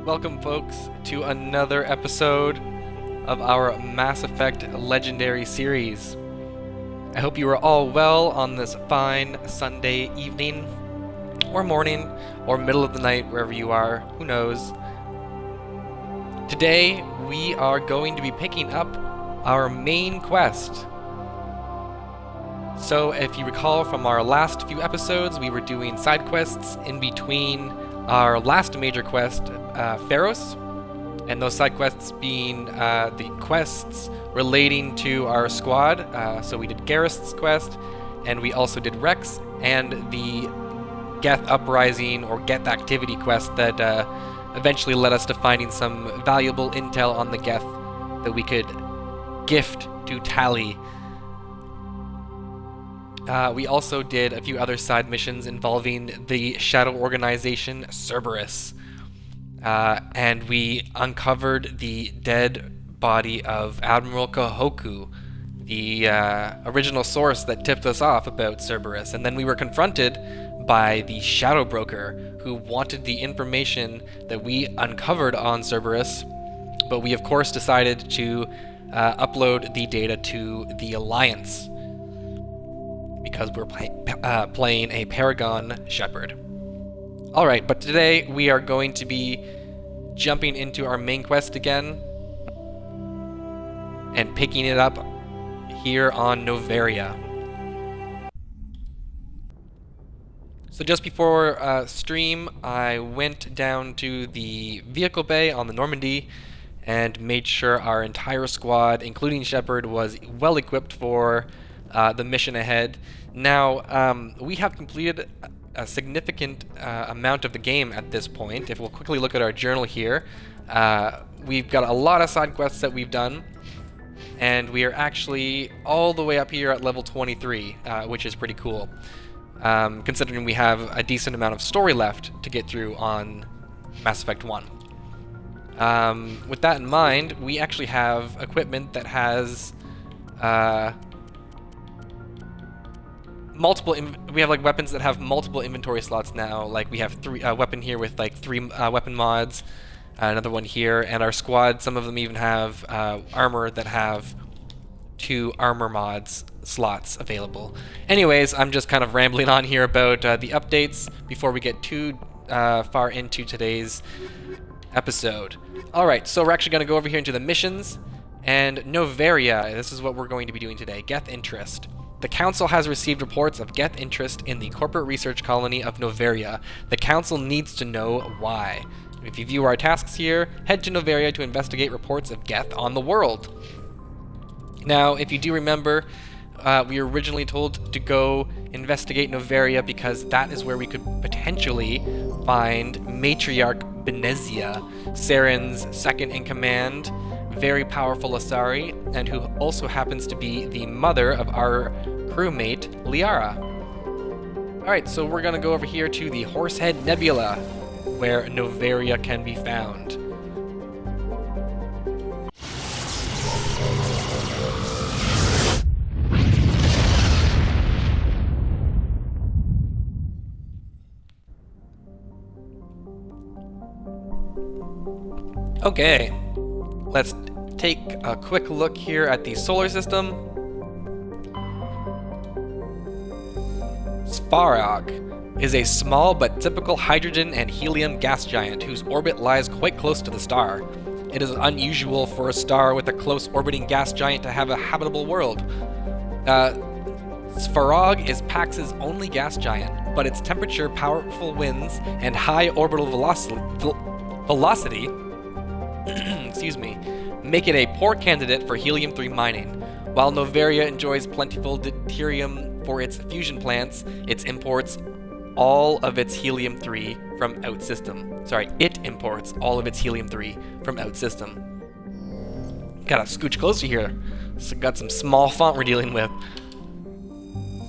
Welcome, folks, to another episode of our Mass Effect Legendary series. I hope you are all well on this fine Sunday evening, or morning, or middle of the night, wherever you are, who knows. Today, we are going to be picking up our main quest. So, if you recall from our last few episodes, we were doing side quests in between our last major quest, Pharos, and those side quests being the quests relating to our squad. So we did Garrust's quest, and we also did Rex, and the Geth Uprising or Geth Activity quest that eventually led us to finding some valuable intel on the Geth that we could gift to Tali. We also did a few other side missions involving the shadow organization Cerberus. And we uncovered the dead body of Admiral Kahoku, the original source that tipped us off about Cerberus. And then we were confronted by the Shadow Broker, who wanted the information that we uncovered on Cerberus, but we of course decided to upload the data to the Alliance, because we're playing a Paragon Shepherd. Alright, but today we are going to be jumping into our main quest again and picking it up here on Noveria. So just before stream, I went down to the vehicle bay on the Normandy and made sure our entire squad, including Shepard, was well equipped for the mission ahead. Now, we have completed a significant amount of the game at this point. If we'll quickly look at our journal here, we've got a lot of side quests that we've done, and we are actually all the way up here at level 23, which is pretty cool, considering we have a decent amount of story left to get through on Mass Effect 1. With that in mind, we actually have equipment that has we have like weapons that have multiple inventory slots now. Like we have a weapon here with like 3 weapon mods, another one here, and our squad, some of them even have armor that have 2 armor mods slots available. Anyways, I'm just kind of rambling on here about the updates before we get too far into today's episode. Alright, so we're actually going to go over here into the missions, and Noveria. This is what we're going to be doing today. Geth Interest. The Council has received reports of Geth interest in the corporate research colony of Noveria. The Council needs to know why. If you view our tasks here, head to Noveria to investigate reports of Geth on the world. Now, if you do remember, we were originally told to go investigate Noveria because that is where we could potentially find Matriarch Benezia, Saren's second-in-command, very powerful Asari, and who also happens to be the mother of our crewmate, Liara. Alright, so we're gonna go over here to the Horsehead Nebula, where Noveria can be found. Okay, let's take a quick look here at the solar system. Svarog is a small but typical hydrogen and helium gas giant whose orbit lies quite close to the star. It is unusual for a star with a close orbiting gas giant to have a habitable world. Svarog is Pax's only gas giant, but its temperature, powerful winds, and high orbital velocity excuse me, make it a poor candidate for helium-3 mining. While Noveria enjoys plentiful deuterium for its fusion plants, it imports all of its helium-3 from OutSystem. It imports all of its helium-3 from OutSystem. Gotta scooch closer here. So got some small font we're dealing with.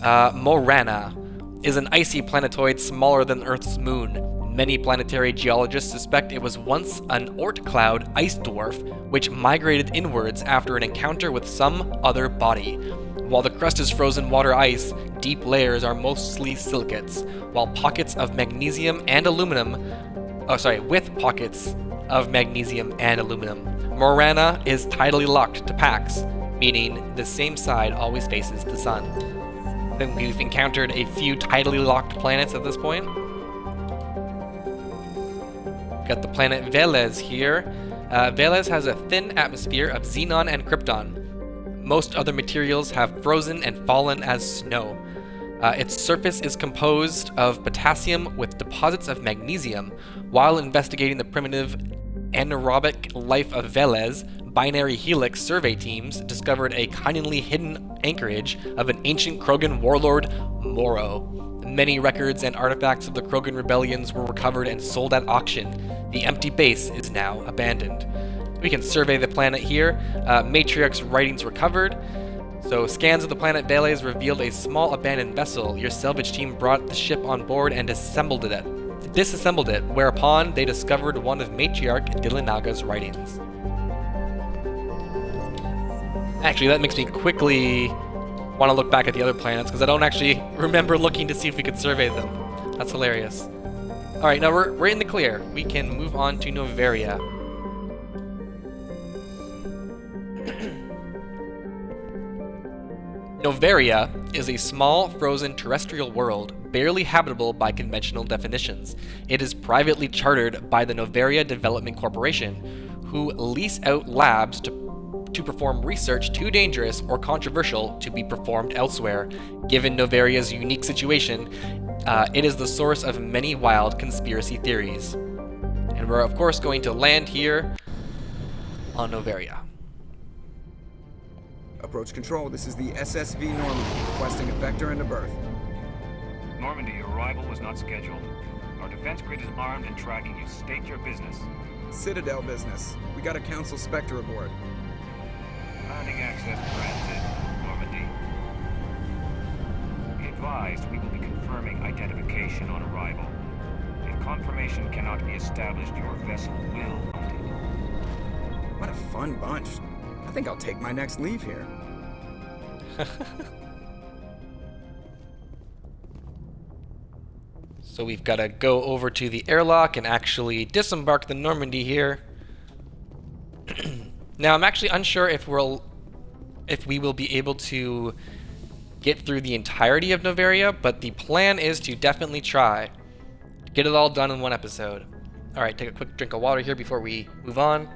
Morana is an icy planetoid smaller than Earth's moon. Many planetary geologists suspect it was once an Oort cloud ice dwarf which migrated inwards after an encounter with some other body. While the crust is frozen water ice, deep layers are mostly silicates, while pockets of magnesium and aluminum, with pockets of magnesium and aluminum. Morana is tidally locked to Pax, meaning the same side always faces the sun. Then we've encountered a few tidally locked planets at this point. Got the planet Velez here. Velez has a thin atmosphere of xenon and krypton. Most other materials have frozen and fallen as snow. Its surface is composed of potassium with deposits of magnesium. While investigating the primitive anaerobic life of Velez, binary helix survey teams discovered a cunningly hidden anchorage of an ancient Krogan warlord, Moro. Many records and artifacts of the Krogan rebellions were recovered and sold at auction. The empty base is now abandoned. We can survey the planet here. Matriarch's writings recovered. So scans of the planet Velez revealed a small abandoned vessel. Your salvage team brought the ship on board and disassembled it, whereupon they discovered one of Matriarch Dilanaga's writings. Actually, that makes me quickly want to look back at the other planets, because I don't actually remember looking to see if we could survey them. That's hilarious. Alright, now we're in the clear. We can move on to Noveria. Noveria is a small, frozen terrestrial world, barely habitable by conventional definitions. It is privately chartered by the Noveria Development Corporation, who lease out labs to perform research too dangerous or controversial to be performed elsewhere. Given Noveria's unique situation, it is the source of many wild conspiracy theories. And we're of course going to land here on Noveria. Approach control, this is the SSV Normandy, requesting a vector into berth. Normandy, your arrival was not scheduled. Our defense grid is armed and tracking you. State your business. Citadel business. We got a Council Spectre aboard. Landing access granted, Normandy. Be advised, we will be confirming identification on arrival. If confirmation cannot be established, your vessel will halt it. What a fun bunch. I think I'll take my next leave here. So we've got to go over to the airlock and actually disembark the Normandy here. Now I'm actually unsure if we will be able to get through the entirety of Noveria, but the plan is to definitely try to get it all done in one episode. Alright, take a quick drink of water here before we move on.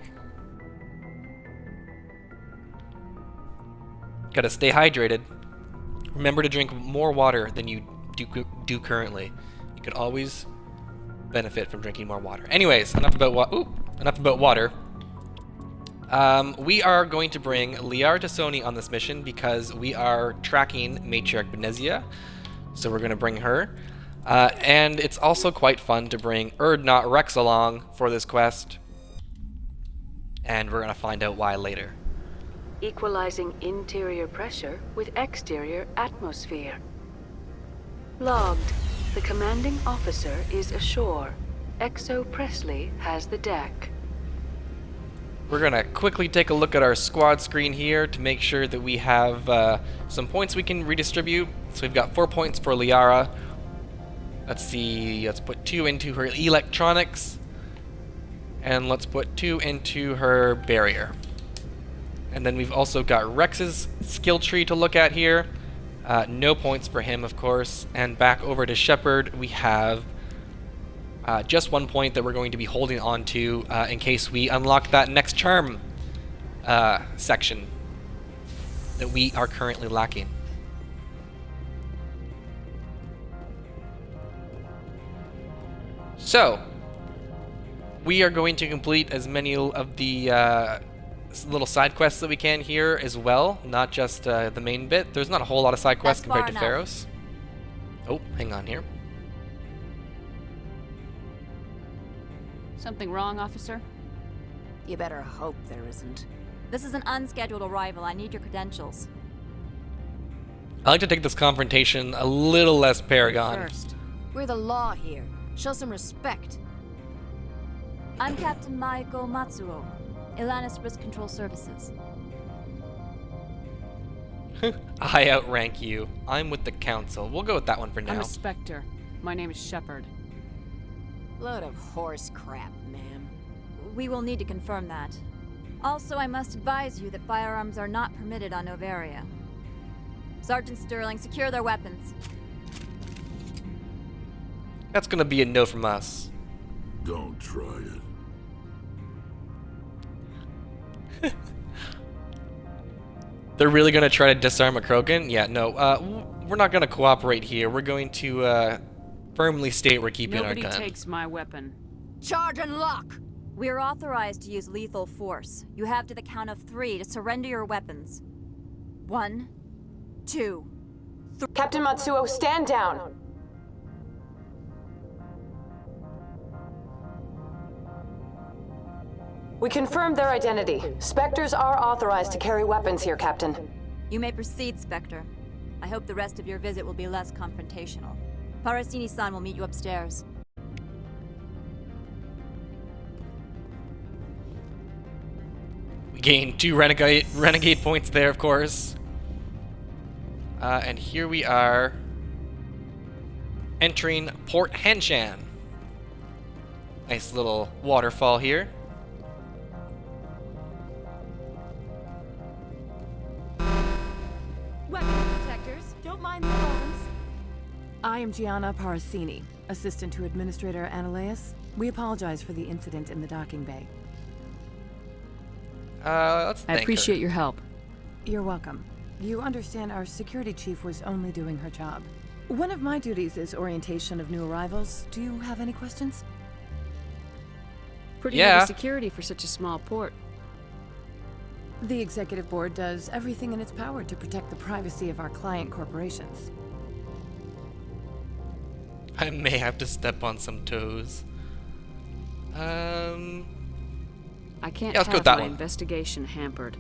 Gotta stay hydrated. Remember to drink more water than you do currently. You could always benefit from drinking more water. Anyways, enough about water. We are going to bring Liara Tassoni on this mission because we are tracking Matriarch Benezia. So we're going to bring her. And it's also quite fun to bring Erdnot Rex along for this quest. And we're going to find out why later. Equalizing interior pressure with exterior atmosphere. Logged. The commanding officer is ashore. Exo Presley has the deck. We're going to quickly take a look at our squad screen here to make sure that we have some points we can redistribute. So we've got 4 points for Liara. Let's see, let's put 2 into her electronics. And let's put 2 into her barrier. And then we've also got Rex's skill tree to look at here. No points for him, of course. And back over to Shepard, we have just 1 point that we're going to be holding on to in case we unlock that next charm section that we are currently lacking. So, we are going to complete as many of the little side quests that we can here as well, not just the main bit. There's not a whole lot of side quests compared to Pharos. Oh, hang on here. Something wrong, officer? You better hope there isn't. This is an unscheduled arrival. I need your credentials. I like to take this confrontation a little less Paragon. First, we're the law here. Show some respect. I'm Captain Maiko Matsuo, Ilanis Risk Control Services. I outrank you. I'm with the council. We'll go with that one for now. I'm a Spectre. My name is Shepard. Load of horse crap, ma'am. we will need to confirm that. Also, I must advise you that firearms are not permitted on Noveria. Sergeant Sterling, secure their weapons. That's gonna be a no from us. Don't try it. They're really gonna try to disarm a Krogan? Yeah, no. We're not gonna cooperate here. We're going to firmly state we're keeping Nobody our gun. takes my weapon. Charge and lock! We are authorized to use lethal force. You have to the count of 3 to surrender your weapons. 1, 2, 3. Captain Matsuo, stand down! We confirmed their identity. Spectres are authorized to carry weapons here, Captain. You may proceed, Spectre. I hope the rest of your visit will be less confrontational. Parasini-san will meet you upstairs. We gained 2 renegade points there, of course. And here we are entering Port Hanshan. Nice little waterfall here. Weapons detectors, don't mind the alarms. I am Gianna Parasini, assistant to Administrator Ananias. We apologize for the incident in the docking bay. Let's I thank appreciate her. your help. You're welcome. You understand our security chief was only doing her job. One of my duties is orientation of new arrivals. Do you have any questions? Pretty Yeah. heavy security for such a small port. The executive board does everything in its power to protect the privacy of our client corporations. I may have to step on some toes. I can't Yeah, let's go have with that my one. investigation hampered.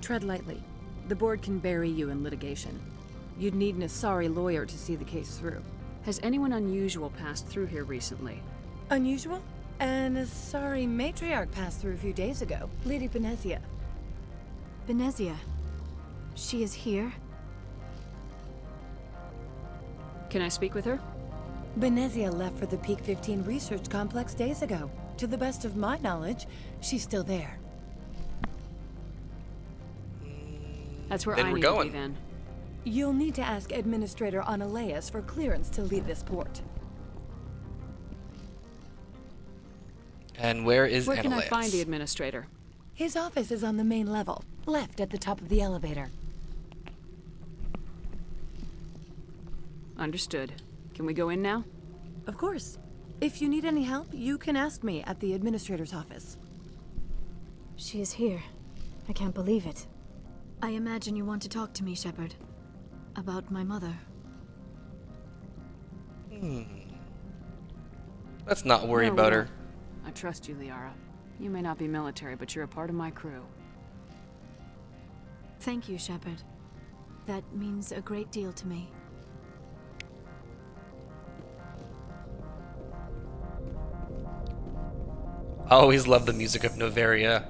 Tread lightly. The board can bury you in litigation. You'd need an Asari lawyer to see the case through. Has anyone unusual passed through here recently? Unusual? An Asari matriarch passed through a few days ago. Lady Benezia. Benezia. She is here? Can I speak with her? Benezia left for the Peak 15 research complex days ago. To the best of my knowledge, she's still there. That's where Then I we're need to going. be then. You'll need to ask Administrator Ananias for clearance to leave this port. And where is Where can I Ananias? find the administrator? His office is on the main level, left at the top of the elevator. Understood. Can we go in now? Of course. If you need any help, you can ask me at the Administrator's office. She is here. I can't believe it. I imagine you want to talk to me, Shepard. About my mother. Let's not worry No, we about her. don't. I trust you, Liara. You may not be military, but you're a part of my crew. Thank you, Shepard. That means a great deal to me. I always love the music of Noveria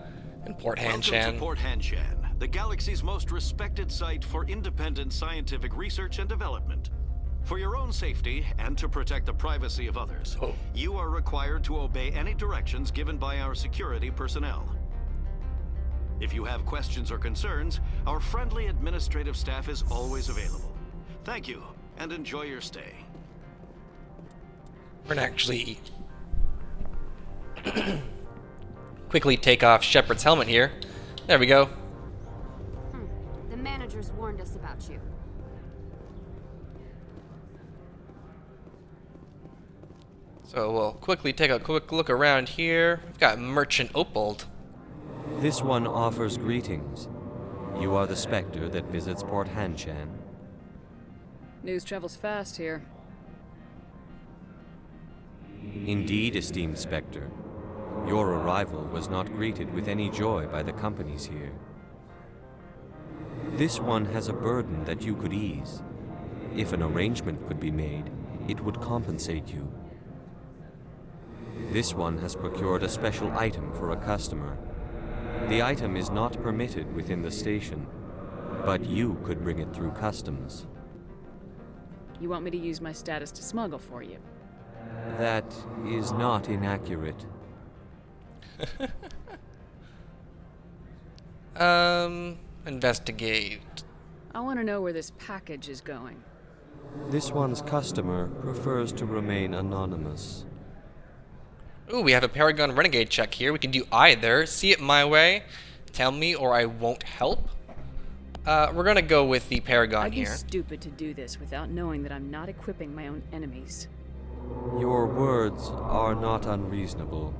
and Port Welcome to Hanshan. Port Hanshan, the galaxy's most respected site for independent scientific research and development. For your own safety and to protect the privacy of others, Oh. you are required to obey any directions given by our security personnel. If you have questions or concerns, our friendly administrative staff is always available. Thank you, and enjoy your stay. We're gonna actually quickly take off Shepard's helmet here. There we go. The managers warned us about you. So we'll quickly take a quick look around here. We've got Merchant Opold. This one offers greetings. You are the Spectre that visits Port Hanshan. News travels fast here. Indeed, esteemed Spectre. Your arrival was not greeted with any joy by the companies here. This one has a burden that you could ease. If an arrangement could be made, it would compensate you. This one has procured a special item for a customer. The item is not permitted within the station, but you could bring it through customs. You want me to use my status to smuggle for you? That is not inaccurate. Investigate. I want to know where this package is going. This one's customer prefers to remain anonymous. Ooh, we have a Paragon Renegade check here. We can do either. See it my way, tell me, or I won't help. We're gonna go with the Paragon I'd be here. stupid to do this without knowing that I'm not equipping my own enemies. Your words are not unreasonable.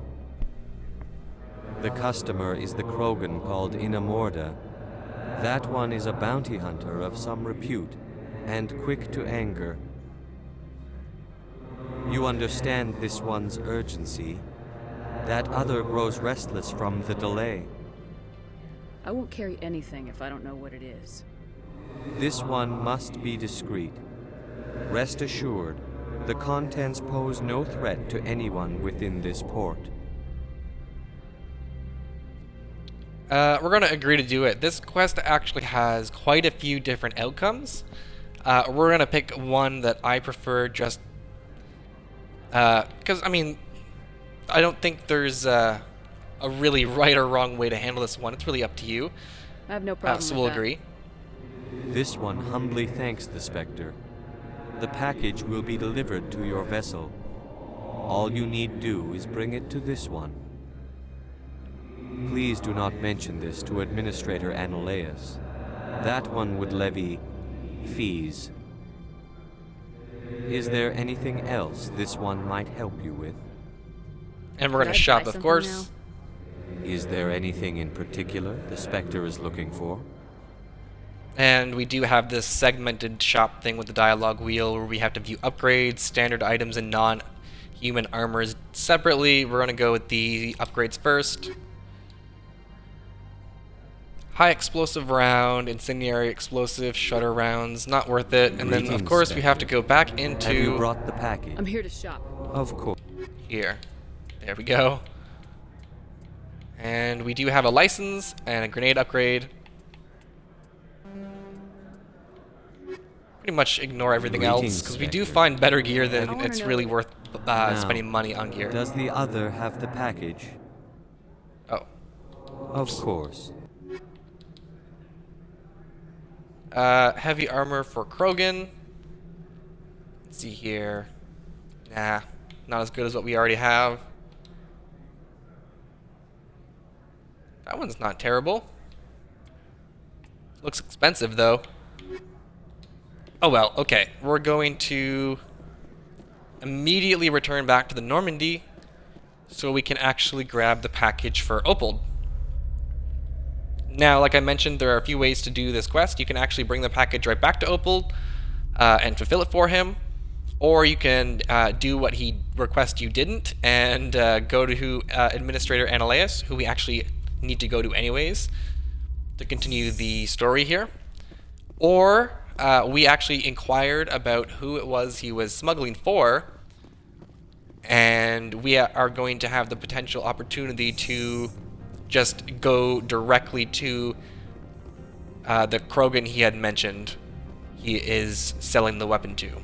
The customer is the Krogan called Inamorda. That one is a bounty hunter of some repute, and quick to anger. You understand this one's urgency. That other grows restless from the delay. I won't carry anything if I don't know what it is. This one must be discreet. Rest assured, the contents pose no threat to anyone within this port. We're gonna agree to do it. This quest actually has quite a few different outcomes. We're gonna pick one that I prefer just because, I mean, I don't think there's a really right or wrong way to handle this one. It's really up to you. I have no problem So with we'll that. agree. This one humbly thanks the Spectre. The package will be delivered to your vessel. All you need do is bring it to this one. Please do not mention this to Administrator Analaeus. That one would levy fees. Is there anything else this one might help you with? And we're Could gonna I shop, buy of something course. Is there anything in particular the Spectre is looking for? And we do have this segmented shop thing with the dialogue wheel where we have to view upgrades, standard items, and non-human armors separately. We're gonna go with the upgrades first. High explosive round, incendiary explosive, shutter rounds, not worth it. And then, of Greetings, course, we have to Spectre. go back Have you into brought the package? I'm here to shop. Of course. here. There we go. And we do have a license and a grenade upgrade. Pretty much ignore everything else, Greetings, because we do Spectre. find better gear I than wanna it's know- really worth Now, spending money on gear. Does the other have the package? Oh. Of course. Heavy armor for Krogan. Let's see here. Nah, not as good as what we already have. That one's not terrible. Looks expensive, though. Oh well, okay. We're going to immediately return back to the Normandy so we can actually grab the package for Opal. Now, like I mentioned, there are a few ways to do this quest. You can actually bring the package right back to Opal and fulfill it for him, or you can do what he requests you didn't and go to Administrator Analaeus, who we actually need to go to anyways to continue the story here. Or we actually inquired about who it was he was smuggling for, and we are going to have the potential opportunity to just go directly to the Krogan he had mentioned he is selling the weapon to. So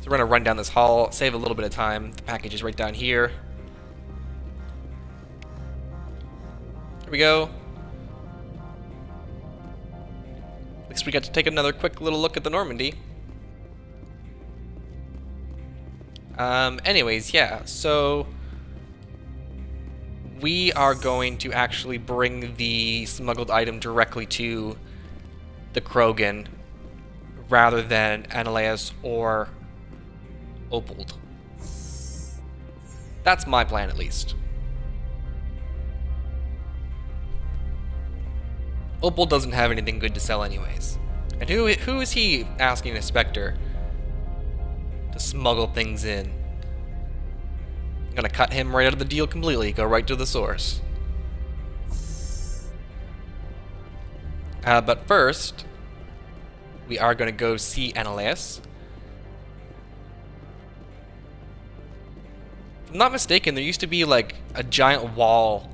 we're going to run down this hall, save a little bit of time. The package is right down here. Here we go. At least we got to take another quick little look at the Normandy. Anyways, yeah, so we are going to actually bring the smuggled item directly to the Krogan rather than Analaeus or Opal. That's my plan, at least. Opal doesn't have anything good to sell anyways. And who is he asking a Spectre to smuggle things in? I'm gonna cut him right out of the deal completely, go right to the source. But first, we are gonna go see Analaeus. If I'm not mistaken, there used to be like a giant wall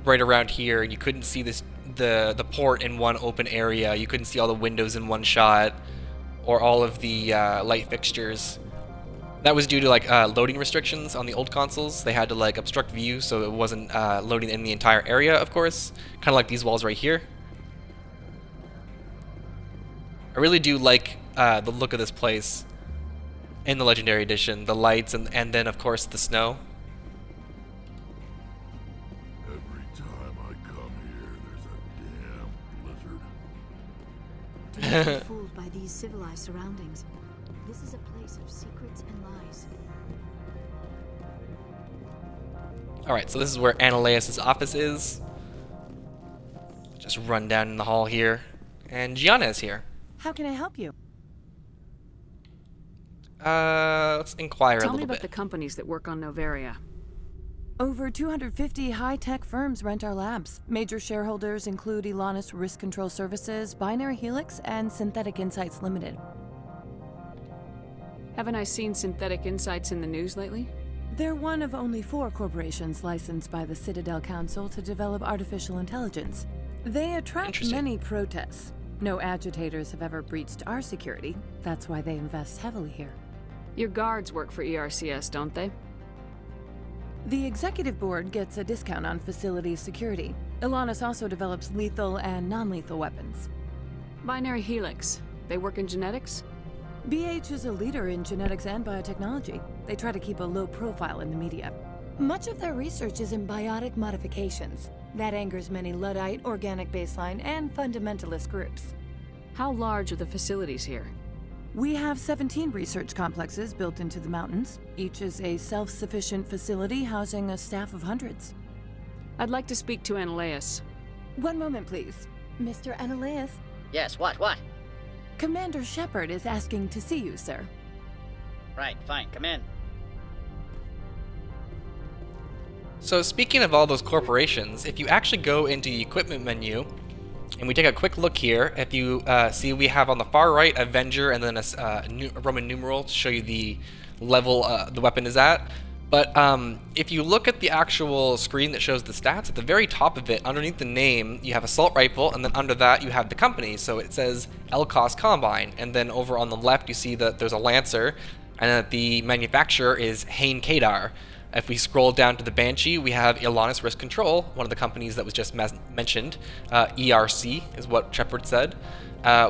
right around here, and you couldn't see the port in one open area. You couldn't see all the windows in one shot, or all of the light fixtures. That was due to like loading restrictions on the old consoles. They had to like obstruct view so it wasn't loading in the entire area, of course. Kind of like these walls right here. I really do like the look of this place in the Legendary Edition. The lights and then of course the snow. Every time I come here, there's a damn blizzard. Do not be fooled by these civilized surroundings. This is a place of secrets and lies. Alright, so this is where Ananias' office is. Just run down in the hall here. And Gianna is here. How can I help you? Let's inquire a Tell me little about bit. the companies that work on Noveria. Over 250 high-tech firms rent our labs. Major shareholders include Elanus Risk Control Services, Binary Helix, and Synthetic Insights Limited. Haven't I seen Synthetic Insights in the news lately? They're one of only 4 corporations licensed by the Citadel Council to develop artificial intelligence. They attract many protests. No agitators have ever breached our security. That's why they invest heavily here. Your guards work for ERCS, don't they? The executive board gets a discount on facility security. Elanus also develops lethal and non-lethal weapons. Binary Helix. They work in genetics? BH is a leader in genetics and biotechnology. They try to keep a low profile in the media. Much of their research is in biotic modifications. That angers many Luddite, organic baseline, and fundamentalist groups. How large are the facilities here? We have 17 research complexes built into the mountains. Each is a self-sufficient facility housing a staff of hundreds. I'd like to speak to Ananias. One moment, please. Mr. Ananias? Yes, what? Commander Shepard is asking to see you, sir. Right, fine, come in. So speaking of all those corporations, if you actually go into the equipment menu, and we take a quick look here, if you see we have on the far right Avenger and then a Roman numeral to show you the level the weapon is at. But if you look at the actual screen that shows the stats, at the very top of it, underneath the name, you have Assault Rifle, and then under that you have the company. So it says Elcos Combine, and then over on the left you see that there's a Lancer, and that the manufacturer is Hain Kadar. If we scroll down to the Banshee, we have Elanus Risk Control, one of the companies that was just mentioned. ERC is what Shepard said.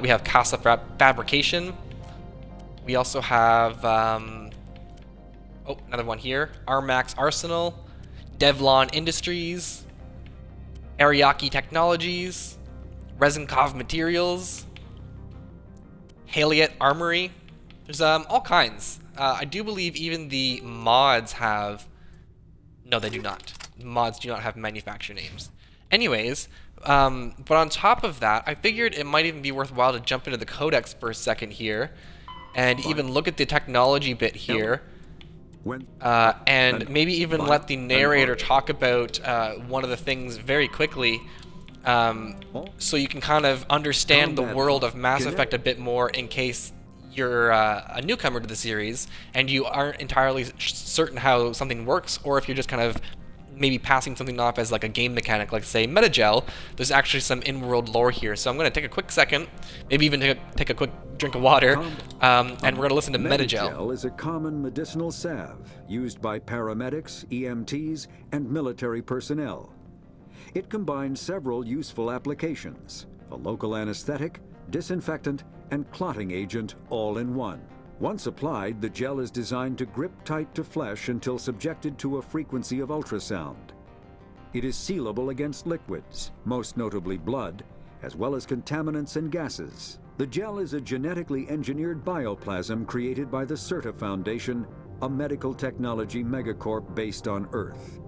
We have Casa Fabrication. We also have, another one here. Armax Arsenal, Devlon Industries, Ariake Technologies, Rezinkov Materials, Haliet Armory. There's all kinds. I do believe even the mods have... No, they do not. Mods do not have manufacturer names. Anyways, but on top of that, I figured it might even be worthwhile to jump into the codex for a second here, and even look at the technology bit here, and maybe even let the narrator talk about one of the things very quickly, so you can kind of understand the world of Mass Effect a bit more in case you're a newcomer to the series and you aren't entirely certain how something works, or if you're just kind of maybe passing something off as like a game mechanic, like say Metagel. There's actually some in-world lore here, so I'm going to take a quick second, maybe even take a quick drink of water, and we're going to listen to Metagel. Metagel is a common medicinal salve used by paramedics, EMTs, and military personnel. It combines several useful applications: a local anesthetic, disinfectant, and clotting agent all in one. Once applied, the gel is designed to grip tight to flesh until subjected to a frequency of ultrasound. It is sealable against liquids, most notably blood, as well as contaminants and gases. The gel is a genetically engineered bioplasm created by the CERTA Foundation, a medical technology megacorp based on Earth.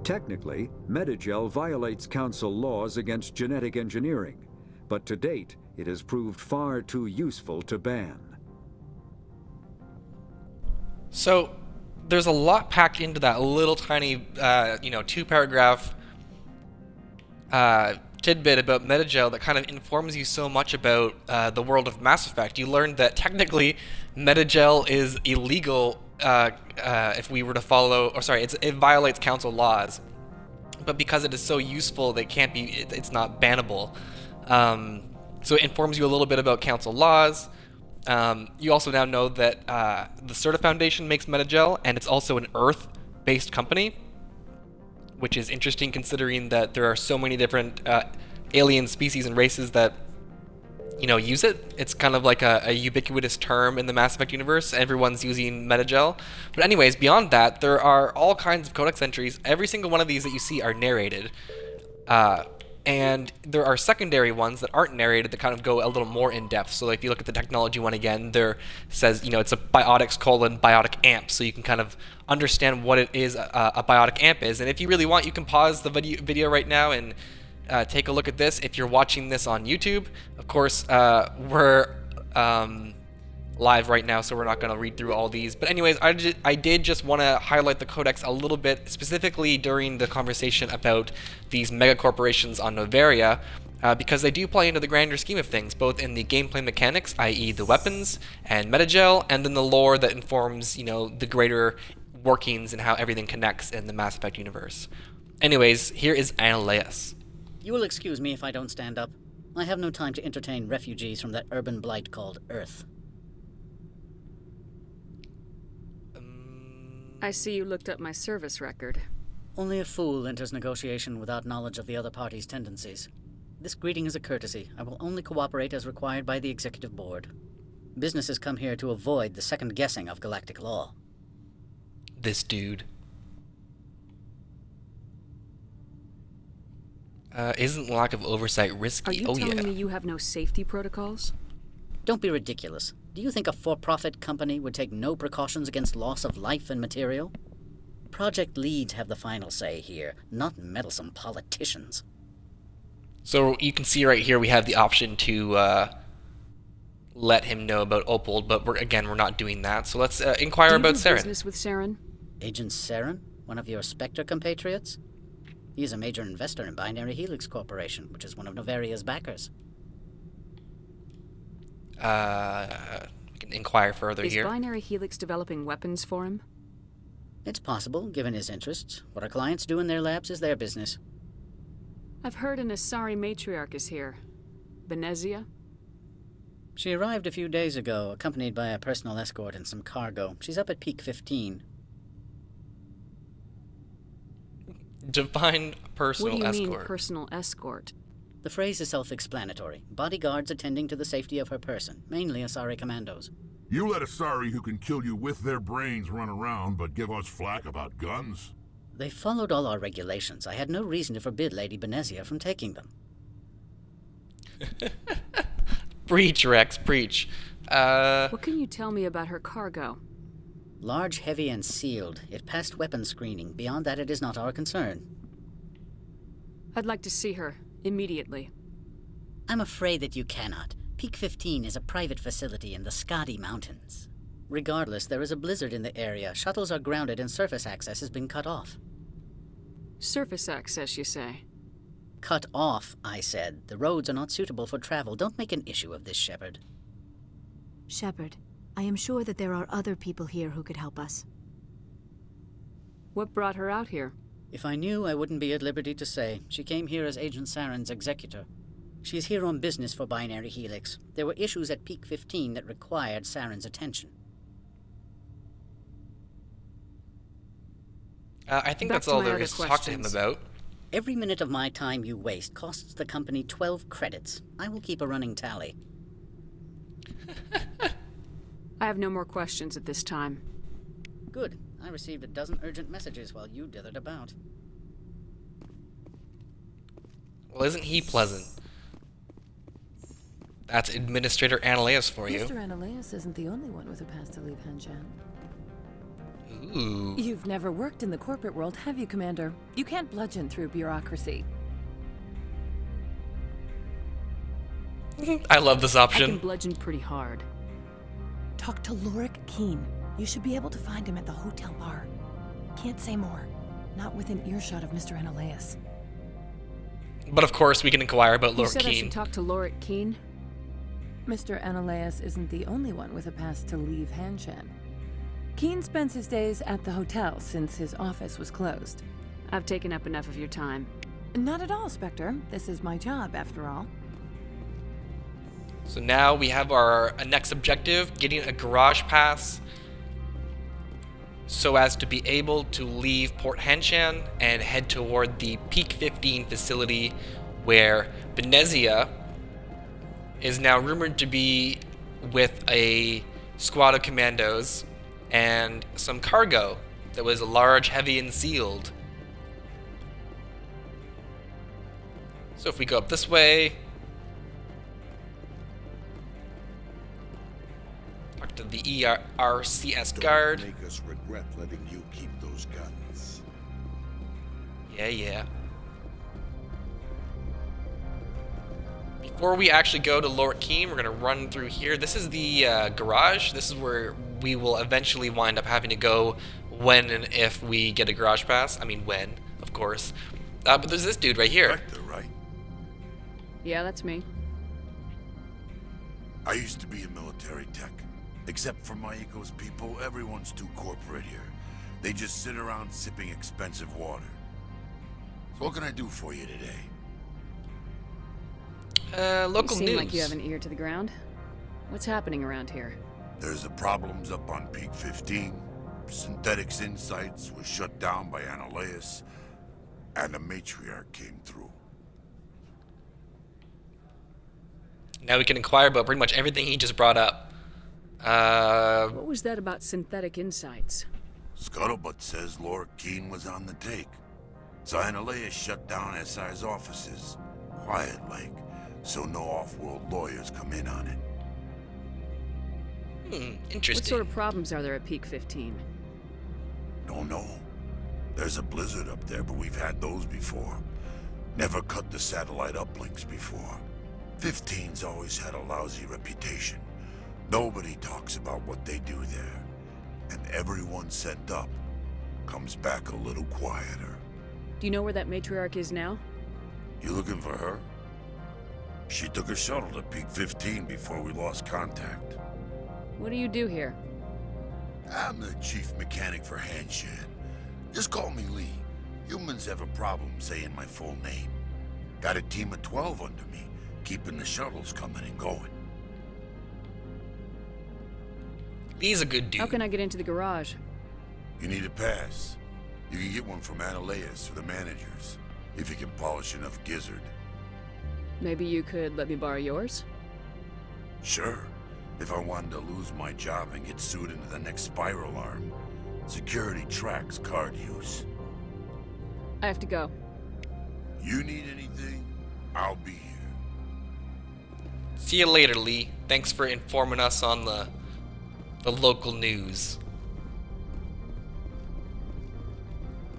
Technically, Metagel violates Council laws against genetic engineering, but to date, it has proved far too useful to ban. So there's a lot packed into that little tiny, 2-paragraph tidbit about Metagel that kind of informs you so much about the world of Mass Effect. You learned that technically Metagel is illegal if we were to follow, it violates Council laws, but because it is so useful, it's not bannable. So it informs you a little bit about Council laws. You also now know that the Certa Foundation makes Metagel, and it's also an Earth-based company, which is interesting considering that there are so many different alien species and races that, you know, use it. It's kind of like a ubiquitous term in the Mass Effect universe. Everyone's using Metagel. But anyways, beyond that, there are all kinds of codex entries. Every single one of these that you see are narrated. And there are secondary ones that aren't narrated that kind of go a little more in depth. So like if you look at the technology one again, there says, you know, it's a biotics : biotic amp. So you can kind of understand what it is a biotic amp is. And if you really want, you can pause the video right now and take a look at this. If you're watching this on YouTube, of course, we're live right now, so we're not going to read through all these. But anyways, I did just want to highlight the codex a little bit, specifically during the conversation about these mega corporations on Noveria, because they do play into the grander scheme of things, both in the gameplay mechanics, i.e. the weapons and Metagel, and then the lore that informs, you know, the greater workings and how everything connects in the Mass Effect universe. Anyways, here is Annaleas. You will excuse me if I don't stand up. I have no time to entertain refugees from that urban blight called Earth. I see you looked up my service record. Only a fool enters negotiation without knowledge of the other party's tendencies. This greeting is a courtesy. I will only cooperate as required by the Executive Board. Businesses come here to avoid the second guessing of galactic law. This dude. Isn't lack of oversight risky? Are you telling me you have no safety protocols? Don't be ridiculous. Do you think a for-profit company would take no precautions against loss of life and material? Project leads have the final say here, not meddlesome politicians. So you can see right here we have the option to let him know about Opal, but we're not doing that. So let's inquire about Saren. Business with Saren? Agent Saren? One of your Spectre compatriots? He is a major investor in Binary Helix Corporation, which is one of Noveria's backers. We can inquire further here. Is Binary Helix developing weapons for him? It's possible, given his interests. What our clients do in their labs is their business. I've heard an Asari Matriarch is here. Benezia? She arrived a few days ago, accompanied by a personal escort and some cargo. She's up at Peak 15. Define personal escort. What do you mean, personal escort? The phrase is self-explanatory. Bodyguards attending to the safety of her person, mainly Asari commandos. You let Asari who can kill you with their brains run around, but give us flack about guns? They followed all our regulations. I had no reason to forbid Lady Benezia from taking them. Preach, Rex, preach. What can you tell me about her cargo? Large, heavy, and sealed. It passed weapons screening. Beyond that, it is not our concern. I'd like to see her. Immediately. I'm afraid that you cannot. Peak 15 is a private facility in the Skadi Mountains. Regardless, there is a blizzard in the area. Shuttles are grounded and surface access has been cut off. Surface access, you say? Cut off, I said. The roads are not suitable for travel. Don't make an issue of this, Shepard. Shepard, I am sure that there are other people here who could help us. What brought her out here? If I knew, I wouldn't be at liberty to say. She came here as Agent Saren's executor. She's here on business for Binary Helix. There were issues at Peak 15 that required Saren's attention. I think that's all there is to talk to him about. Every minute of my time you waste costs the company 12 credits. I will keep a running tally. I have no more questions at this time. Good. I received a dozen urgent messages while you dithered about. Well, isn't he pleasant? That's Administrator Annaleas for you. Mr. Annaleas isn't the only one with a pass to leave Hanshan. Ooh. You've never worked in the corporate world, have you, Commander? You can't bludgeon through bureaucracy. I love this option. I can bludgeon pretty hard. Talk to Lorik Keen. You should be able to find him at the hotel bar. Can't say more. Not within earshot of Mr. Annaleas. But of course, we can inquire about You Lorik said I Keen. should talk to Lorik Keen? Mr. Annaleas isn't the only one with a pass to leave Hanshan. Keen spends his days at the hotel since his office was closed. I've taken up enough of your time. Not at all, Spectre. This is my job, after all. So now we have our next objective, getting a garage pass so as to be able to leave Port Hanshan and head toward the Peak 15 facility where Venezia is now rumored to be with a squad of commandos and some cargo that was large, heavy, and sealed. So if we go up this way, talk to the ERCS guard. Don't make us regret letting you keep those guns. Yeah. Before we actually go to Lord Keen, we're going to run through here. This is the garage. This is where we will eventually wind up having to go when and if we get a garage pass. I mean, when, of course. But there's this dude right here. Rector, right? Yeah, that's me. I used to be a military tech. Except for my Eco's people, everyone's too corporate here. They just sit around sipping expensive water. So what can I do for you today? Local you seem news. like you have an ear to the ground. What's happening around here? There's the problems up on Peak 15. Synthetics Insights was shut down by Annihilus, and the Matriarch came through. Now we can inquire about pretty much everything he just brought up. What was that about Synthetic Insights? Scuttlebutt says Lord Keen was on the take. So Annihilus shut down SI's offices. Quiet-like, so no off-world lawyers come in on it. Interesting. What sort of problems are there at Peak 15? Don't know. There's a blizzard up there, but we've had those before. Never cut the satellite uplinks before. 15's always had a lousy reputation. Nobody talks about what they do there. And everyone sent up comes back a little quieter. Do you know where that Matriarch is now? You looking for her? She took a shuttle to Peak 15 before we lost contact. What do you do here? I'm the chief mechanic for Hanshan. Just call me Lee. Humans have a problem saying my full name. Got a team of 12 under me, keeping the shuttles coming and going. Lee's a good dude. How can I get into the garage? You need a pass. You can get one from Annihilus or the managers, if you can polish enough gizzard. Maybe you could let me borrow yours? Sure. If I wanted to lose my job and get sued into the next spiral arm. Security tracks card use. I have to go. You need anything, I'll be here. See you later, Lee. Thanks for informing us on the local news.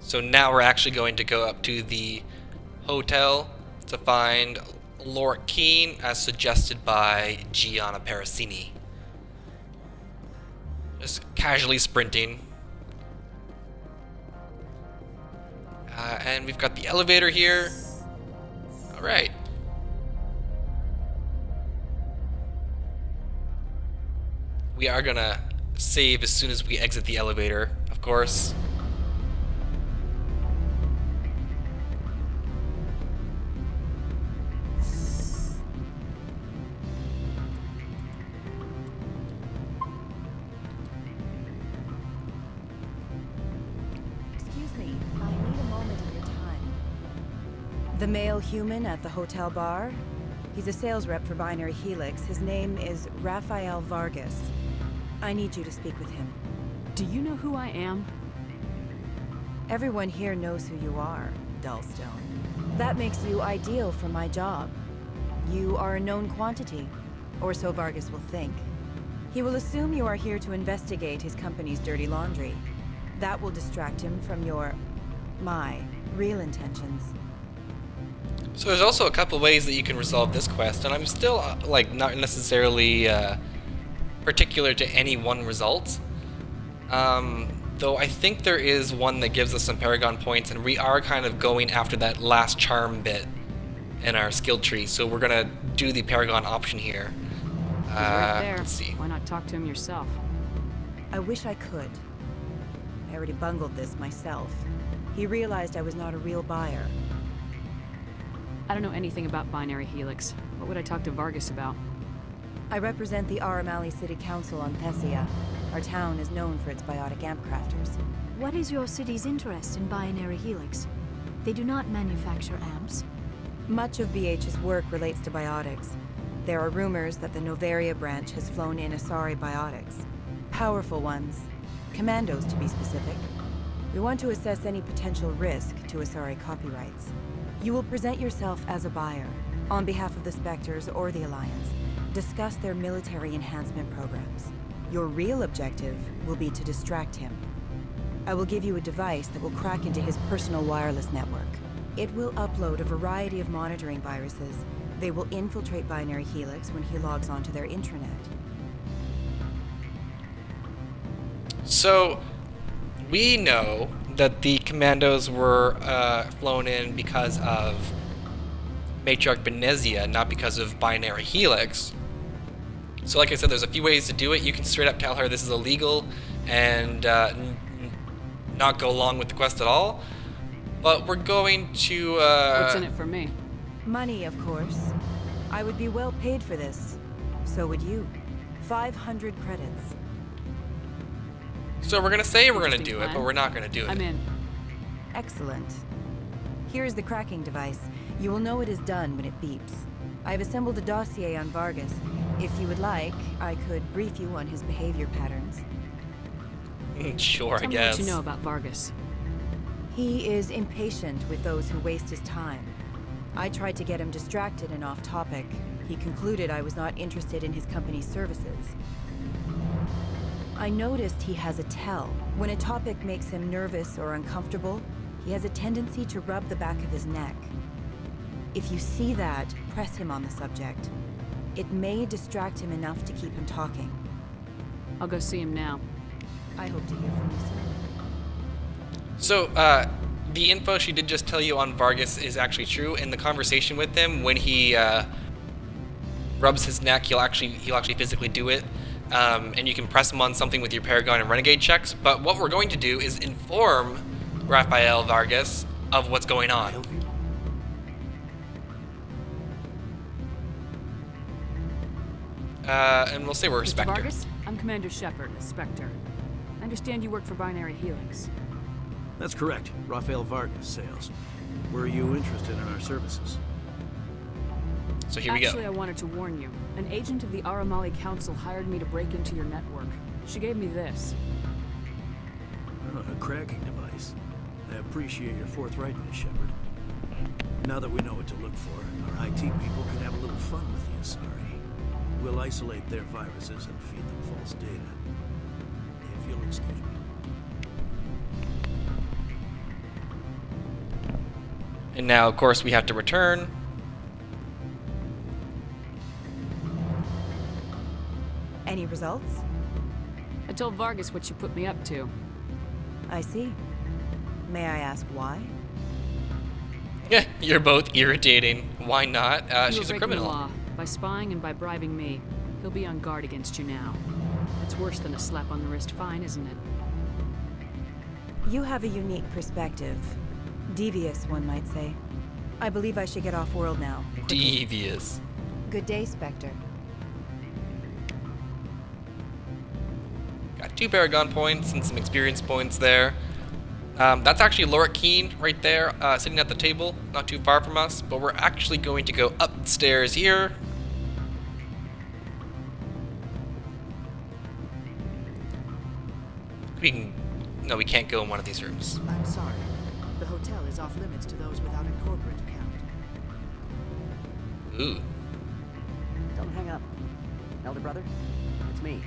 So now we're actually going to go up to the hotel to find Lord Keen as suggested by Gianna Parasini. Just casually sprinting. And we've got the elevator here. Alright. We are gonna save as soon as we exit the elevator, of course. Excuse me, I need a moment of your time. The male human at the hotel bar? He's a sales rep for Binary Helix. His name is Rafael Vargas. I need you to speak with him. Do you know who I am? Everyone here knows who you are, Dullstone. That makes you ideal for my job. You are a known quantity, or so Vargas will think. He will assume you are here to investigate his company's dirty laundry. That will distract him from my real intentions. So there's also a couple ways that you can resolve this quest, and I'm still not necessarily particular to any one result. Though I think there is one that gives us some Paragon points, and we are kind of going after that last charm bit in our skill tree, so we're gonna do the Paragon option here. Right there. Let's see. Why not talk to him yourself? I wish I could. I already bungled this myself. He realized I was not a real buyer. I don't know anything about Binary Helix. What would I talk to Vargas about? I represent the Aramali City Council on Thessia. Our town is known for its biotic amp crafters. What is your city's interest in binary helix? They do not manufacture amps. Much of BH's work relates to biotics. There are rumors that the Noveria branch has flown in Asari biotics. Powerful ones. Commandos, to be specific. We want to assess any potential risk to Asari copyrights. You will present yourself as a buyer, on behalf of the Spectres or the Alliance. Discuss their military enhancement programs. Your real objective will be to distract him. I will give you a device that will crack into his personal wireless network. It will upload a variety of monitoring viruses. They will infiltrate Binary Helix when he logs onto their intranet. So, we know that the commandos were flown in because of Matriarch Benezia, not because of Binary Helix. So like I said, there's a few ways to do it. You can straight up tell her this is illegal and not go along with the quest at all. But we're going to... What's in it for me? Money, of course. I would be well paid for this. So would you. 500 credits. So we're going to say we're going to do it, but we're not going to do it. I'm in. Excellent. Here's the cracking device. You will know it is done when it beeps. I've assembled a dossier on Vargas. If you would like, I could brief you on his behavior patterns. Sure, Tell I me guess. what you know about Vargas. He is impatient with those who waste his time. I tried to get him distracted and off topic. He concluded I was not interested in his company's services. I noticed he has a tell. When a topic makes him nervous or uncomfortable, he has a tendency to rub the back of his neck. If you see that, press him on the subject. It may distract him enough to keep him talking. I'll go see him now. I hope to hear from you soon. So, the info she did just tell you on Vargas is actually true. In the conversation with him, when he rubs his neck, he'll actually physically do it. And you can press him on something with your Paragon and Renegade checks. But what we're going to do is inform Rafael Vargas of what's going on. And we'll say we're Mr. Spectre. Vargas, I'm Commander Shepard, Spectre. I understand you work for Binary Helix. That's correct. Rafael Vargas, sales. Were you interested in our services? So here we go. Actually, I wanted to warn you. An agent of the Aramali Council hired me to break into your network. She gave me this. Oh, a cracking device. I appreciate your forthrightness, Shepard. Now that we know what to look for, our IT people can have a little fun with the Asari. We'll isolate their viruses and feed them false data. If you'll excuse me. And now, of course, we have to return. Any results? I told Vargas what you put me up to. I see. May I ask why? You're both irritating. Why not? You She's were a breaking criminal. the law by spying and by bribing me. He'll be on guard against you now. It's worse than a slap on the wrist fine, isn't it? You have a unique perspective. Devious, one might say. I believe I should get off-world now. Devious. Good day, Spectre. Got 2 Paragon points and some experience points there. That's actually Laura Keene right there, sitting at the table, not too far from us. But we're actually going to go upstairs here. No, we can't go in one of these rooms. I'm sorry. The hotel is off limits to those without a corporate account. Ooh. Don't hang up. Elder brother, it's me.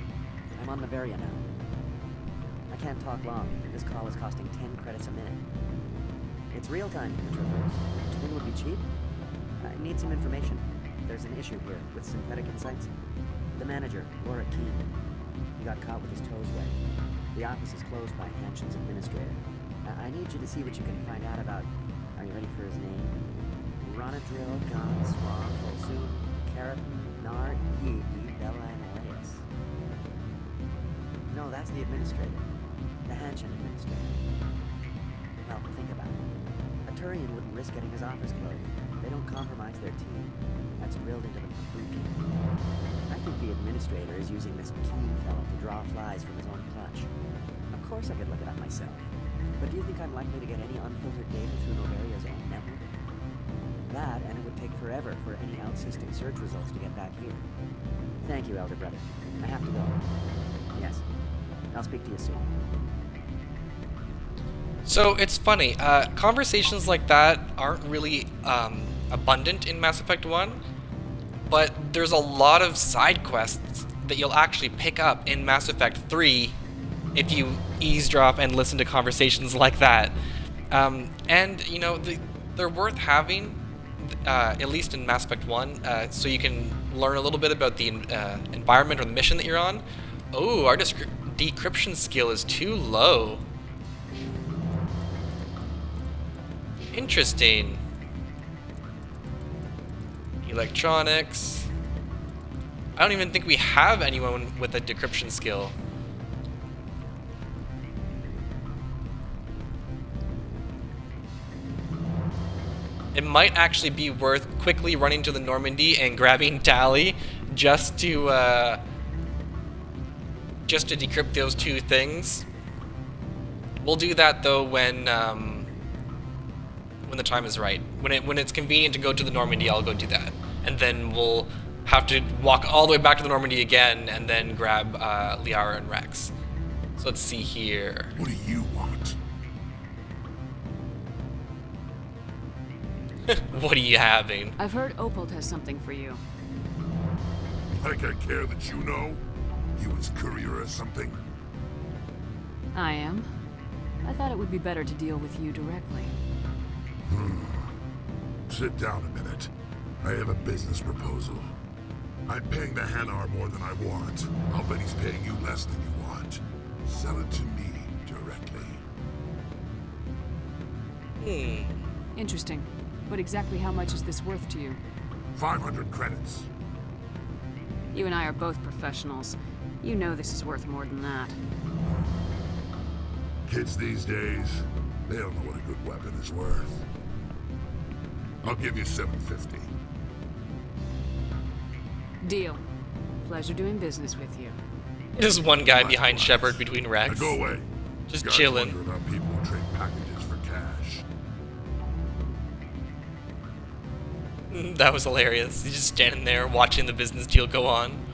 I'm on Noveria now. I can't talk long. This call is costing 10 credits a minute. It's real time for the Traverse. Do you think it would be cheap? I need some information. There's an issue here with synthetic insights. The manager, Laura Keene, he got caught with his toes wet. The office is closed by Hanshan's administrator. I need you to see what you can find out about... Are you ready for his name? Ronadril Gon Swa Folsoon Keratin Nar Yi Belanleus. No, that's the administrator. The Hanshan administrator. Well, think about it. A Turian wouldn't risk getting his office closed. They don't compromise their team. A implants drilled into them for boot camp. I think the administrator is using this keen fellow to draw flies from his own clutch. Of course I could look it up myself. But do you think I'm likely to get any unfiltered data through Noveria's own network? That, and it would take forever for any outsysting search results to get back here. Thank you, Elder Brother. I have to go. Yes. I'll speak to you soon. So it's funny, conversations like that aren't really abundant in Mass Effect 1, but there's a lot of side quests that you'll actually pick up in Mass Effect 3 if you eavesdrop and listen to conversations like that. And, you know, they're worth having, at least in Mass Effect 1, so you can learn a little bit about the environment or the mission that you're on. Oh, our decryption skill is too low. Interesting. Electronics. I don't even think we have anyone with a decryption skill. It might actually be worth quickly running to the Normandy and grabbing Tally just to decrypt those two things. We'll do that though when the time is right. When it's convenient to go to the Normandy, I'll go do that, and then we'll have to walk all the way back to the Normandy again, and then grab Liara and Rex. So let's see here. What do you want? What are you having? I've heard Opal has something for you. Like I care that you know? You his courier or something? I am. I thought it would be better to deal with you directly. Sit down a minute. I have a business proposal. I'm paying the Hanar more than I want. I'll bet he's paying you less than you want. Sell it to me directly. Interesting. But exactly how much is this worth to you? 500 credits. You and I are both professionals. You know this is worth more than that. Kids these days, they don't know what a good weapon is worth. I'll give you 750. Deal. Pleasure doing business with you. There's one guy behind Shepard between Rex. Now go away. Just Guys chilling. wonder about people who trade packages for cash. That was hilarious. He's just standing there watching the business deal go on.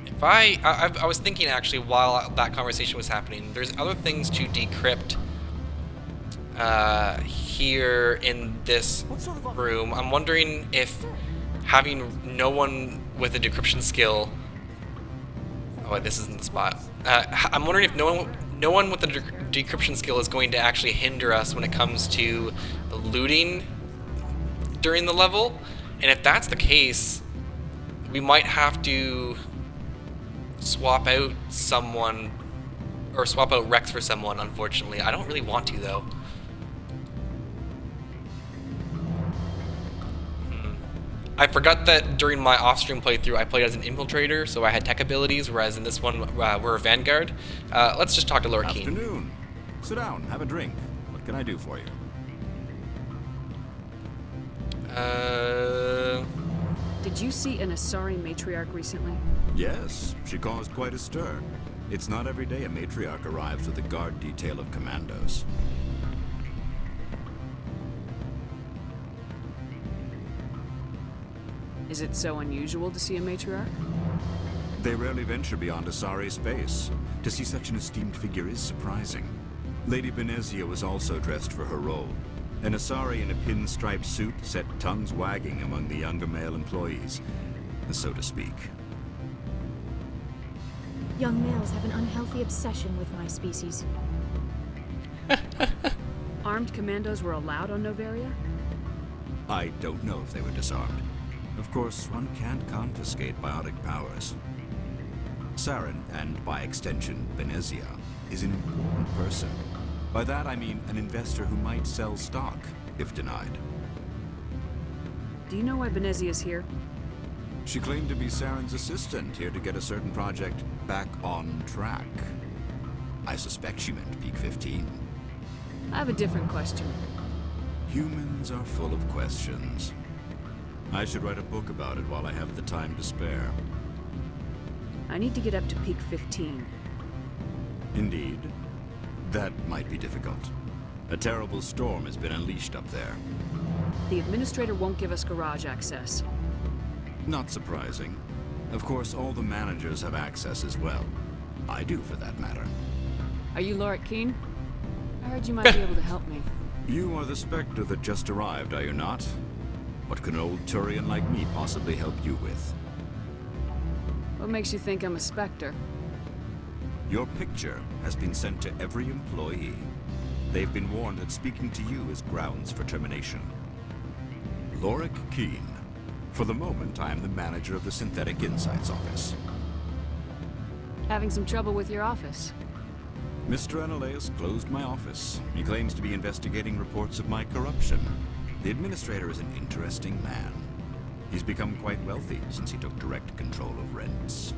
If I was thinking actually while that conversation was happening, there's other things to decrypt here in this room. I'm wondering if having no one with a decryption skill. Oh, this isn't the spot. I'm wondering if no one with a decryption skill is going to actually hinder us when it comes to the looting during the level. And if that's the case, we might have to swap out someone, or swap out Rex for someone, unfortunately. I don't really want to, though. I forgot that during my off-stream playthrough, I played as an infiltrator, so I had tech abilities, whereas in this one, we're a vanguard. Let's just talk to Lord Keen. Afternoon. Sit down, have a drink. What can I do for you? Did you see an Asari Matriarch recently? Yes, she caused quite a stir. It's not every day a Matriarch arrives with a guard detail of commandos. Is it so unusual to see a Matriarch? They rarely venture beyond Asari space. To see such an esteemed figure is surprising. Lady Benezia was also dressed for her role. An Asari in a pinstriped suit set tongues wagging among the younger male employees, so to speak. Young males have an unhealthy obsession with my species. Armed commandos were allowed on Noveria? I don't know if they were disarmed. Of course, one can't confiscate biotic powers. Saren, and by extension, Benezia, is an important person. By that I mean an investor who might sell stock, if denied. Do you know why Benezia's here? She claimed to be Saren's assistant, here to get a certain project back on track. I suspect she meant Peak 15. I have a different question. Humans are full of questions. I should write a book about it while I have the time to spare. I need to get up to peak 15. Indeed. That might be difficult. A terrible storm has been unleashed up there. The Administrator won't give us garage access. Not surprising. Of course, all the managers have access as well. I do, for that matter. Are you Lorik Keen? I heard you might be able to help me. You are the Spectre that just arrived, are you not? What can an old Turian like me possibly help you with? What makes you think I'm a Spectre? Your picture has been sent to every employee. They've been warned that speaking to you is grounds for termination. Lorik Keen. For the moment, I am the manager of the Synthetic Insights Office. Having some trouble with your office? Mr. Analeus closed my office. He claims to be investigating reports of my corruption. The Administrator is an interesting man. He's become quite wealthy since he took direct control of rents.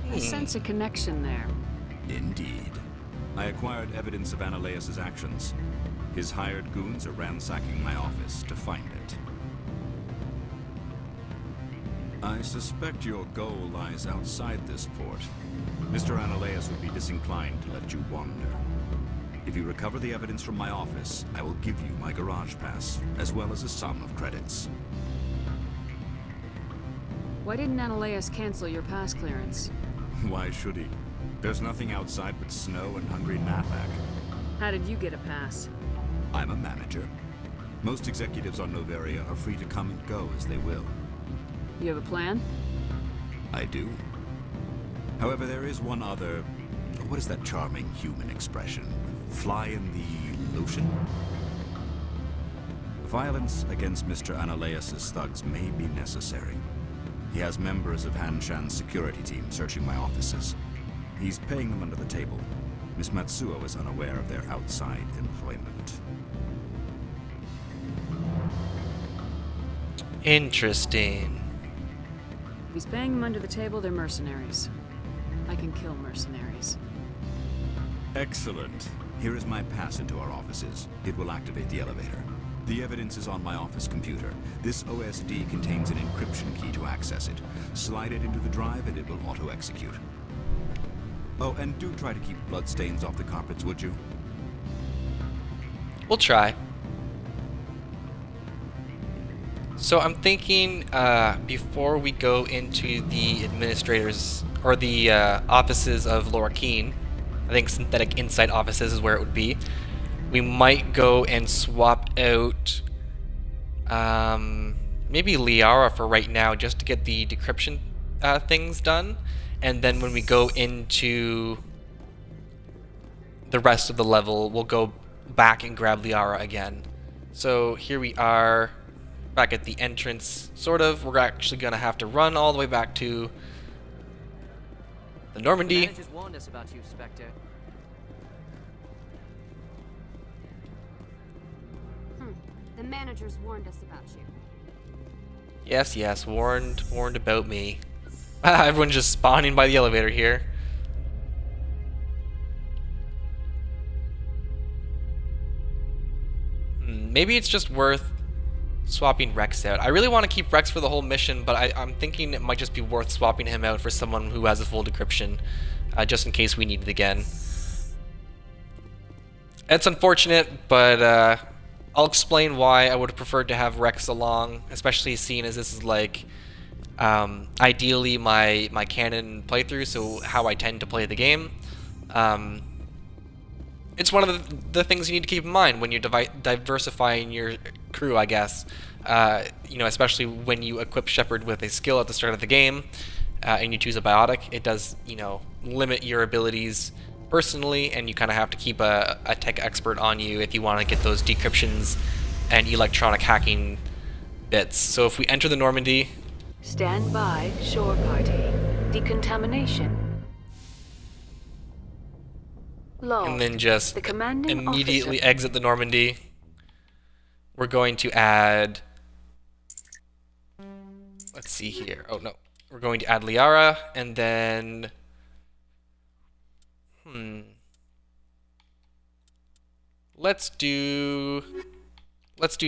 I sense a connection there. Indeed. I acquired evidence of Analeus' actions. His hired goons are ransacking my office to find it. I suspect your goal lies outside this port. Mr. Analeus would be disinclined to let you wander. If you recover the evidence from my office, I will give you my garage pass, as well as a sum of credits. Why didn't Analeus cancel your pass clearance? Why should he? There's nothing outside but snow and hungry Nathak. How did you get a pass? I'm a manager. Most executives on Noveria are free to come and go as they will. You have a plan? I do. However, there is one other... What is that charming human expression? Fly in the lotion? Violence against Mr. Analeus' thugs may be necessary. He has members of Hanshan's security team searching my offices. He's paying them under the table. Miss Matsuo is unaware of their outside employment. Interesting. If he's paying them under the table, they're mercenaries. I can kill mercenaries. Excellent. Here is my pass into our offices. It will activate the elevator. The evidence is on my office computer. This OSD contains an encryption key to access it. Slide it into the drive and it will auto-execute. Oh, and do try to keep bloodstains off the carpets, would you? We'll try. So I'm thinking before we go into the administrators or the offices of Lorik Keen, I think Synthetic Insight offices is where it would be. We might go and swap out maybe Liara for right now, just to get the decryption things done, and then when we go into the rest of the level, we'll go back and grab Liara again. So here we are, back at the entrance, sort of. We're actually gonna have to run all the way back to the Normandy. The managers warned us about you, Spectre. The managers warned us about you. Yes, yes, warned about me. Everyone's just spawning by the elevator here. Maybe it's just worth swapping Rex out. I really want to keep Rex for the whole mission, but I'm thinking it might just be worth swapping him out for someone who has a full decryption, just in case we need it again. It's unfortunate, but I'll explain why I would have preferred to have Rex along, especially seeing as this is like ideally my canon playthrough, so how I tend to play the game. It's one of the things you need to keep in mind when you're diversifying your crew, I guess. You know, especially when you equip Shepard with a skill at the start of the game, and you choose a biotic, it does, you know, limit your abilities personally, and you kind of have to keep a tech expert on you if you want to get those decryptions and electronic hacking bits. So if we enter the Normandy... Stand by, shore party. Decontamination. Log. And then just the commanding immediately officer. exit the Normandy. We're going to add... Let's see here. Oh, no. We're going to add Liara, and then... Let's do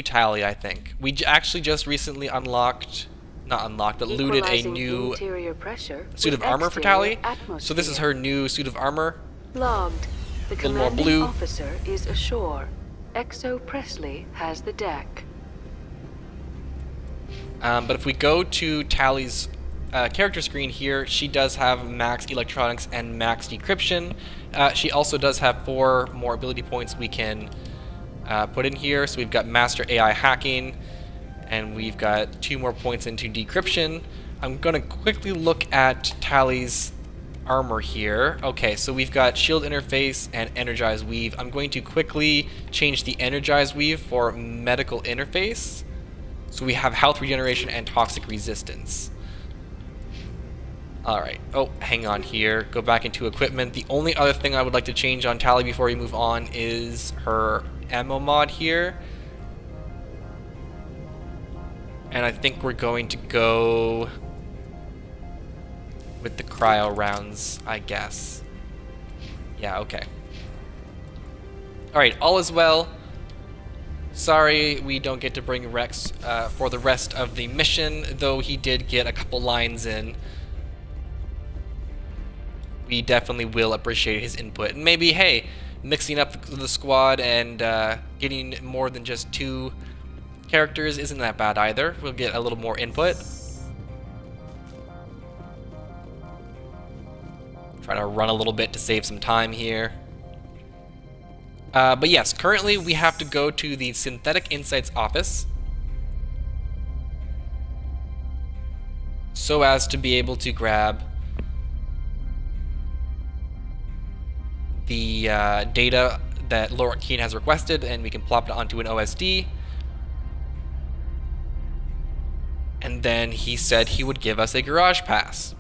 Tally, I think. We actually just recently unlocked, not unlocked, but looted a new suit of armor for Tally. So this is her new suit of armor. Logged. The A little more commanding blue. officer is ashore. Exo Presley has the deck. But if we go to Tally's character screen here, she does have max electronics and max decryption. She also does have 4 more ability points we can put in here. So we've got Master AI Hacking, and we've got 2 more points into decryption. I'm going to quickly look at Tally's armor here. Okay, so we've got Shield Interface and Energize Weave. I'm going to quickly change the Energize Weave for Medical Interface. So we have health regeneration and toxic resistance. Alright, oh, hang on here. Go back into equipment. The only other thing I would like to change on Tally before we move on is her ammo mod here. And I think we're going to go with the cryo rounds, I guess. Yeah, okay. Alright, all is well. Sorry we don't get to bring Rex for the rest of the mission, though he did get a couple lines in. We definitely will appreciate his input. And maybe, hey, mixing up the squad and getting more than just 2 characters isn't that bad either. We'll get a little more input. Try to run a little bit to save some time here. But yes, currently we have to go to the Synthetic Insights office so as to be able to grab the data that Laura Keene has requested, and we can plop it onto an OSD. And then he said he would give us a garage pass.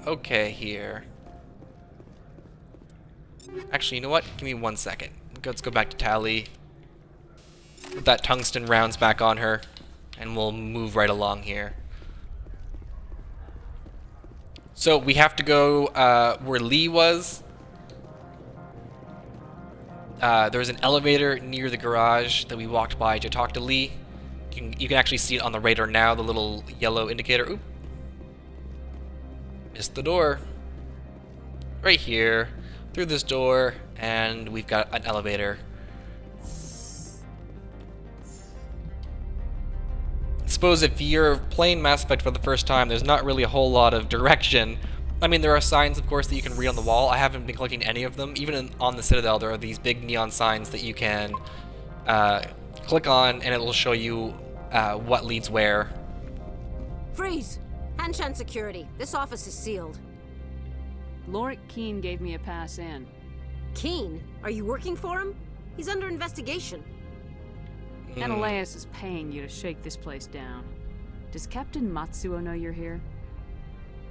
Okay here. Actually, you know what? Give me 1 second. Let's go back to Tally. Put that tungsten rounds back on her, and we'll move right along here. So we have to go where Lee was. There's an elevator near the garage that we walked by to talk to Lee. You can actually see it on the radar now, the little yellow indicator. Oop. Missed the door. Right here, through this door, and we've got an elevator. I suppose if you're playing Mass Effect for the first time, there's not really a whole lot of direction. I mean, there are signs, of course, that you can read on the wall. I haven't been collecting any of them. Even on the Citadel, there are these big neon signs that you can click on, and it will show you what leads where. Freeze! Hanshan security. This office is sealed. Lorik Keene gave me a pass in. Keene? Are you working for him? He's under investigation. Menelaus is paying you to shake this place down. Does Captain Matsuo know you're here?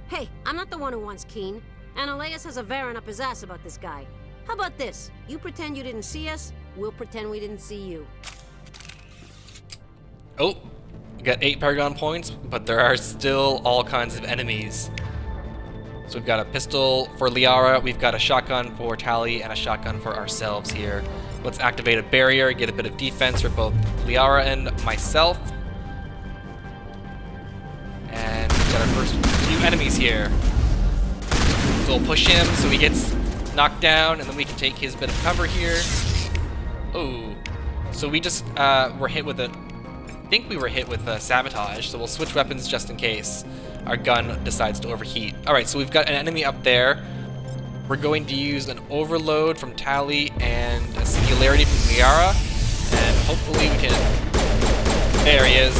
Hey, I'm not the one who wants Keene. Menelaus has a Varen up his ass about this guy. How about this? You pretend you didn't see us, we'll pretend we didn't see you. Oh, we got 8 Paragon points, but there are still all kinds of enemies. So we've got a pistol for Liara, we've got a shotgun for Tally, and a shotgun for ourselves here. Let's activate a barrier, get a bit of defense for both Liara and myself. And we've got our first few enemies here. So we'll push him so he gets knocked down, and then we can take his bit of cover here. Oh, so we just were hit with I think we were hit with sabotage, so we'll switch weapons just in case our gun decides to overheat. Alright, so we've got an enemy up there. We're going to use an overload from Tally and a singularity from Liara, and hopefully we can... There he is.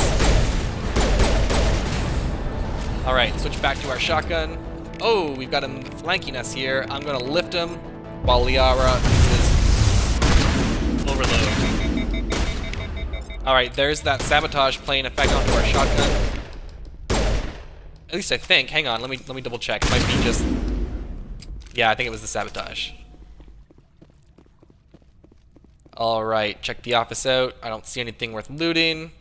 Alright, switch back to our shotgun. Oh, we've got him flanking us here. I'm going to lift him while Liara uses overload. Alright, there's that sabotage playing effect onto our shotgun. At least I think. Hang on, let me double check. It might be just... Yeah, I think it was the sabotage. Alright, check the office out. I don't see anything worth looting.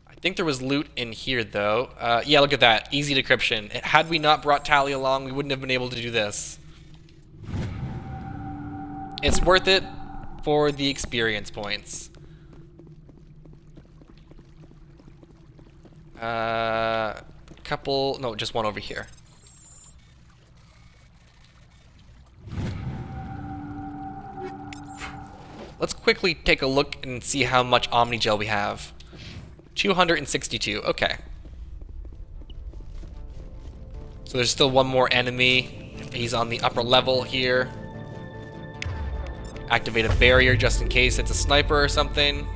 I I think there was loot in here, though. Yeah, look at that. Easy decryption. Had we not brought Tally along, we wouldn't have been able to do this. It's worth it for the experience points. No, just one over here. Let's quickly take a look and see how much Omnigel we have. 262, okay. So there's still one more enemy. He's on the upper level here. Activate a barrier just in case it's a sniper or something.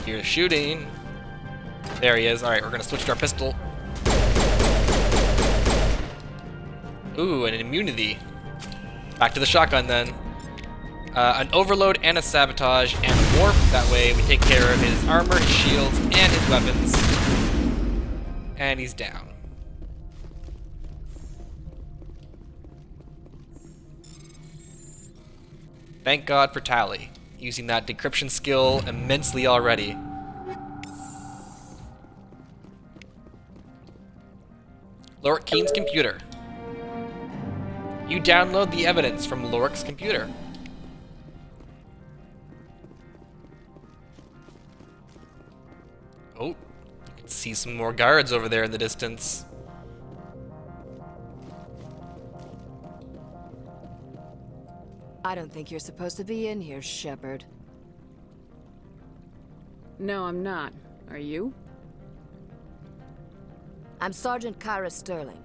Here's shooting. There he is. Alright, we're gonna switch to our pistol. Ooh, an immunity. Back to the shotgun then. An overload and a sabotage and a warp. That way we take care of his armor, his shields, and his weapons. And he's down. Thank God for Tally. Using that decryption skill immensely already. Lorik Keen's computer. You download the evidence from Lorik's computer. Oh, you can see some more guards over there in the distance. I don't think you're supposed to be in here, Shepard. No, I'm not. Are you? I'm Sergeant Kyra Sterling,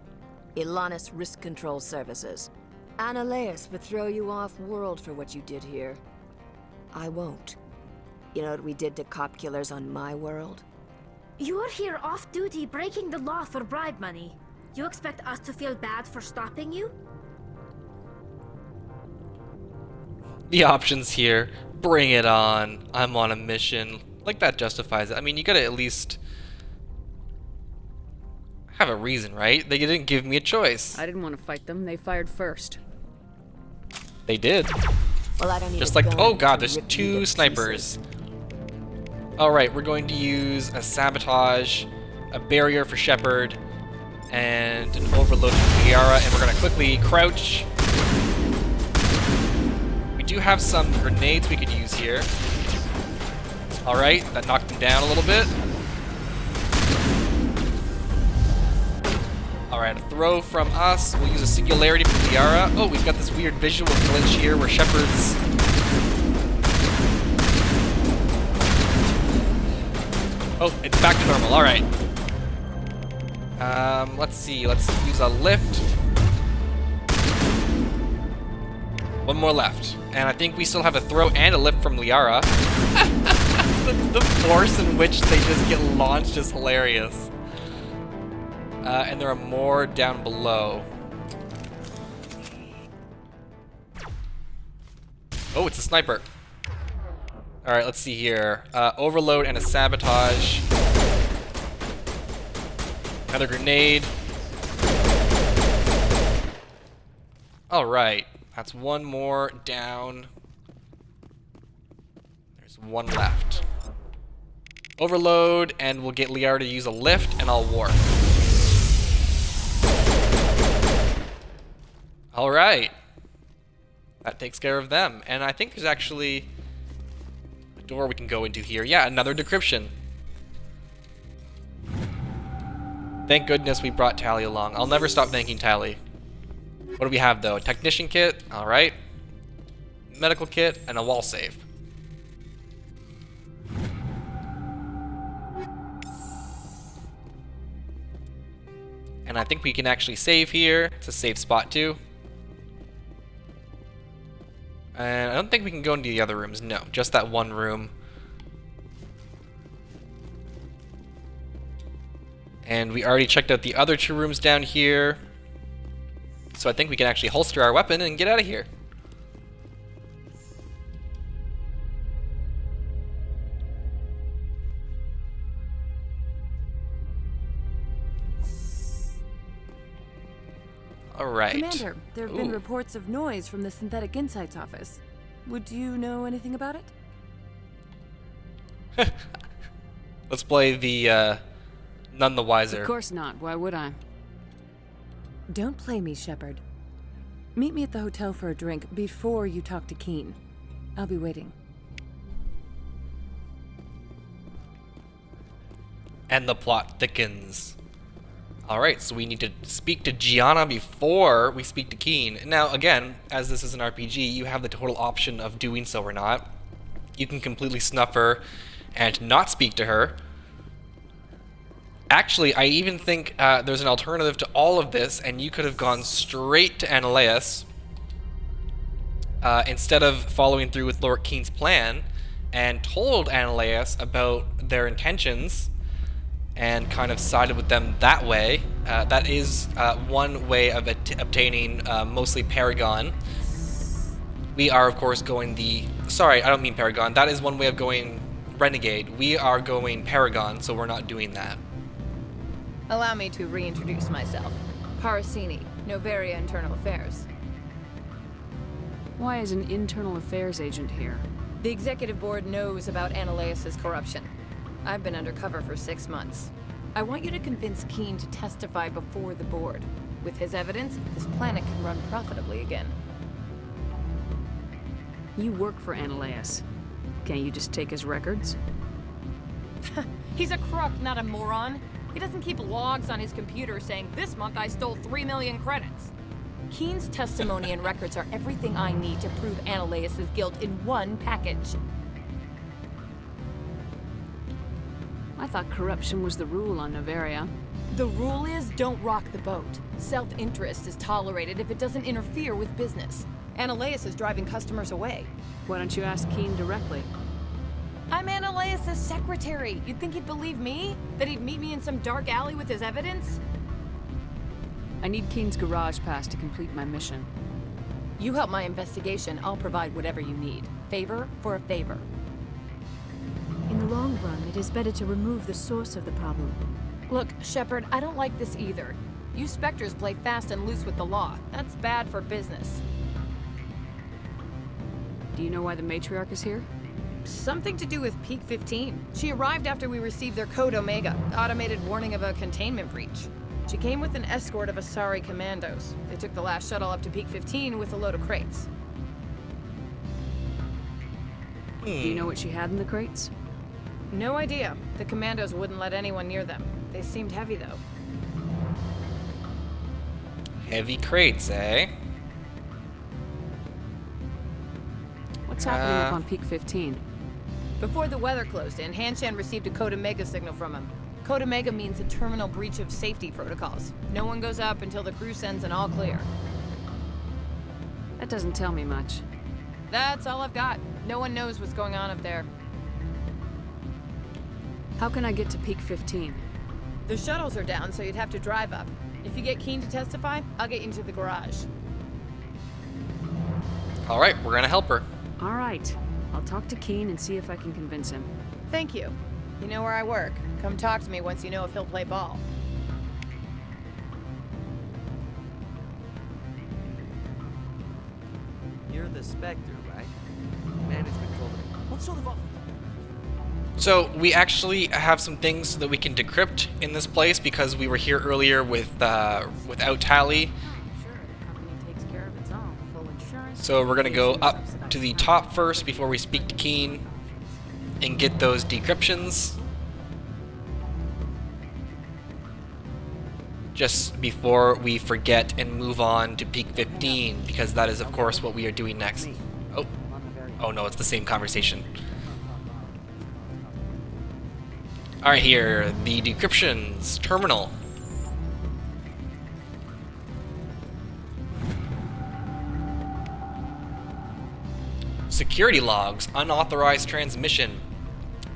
Ilanis Risk Control Services. Annaleus would throw you off-world for what you did here. I won't. You know what we did to cop killers on my world? You're here off-duty breaking the law for bribe money. You expect us to feel bad for stopping you? The options here. Bring it on. I'm on a mission. Like, that justifies it. I mean, you gotta at least have a reason, right? They didn't give me a choice. I didn't want to fight them. They fired first. They did. Well, I don't need Just a like, gun oh god, to there's rip you two to snipers. pieces. Alright, we're going to use a sabotage, a barrier for Shepard, and an overload for Liara, and we're gonna quickly crouch. We do have some grenades we could use here. Alright, that knocked him down a little bit. Alright, a throw from us. We'll use a singularity from Liara. Oh, we've got this weird visual glitch here where Shepard's... Oh, it's back to normal. Alright. Let's see. Let's use a lift. One more left. And I think we still have a throw and a lift from Liara. The force in which they just get launched is hilarious. And there are more down below. Oh, it's a sniper. Alright, let's see here. Overload and a sabotage. Another grenade. Alright, that's one more down. There's one left. Overload, and we'll get Liara to use a lift, and I'll warp. Alright. That takes care of them. And I think there's actually a door we can go into here. Yeah, another decryption. Thank goodness we brought Tally along. I'll never stop thanking Tally. What do we have, though? A technician kit. Alright. Medical kit, and a wall save. And I think we can actually save here. It's a safe spot, too. And I don't think we can go into the other rooms. No, just that one room. And we already checked out the other two rooms down here. So I think we can actually holster our weapon and get out of here. All right. Commander, there have been reports of noise from the Synthetic Insights office. Would you know anything about it? Let's play the none the wiser. Of course not. Why would I? Don't play me, Shepard. Meet me at the hotel for a drink before you talk to Keen. I'll be waiting. And the plot thickens. Alright, so we need to speak to Gianna before we speak to Keen. Now, again, as this is an RPG, you have the total option of doing so or not. You can completely snuff her and not speak to her. Actually, I even think there's an alternative to all of this, and you could have gone straight to Annihilus instead of following through with Lord Keen's plan and told Annihilus about their intentions and kind of sided with them that way. That is one way of obtaining mostly Paragon. We are, of course, going the... Sorry, I don't mean Paragon. That is one way of going Renegade. We are going Paragon, so we're not doing that. Allow me to reintroduce myself. Parasini, Noveria Internal Affairs. Why is an internal affairs agent here? The executive board knows about Annihilus' corruption. I've been undercover for 6 months. I want you to convince Keen to testify before the board. With his evidence, this planet can run profitably again. You work for Annihilus. Can't you just take his records? He's a crook, not a moron. He doesn't keep logs on his computer saying, "This month I stole 3 million credits." Keen's testimony and records are everything I need to prove Annihilus' guilt in one package. I thought corruption was the rule on Noveria. The rule is, don't rock the boat. Self-interest is tolerated if it doesn't interfere with business. Annihilus is driving customers away. Why don't you ask Keen directly? I'm Annihilus' secretary. You'd think he'd believe me? That he'd meet me in some dark alley with his evidence? I need Keen's garage pass to complete my mission. You help my investigation, I'll provide whatever you need. Favor for a favor. In the long run, it is better to remove the source of the problem. Look, Shepard, I don't like this either. You Spectres play fast and loose with the law. That's bad for business. Do you know why the Matriarch is here? Something to do with Peak 15. She arrived after we received their Code Omega, automated warning of a containment breach. She came with an escort of Asari commandos. They took the last shuttle up to Peak 15 with a load of crates. Do you know what she had in the crates? No idea. The commandos wouldn't let anyone near them. They seemed heavy, though. Heavy crates, eh? What's happening up on Peak 15? Before the weather closed in, Hanshan received a Code Omega signal from him. Code Omega means a terminal breach of safety protocols. No one goes up until the crew sends an all clear. That doesn't tell me much. That's all I've got. No one knows what's going on up there. How can I get to Peak 15? The shuttles are down, so you'd have to drive up. If you get Keen to testify, I'll get you into the garage. Alright, we're gonna help her. Alright. I'll talk to Keen and see if I can convince him. Thank you. You know where I work. Come talk to me once you know if he'll play ball. You're the Spectre, right? Management told me. What sort of offer? So we actually have some things so that we can decrypt in this place because we were here earlier without Tally. So we're gonna go up to the top first before we speak to Keen and get those decryptions. Just before we forget and move on to Peak 15, because that is of course what we are doing next. Oh no, it's the same conversation. Alright, here, the decryptions terminal. Security logs, unauthorized transmission.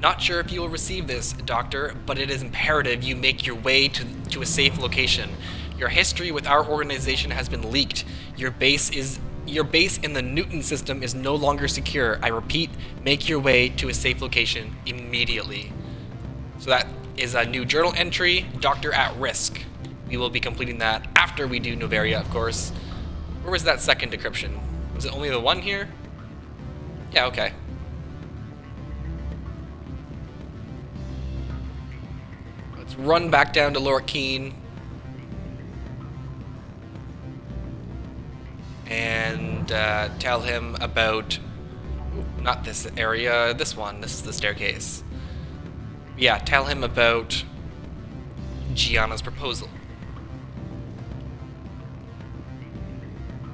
Not sure if you will receive this, Doctor, but it is imperative you make your way to a safe location. Your history with our organization has been leaked. Your base in the Newton system is no longer secure. I repeat, make your way to a safe location immediately. So that is a new journal entry, Doctor at Risk. We will be completing that after we do Noveria, of course. Where was that second decryption? Was it only the one here? Yeah, okay. Let's run back down to Lord Keen. And tell him about... Ooh, not this area, this one. This is the staircase. Yeah, tell him about Gianna's proposal.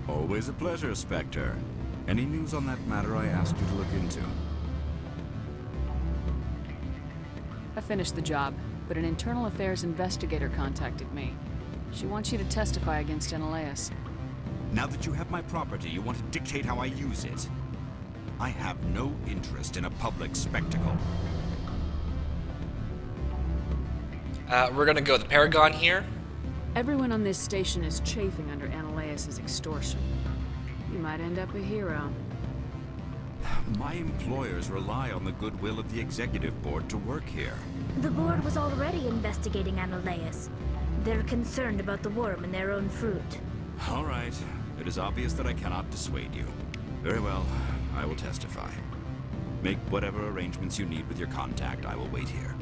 Always a pleasure, Spectre. Any news on that matter I asked you to look into? I finished the job, but an internal affairs investigator contacted me. She wants you to testify against Eneleus. Now that you have my property, you want to dictate how I use it. I have no interest in a public spectacle. We're gonna go the Paragon here. Everyone on this station is chafing under Eneleus' extortion. You might end up a hero. My employers rely on the goodwill of the executive board to work here. The board was already investigating Eneleus. They're concerned about the worm in their own fruit. All right. It is obvious that I cannot dissuade you. Very well. I will testify. Make whatever arrangements you need with your contact. I will wait here.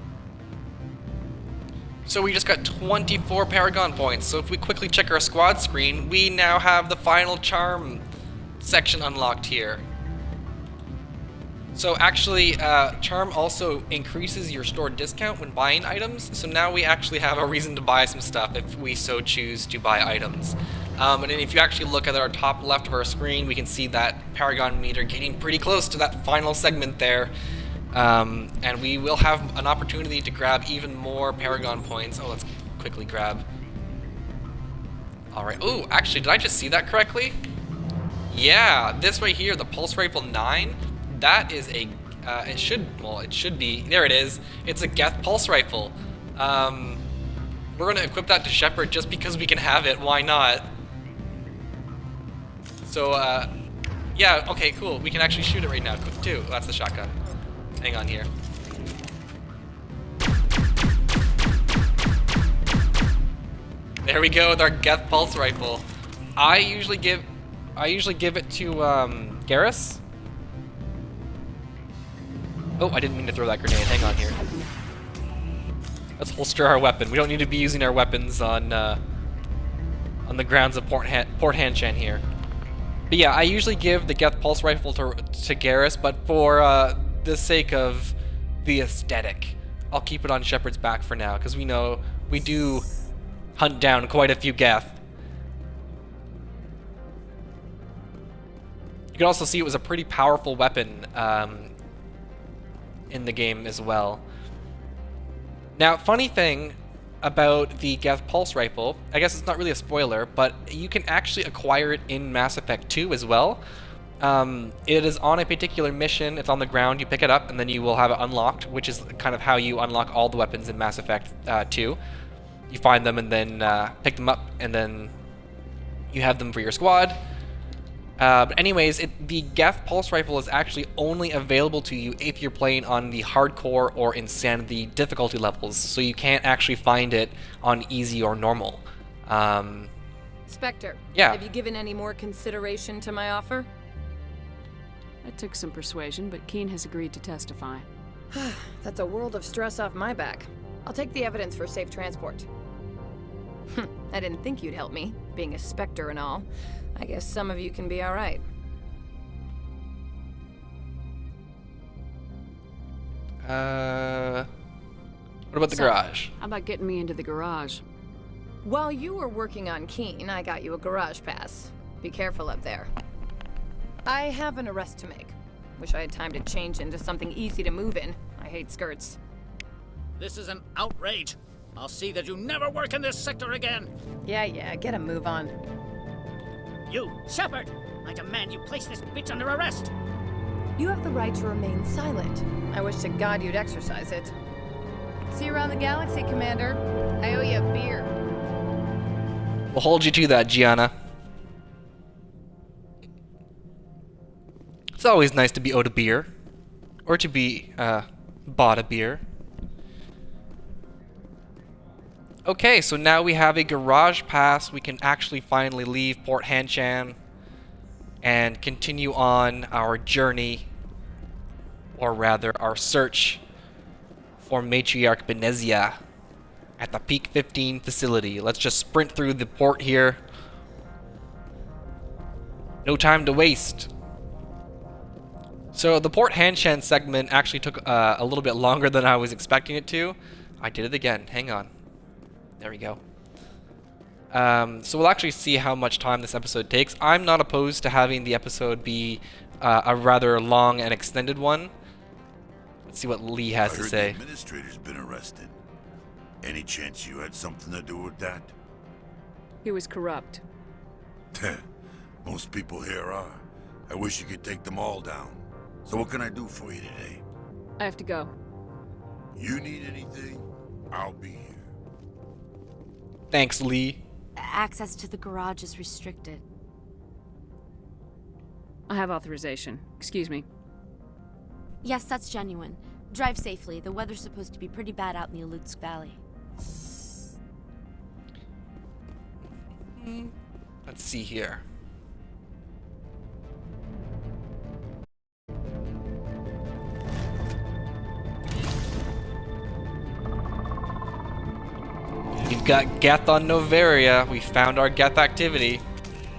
So we just got 24 Paragon points. So if we quickly check our squad screen, we now have the final charm section unlocked here. So actually, charm also increases your store discount when buying items. So now we actually have a reason to buy some stuff if we so choose to buy items. And then if you actually look at our top left of our screen, we can see that Paragon meter getting pretty close to that final segment there. And we will have an opportunity to grab even more Paragon points. Oh, let's quickly grab. Alright. Oh, actually, did I just see that correctly? Yeah, this right here, the Pulse Rifle 9, that is a, it should be, there it is. It's a Geth Pulse Rifle. We're going to equip that to Shepard just because we can have it, why not? So, yeah, okay, cool. We can actually shoot it right now, too. That's the shotgun. Hang on here. There we go with our Geth Pulse Rifle. I usually give it to Garrus. Oh, I didn't mean to throw that grenade. Hang on here. Let's holster our weapon. We don't need to be using our weapons on the grounds of Port Hanshan here. But yeah, I usually give the Geth Pulse Rifle to Garrus, but for the sake of the aesthetic, I'll keep it on Shepard's back for now, because we know we do hunt down quite a few Geth. You can also see it was a pretty powerful weapon in the game as well. Now, funny thing about the Geth Pulse Rifle, I guess it's not really a spoiler, but you can actually acquire it in Mass Effect 2 as well. It is on a particular mission, it's on the ground, you pick it up, and then you will have it unlocked, which is kind of how you unlock all the weapons in Mass Effect 2. You find them and then pick them up, and then you have them for your squad. But anyways, the Geth Pulse Rifle is actually only available to you if you're playing on the Hardcore or Insanity difficulty levels, so you can't actually find it on Easy or Normal. Spectre, yeah. Have you given any more consideration to my offer? It took some persuasion, but Keen has agreed to testify. That's a world of stress off my back. I'll take the evidence for safe transport. I didn't think you'd help me, being a Spectre and all. I guess some of you can be alright. What about the garage? How about getting me into the garage? While you were working on Keen, I got you a garage pass. Be careful up there. I have an arrest to make. Wish I had time to change into something easy to move in. I hate skirts. This is an outrage. I'll see that you never work in this sector again. Yeah, get a move on. You, Shepard! I demand you place this bitch under arrest! You have the right to remain silent. I wish to God you'd exercise it. See you around the galaxy, Commander. I owe you a beer. We'll hold you to that, Gianna. It's always nice to be owed a beer. Or to be, bought a beer. Okay, so now we have a garage pass. We can actually finally leave Port Hanshan and continue on our journey or rather our search for Matriarch Benezia at the Peak 15 facility. Let's just sprint through the port here. No time to waste. So the Port Hanshan segment actually took a little bit longer than I was expecting it to. I did it again. Hang on. There we go. So we'll actually see how much time this episode takes. I'm not opposed to having the episode be a rather long and extended one. Let's see what Lee has to say. The administrator's been arrested. Any chance you had something to do with that? He was corrupt. Most people here are. I wish you could take them all down. So what can I do for you today? I have to go. You need anything? I'll be here. Thanks, Lee. Access to the garage is restricted. I have authorization. Excuse me. Yes, that's genuine. Drive safely. The weather's supposed to be pretty bad out in the Alutsk Valley. Let's see here. We've got Geth on Noveria. We found our Geth activity.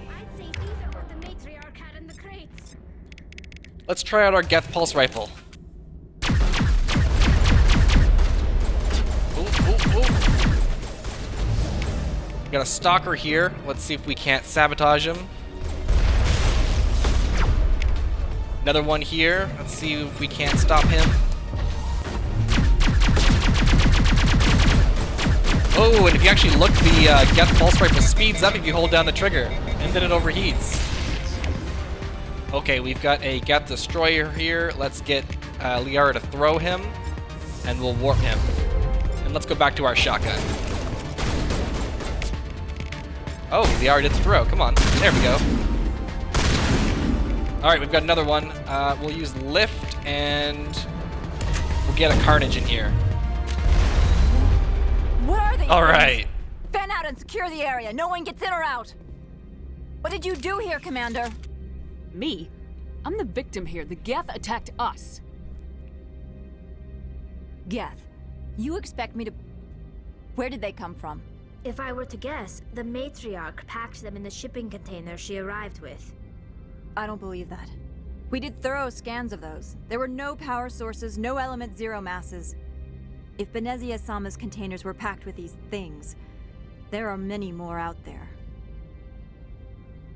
I'd say these are what the Matriarch had in the crates. Let's try out our Geth pulse rifle. We got a stalker here. Let's see if we can't sabotage him. Another one here. Let's see if we can't stop him. Oh, and if you actually look, the Geth pulse rifle speeds up if you hold down the trigger, and then it overheats. Okay, we've got a Geth destroyer here. Let's get Liara to throw him, and we'll warp him. And let's go back to our shotgun. Oh, Liara did the throw. Come on. There we go. Alright, we've got another one. We'll use lift, and we'll get a Carnage in here. Where are they? Alright. Fan out and secure the area. No one gets in or out. What did you do here, Commander? Me? I'm the victim here. The Geth attacked us. Geth, you expect me to... Where did they come from? If I were to guess, the Matriarch packed them in the shipping container she arrived with. I don't believe that. We did thorough scans of those. There were no power sources, no element zero masses. If Benezia Sama's containers were packed with these things, there are many more out there.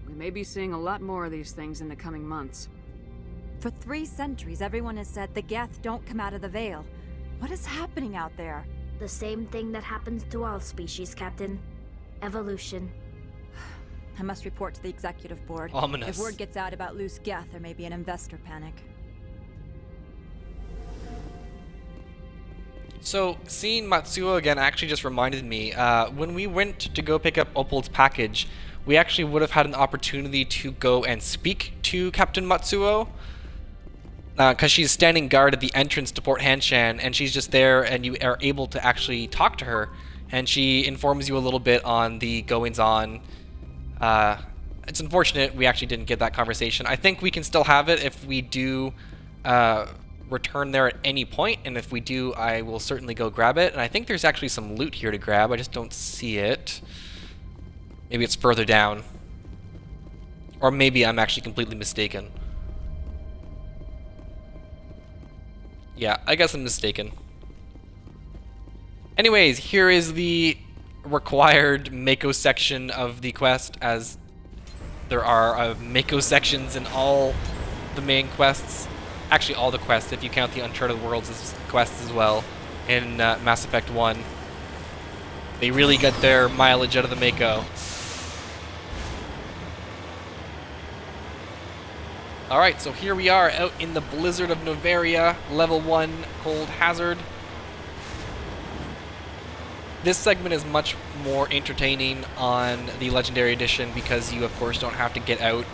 We may be seeing a lot more of these things in the coming months. For 3 centuries, everyone has said the Geth don't come out of the Veil. What is happening out there? The same thing that happens to all species, Captain. Evolution. I must report to the Executive Board. Ominous. If word gets out about loose Geth, there may be an investor panic. So, seeing Matsuo again actually just reminded me, when we went to go pick up Opal's package, we actually would have had an opportunity to go and speak to Captain Matsuo, because she's standing guard at the entrance to Port Hanshan, and she's just there, and you are able to actually talk to her, and she informs you a little bit on the goings-on. It's unfortunate we actually didn't get that conversation. I think we can still have it if we do return there at any point, and if we do, I will certainly go grab it. And I think there's actually some loot here to grab. I just don't see it. Maybe it's further down. Or maybe I'm actually completely mistaken. Yeah, I guess I'm mistaken. Anyways, here is the required Mako section of the quest, as there are Mako sections in all the main quests. Actually, all the quests, if you count the Uncharted Worlds quests as well, in Mass Effect 1. They really get their mileage out of the Mako. Alright, so here we are out in the blizzard of Noveria, level 1 cold hazard. This segment is much more entertaining on the Legendary Edition because you, of course, don't have to get out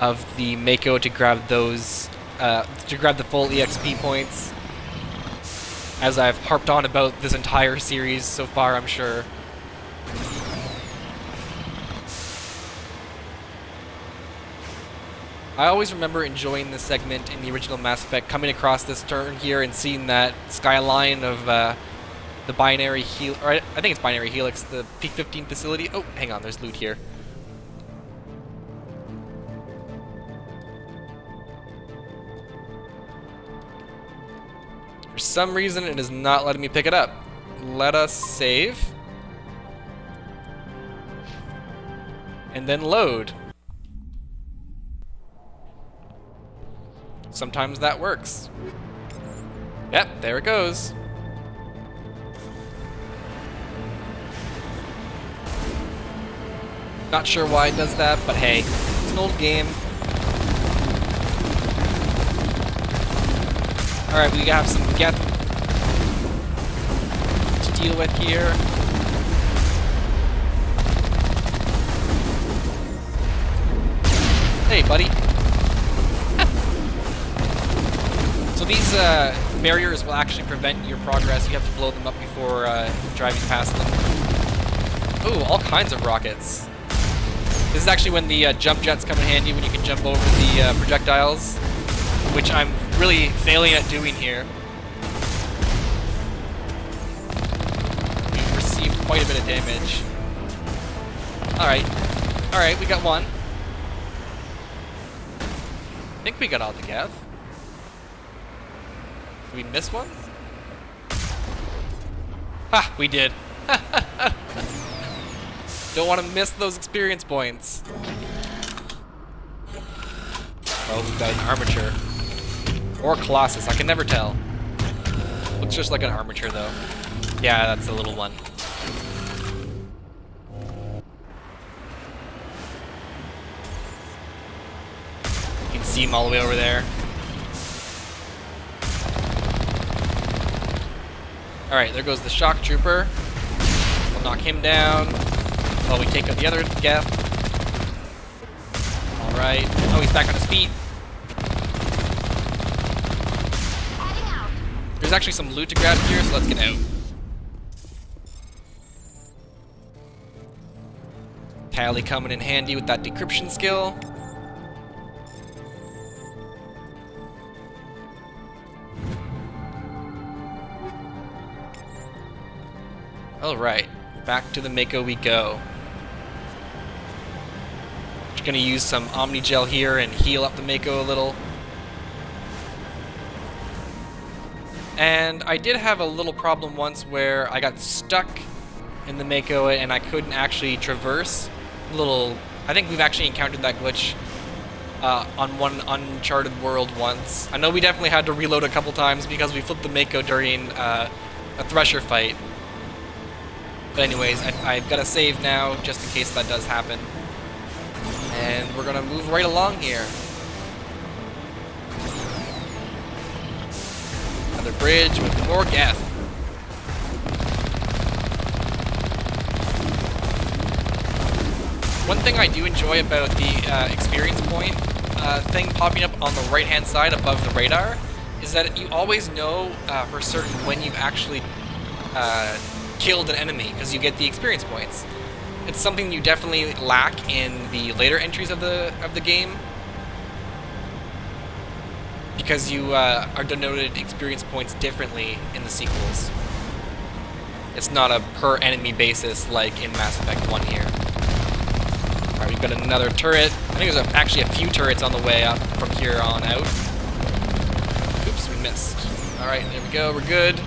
of the Mako to grab those, to grab the full EXP points. As I've harped on about this entire series so far, I'm sure. I always remember enjoying this segment in the original Mass Effect, coming across this turn here and seeing that skyline of the binary helix, or I think it's binary helix, the Peak 15 facility. Oh, hang on, there's loot here. For some reason, it is not letting me pick it up. Let us save. And then load. Sometimes that works. Yep, there it goes. Not sure why it does that, but hey, it's an old game. Alright, we have some Geth to deal with here. Hey, buddy. So these barriers will actually prevent your progress. You have to blow them up before driving past them. Ooh, all kinds of rockets. This is actually when the jump jets come in handy, when you can jump over the projectiles, which I'm really failing at doing here. We've received quite a bit of damage. Alright, we got one. I think we got all the Geth. Did we miss one? Ha! We did. Don't want to miss those experience points. Oh, we've got an armature. Or Colossus, I can never tell. Looks just like an armature, though. Yeah, that's the little one. You can see him all the way over there. Alright, there goes the shock trooper. We'll knock him down while we take out the other Geth. Alright. Oh, he's back on his feet. There's actually some loot to grab here, so let's get out. Tally coming in handy with that decryption skill. Alright, back to the Mako we go. Just gonna use some Omni Gel here and heal up the Mako a little. And I did have a little problem once where I got stuck in the Mako and I couldn't actually traverse. I think we've actually encountered that glitch on one Uncharted world once. I know we definitely had to reload a couple times because we flipped the Mako during a Thresher fight. But anyways, I've got to save now just in case that does happen. And we're gonna move right along here. Another bridge with more Geth. One thing I do enjoy about the experience point thing popping up on the right-hand side above the radar is that you always know for certain when you've actually killed an enemy, because you get the experience points. It's something you definitely lack in the later entries of the game, because you are denoted experience points differently in the sequels. It's not a per enemy basis like in Mass Effect 1 here. Alright, we've got another turret. I think there's actually a few turrets on the way up from here on out. Oops, we missed. Alright, there we go, we're good.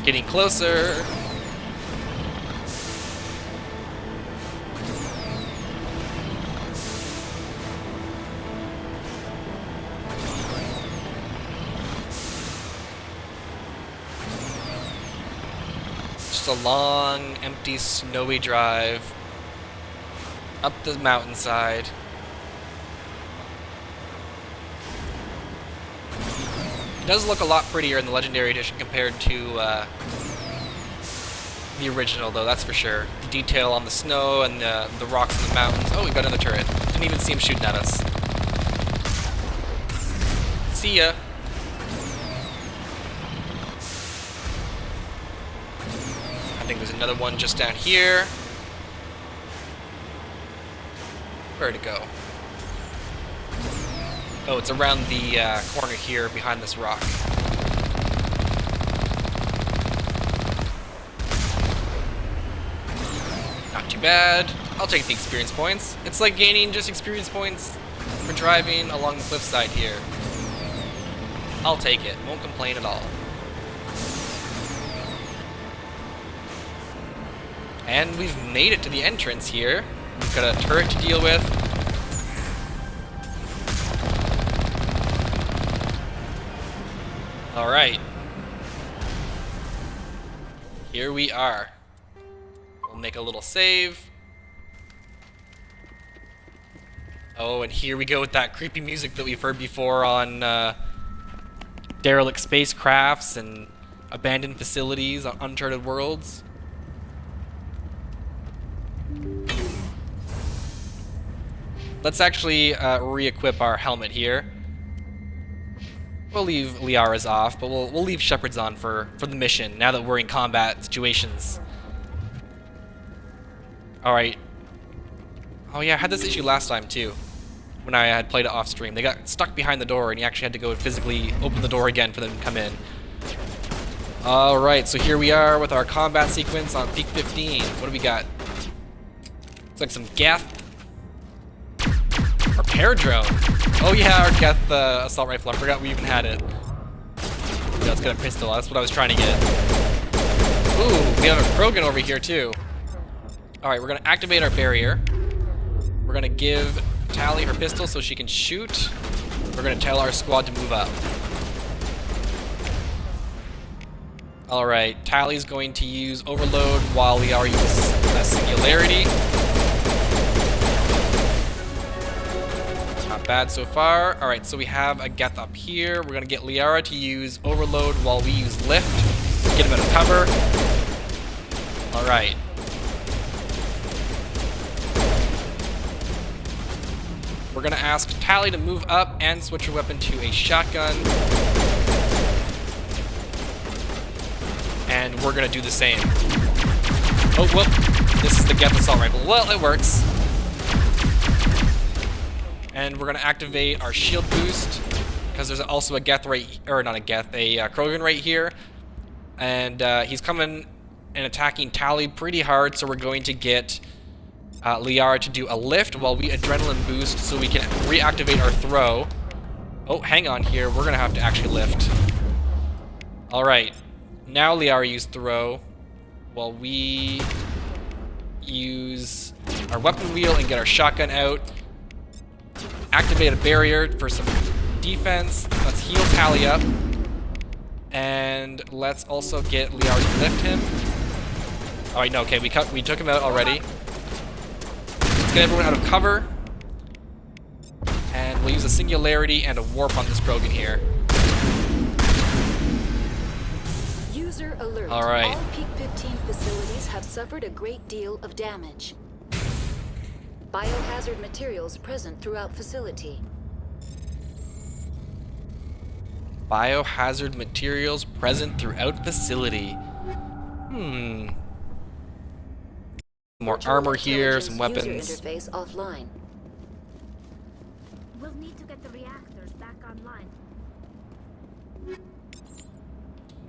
Getting closer. Just a long, empty, snowy drive up the mountainside. It does look a lot prettier in the Legendary Edition compared to the original, though, that's for sure. The detail on the snow and the rocks in the mountains. Oh, we've got another turret. Didn't even see him shooting at us. See ya. I think there's another one just down here. Where'd it go? Oh, it's around the corner here behind this rock. Not too bad. I'll take the experience points. It's like gaining just experience points for driving along the cliffside here. I'll take it. Won't complain at all. And we've made it to the entrance here. We've got a turret to deal with. Alright. Here we are. We'll make a little save. Oh, and here we go with that creepy music that we've heard before on derelict spacecrafts and abandoned facilities on Uncharted Worlds. Let's actually re-equip our helmet here. We'll leave Liara's off, but we'll leave Shepard's on for the mission, now that we're in combat situations. Alright. Oh yeah, I had this issue last time too, when I had played it off stream. They got stuck behind the door and you actually had to go physically open the door again for them to come in. Alright, so here we are with our combat sequence on peak 15. What do we got? Looks like some Geth. Repair drone. Oh yeah, our Geth assault rifle. I forgot we even had it. Yeah, let's get a pistol. That's what I was trying to get. Ooh, we have a Krogan over here too. Alright, we're gonna activate our barrier. We're gonna give Tali her pistol so she can shoot. We're gonna tell our squad to move up. Alright, Tali's going to use Overload while Liara uses Singularity. Not bad so far. Alright, so we have a Geth up here. We're gonna get Liara to use Overload while we use Lift. Get him out of cover. Alright. We're gonna ask Tali to move up and switch her weapon to a shotgun. And we're gonna do the same. Oh, whoop. This is the Geth assault rifle. Well, it works. And we're gonna activate our shield boost, because there's also a Geth right, or not a Geth, a Krogan right here. And he's coming and attacking Tali pretty hard, so we're going to get Liara to do a lift while we adrenaline boost so we can reactivate our throw. Oh, hang on here. We're going to have to actually lift. Alright. Now Liara used throw while we use our weapon wheel and get our shotgun out. Activate a barrier for some defense. Let's heal Tali up. And let's also get Liara to lift him. Alright, no, okay, we took him out already. Get everyone out of cover, and we'll use a Singularity and a Warp on this Krogan here. User alert. All right. All Peak 15 facilities have suffered a great deal of damage. Biohazard materials present throughout facility. Biohazard materials present throughout facility. More armor here, some weapons. User interface offline. We'll need to get the reactors back online.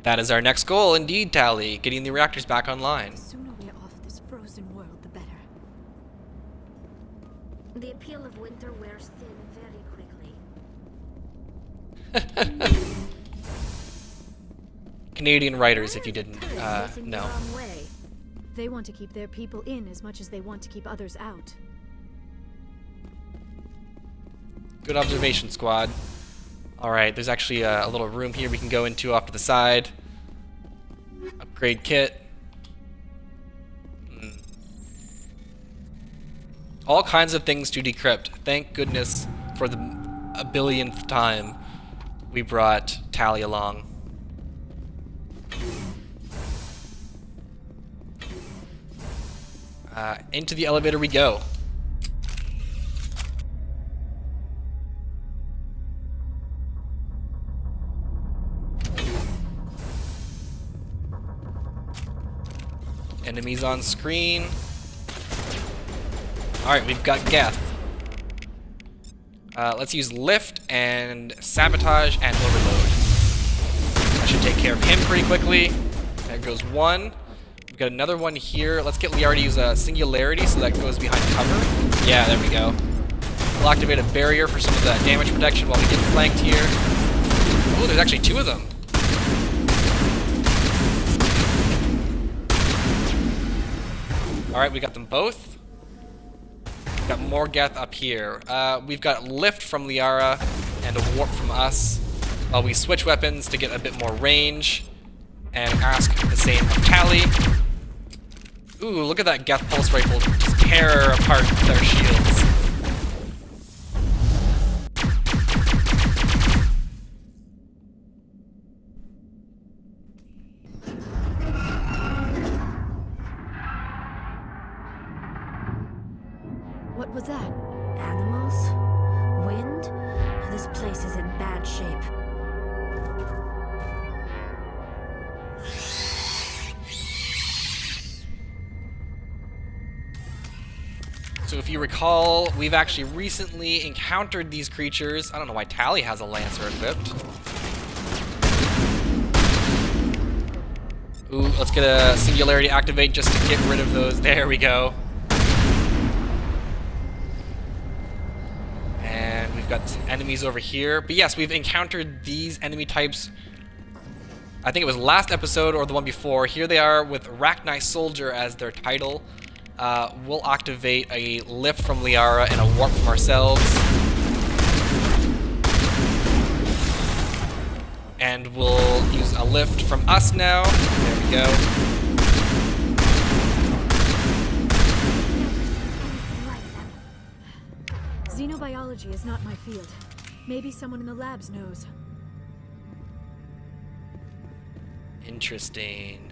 That is our next goal, indeed, Tali. Getting the reactors back online. The sooner we're off this frozen world, the better. The appeal of winter wears thin very quickly. Canadian writers, if you didn't know. They want to keep their people in as much as they want to keep others out. Good observation, squad. Alright, there's actually a little room here we can go into off to the side. Upgrade kit. All kinds of things to decrypt. Thank goodness for the a billionth time we brought Tali along. Into the elevator we go. Enemies on screen. Alright, we've got Geth. Let's use Lift and Sabotage and Overload. That should take care of him pretty quickly. There goes one. We've got another one here. Let's get Liara to use a Singularity so that goes behind cover. Yeah, there we go. We'll activate a barrier for some of that damage protection while we get flanked here. Oh, there's actually two of them. Alright, we got them both. We've got more Geth up here. We've got Lift from Liara and a Warp from us. While we switch weapons to get a bit more range. And ask the same of Tally. Ooh, look at that Geth Pulse Rifle just tear apart their shields. What was that? Animals? Wind? This place is in bad shape. So if you recall, we've actually recently encountered these creatures. I don't know why Tally has a Lancer equipped. Ooh, let's get a Singularity activate just to get rid of those. There we go. And we've got some enemies over here. But yes, we've encountered these enemy types. I think it was last episode or the one before. Here they are with Rachni Soldier as their title. We'll activate a Lift from Liara and a Warp from ourselves. And we'll use a Lift from us now. There we go. Xenobiology is not my field. Maybe someone in the labs knows. Interesting.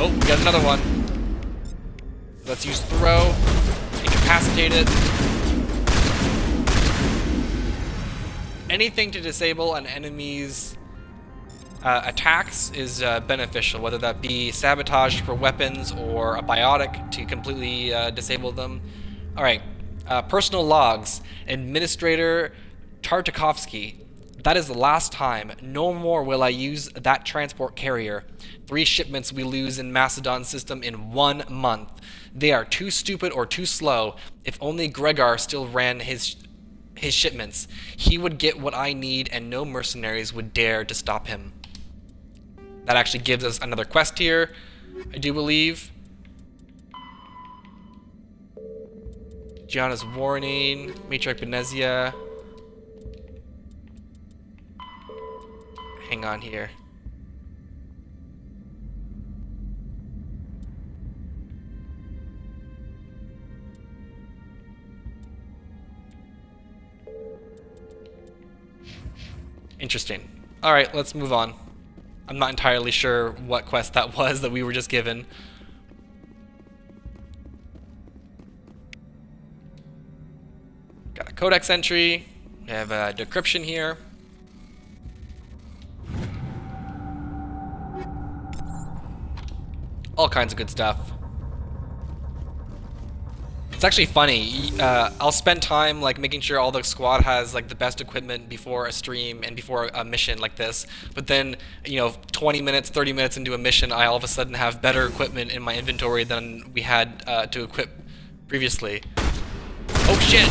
Oh, we got another one. Let's use Throw. Incapacitate it. Anything to disable an enemy's attacks is beneficial, whether that be Sabotage for weapons or a Biotic to completely disable them. Alright, personal logs. Administrator Tartakovsky. That is the last time. No more will I use that transport carrier. 3 shipments we lose in Macedon's system in 1 month. They are too stupid or too slow. If only Gregar still ran his shipments, he would get what I need and no mercenaries would dare to stop him. That actually gives us another quest here, I do believe. Gianna's Warning, Matriarch Benezia. Hang on here. Interesting. Alright, let's move on. I'm not entirely sure what quest that was that we were just given. Got a codex entry. We have a decryption here. All kinds of good stuff. It's actually funny. I'll spend time like making sure all the squad has like the best equipment before a stream and before a mission like this. But then, 20 minutes, 30 minutes into a mission, I all of a sudden have better equipment in my inventory than we had to equip previously. Oh shit!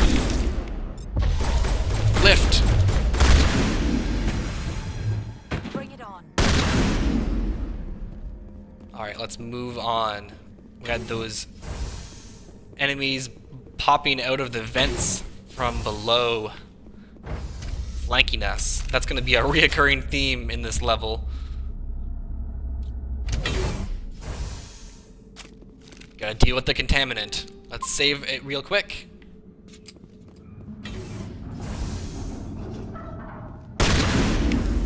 Lift. Bring it on. All right, let's move on. We had those enemies popping out of the vents from below, flanking us. That's going to be a reoccurring theme in this level. Gotta deal with the contaminant. Let's save it real quick.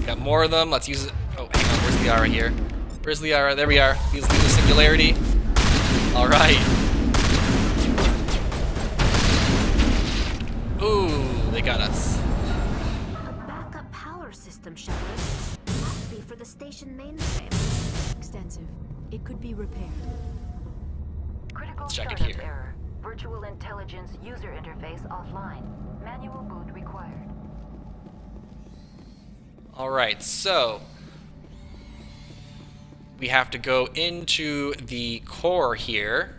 Got more of them. Let's use it. Oh, hang on. Where's Liara here? Where's Liara? There we are. Let's use the Singularity. All right. Ooh, they got us. A backup power system, Shepard. Must be for the station mainframe. Extensive. It could be repaired. Critical Let's check it startup here. error. Virtual intelligence user interface offline. Manual boot required. Alright, so we have to go into the core here.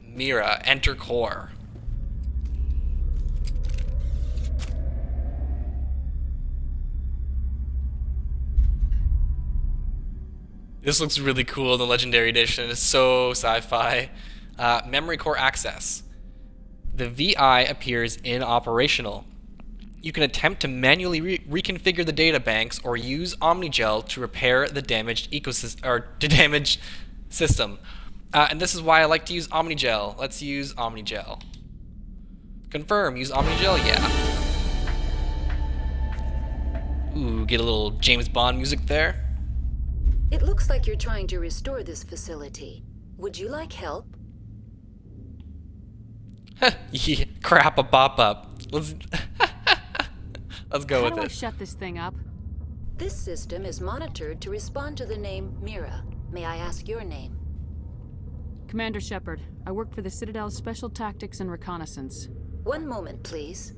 Mira, enter core. This looks really cool in the Legendary Edition. It's so sci-fi. Memory core access. The VI appears inoperational. You can attempt to manually reconfigure the data banks or use Omnigel to repair the damaged ecosystem or the damaged system. And this is why I like to use Omnigel. Let's use Omnigel. Confirm. Use Omnigel. Yeah. Ooh, get a little James Bond music there. It looks like you're trying to restore this facility. Would you like help? Yeah, crap a bop up. Let's go with How do I it. shut this thing up? This system is monitored to respond to the name Mira. May I ask your name? Commander Shepard. I work for the Citadel's Special Tactics and Reconnaissance. One moment, please.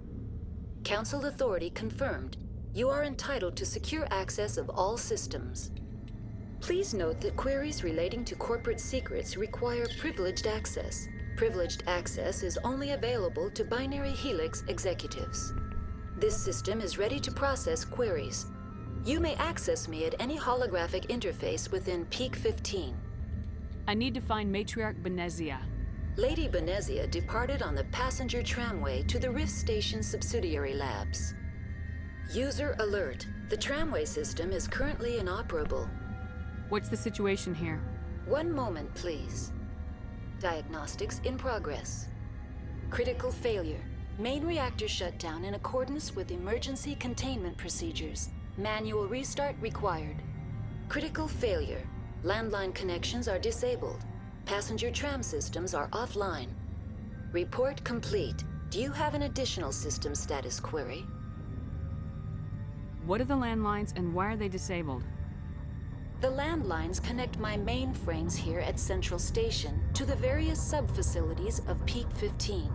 Council authority confirmed. You are entitled to secure access of all systems. Please note that queries relating to corporate secrets require privileged access. Privileged access is only available to Binary Helix executives. This system is ready to process queries. You may access me at any holographic interface within Peak-15. I need to find Matriarch Benezia. Lady Benezia departed on the passenger tramway to the Rift Station subsidiary labs. User alert. The tramway system is currently inoperable. What's the situation here? One moment, please. Diagnostics in progress. Critical failure. Main reactor shut down in accordance with emergency containment procedures. Manual restart required. Critical failure. Landline connections are disabled. Passenger tram systems are offline. Report complete. Do you have an additional system status query? What are the landlines and why are they disabled? The landlines connect my mainframes here at Central Station to the various sub-facilities of Peak-15.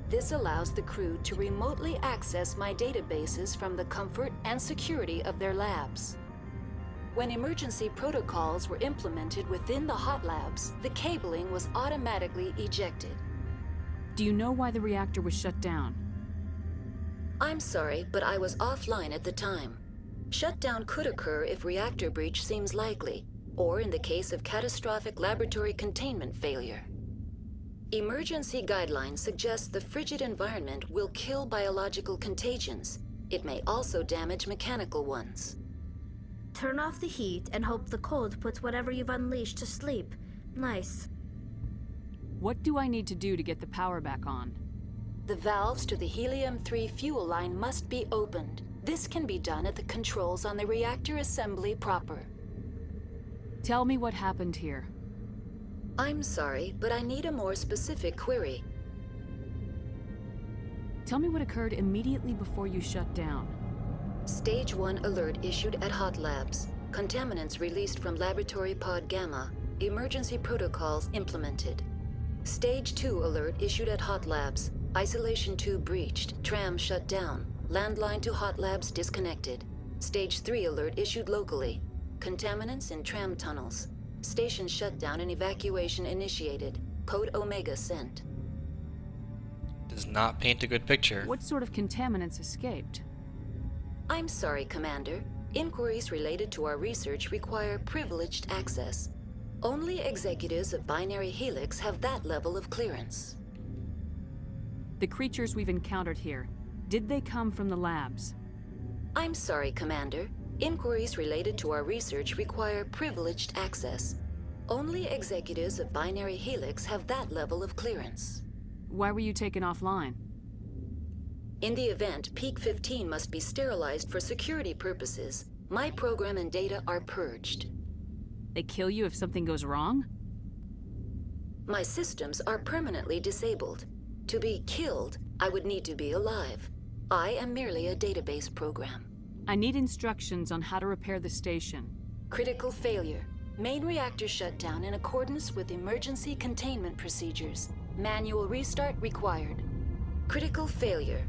This allows the crew to remotely access my databases from the comfort and security of their labs. When emergency protocols were implemented within the hot labs, the cabling was automatically ejected. Do you know why the reactor was shut down? I'm sorry, but I was offline at the time. Shutdown could occur if reactor breach seems likely, or in the case of catastrophic laboratory containment failure. Emergency guidelines suggest the frigid environment will kill biological contagions. It may also damage mechanical ones. Turn off the heat and hope the cold puts whatever you've unleashed to sleep. Nice. What do I need to do to get the power back on? The valves to the helium-3 fuel line must be opened. This can be done at the controls on the reactor assembly proper. Tell me what happened here. I'm sorry, but I need a more specific query. Tell me what occurred immediately before you shut down. Stage 1 alert issued at Hot Labs. Contaminants released from Laboratory Pod Gamma. Emergency protocols implemented. Stage 2 alert issued at Hot Labs. Isolation tube breached. Tram shut down. Landline to Hot Labs disconnected. Stage 3 alert issued locally. Contaminants in tram tunnels. Station shutdown and evacuation initiated. Code Omega sent. Does not paint a good picture. What sort of contaminants escaped? I'm sorry, Commander. Inquiries related to our research require privileged access. Only executives of Binary Helix have that level of clearance. The creatures we've encountered here, did they come from the labs? I'm sorry, Commander. Inquiries related to our research require privileged access. Only executives of Binary Helix have that level of clearance. Why were you taken offline? In the event, Peak-15 must be sterilized for security purposes. My program and data are purged. They kill you if something goes wrong? My systems are permanently disabled. To be killed, I would need to be alive. I am merely a database program. I need instructions on how to repair the station. Critical failure. Main reactor shut down in accordance with emergency containment procedures. Manual restart required. Critical failure.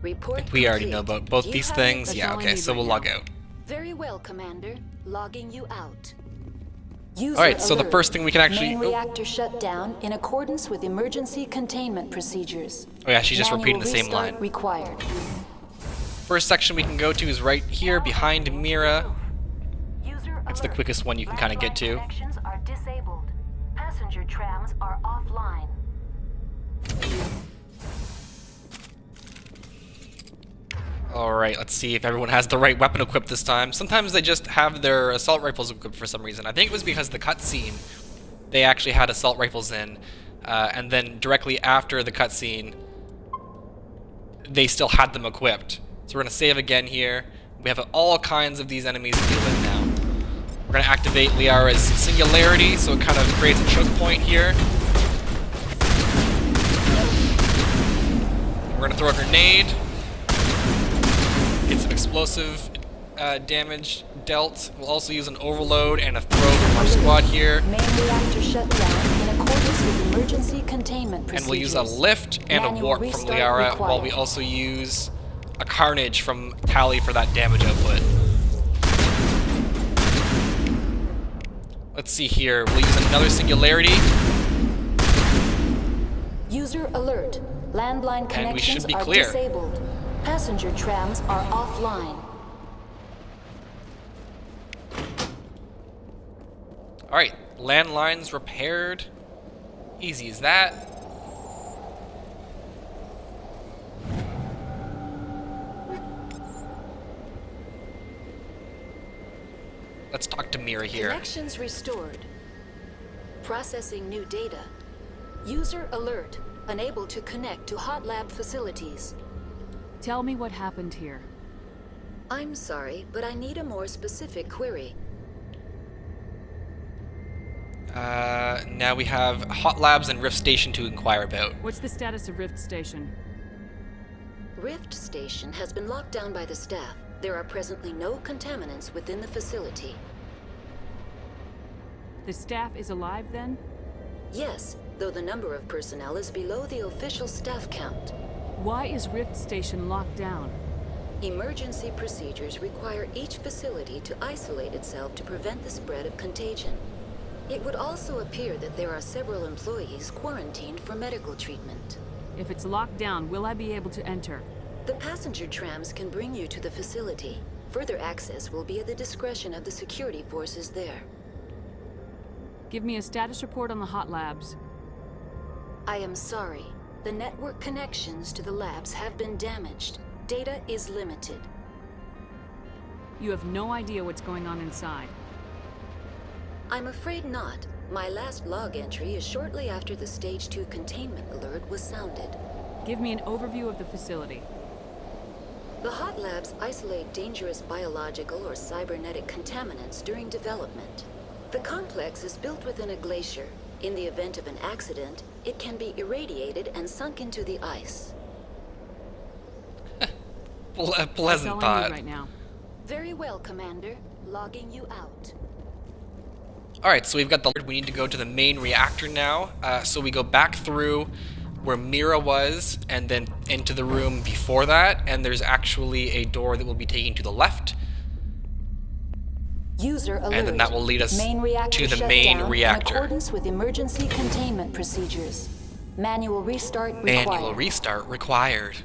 Report We already complete. know about both Do you these have things. any- Yeah, okay, so we'll log out. Very well, Commander. Logging you out. User Alright, so the alert. first thing we can actually... Main reactor shut down in accordance with emergency containment procedures. Oh yeah, she's just repeating the same Manual line. restart required. First section we can go to is right here behind Mira. It's the quickest one you can kind of get to. Connections are disabled. Passenger trams are offline. Alright, let's see if everyone has the right weapon equipped this time. Sometimes they just have their assault rifles equipped for some reason. I think it was because the cutscene, they actually had assault rifles in, and then directly after the cutscene, they still had them equipped. So we're going to save again here. We have all kinds of these enemies to deal with now. We're going to activate Liara's Singularity, so it kind of creates a choke point here. We're going to throw a grenade. Get some explosive damage dealt. We'll also use an overload and a throw from our squad here. Main reactor shut down in accordance with emergency containment procedures. And we'll use a lift and a warp from Liara, while we also use a carnage from Tally for that damage output. Let's see here. We'll use another Singularity. User alert. Landline And we should connections be are clear. disabled. Passenger trams are offline. Alright, landlines repaired. Easy as that. Let's talk to Mira here. Connections restored. Processing new data. User alert. Unable to connect to hot lab facilities. Tell me what happened here. I'm sorry, but I need a more specific query. Now we have Hot Labs and Rift Station to inquire about. What's the status of Rift Station? Rift Station has been locked down by the staff. There are presently no contaminants within the facility. The staff is alive then? Yes, though the number of personnel is below the official staff count. Why is Rift Station locked down? Emergency procedures require each facility to isolate itself to prevent the spread of contagion. It would also appear that there are several employees quarantined for medical treatment. If it's locked down, will I be able to enter? The passenger trams can bring you to the facility. Further access will be at the discretion of the security forces there. Give me a status report on the Hot Labs. I am sorry. The network connections to the labs have been damaged. Data is limited. You have no idea what's going on inside. I'm afraid not. My last log entry is shortly after the Stage 2 containment alert was sounded. Give me an overview of the facility. The hot labs isolate dangerous biological or cybernetic contaminants during development. The complex is built within a glacier. In the event of an accident, it can be irradiated and sunk into the ice. Pleasant That's all I thought. need right now. Very well, Commander. Logging you out. Alright, so we've got the... We need to go to the main reactor now. So we go back through where Mira was, and then into the room before that, and there's actually a door that will be taking to the left. User alert. And then that will lead us main reactor to the shut main down reactor. In accordance with emergency containment procedures. Manual restart required. Manual restart required.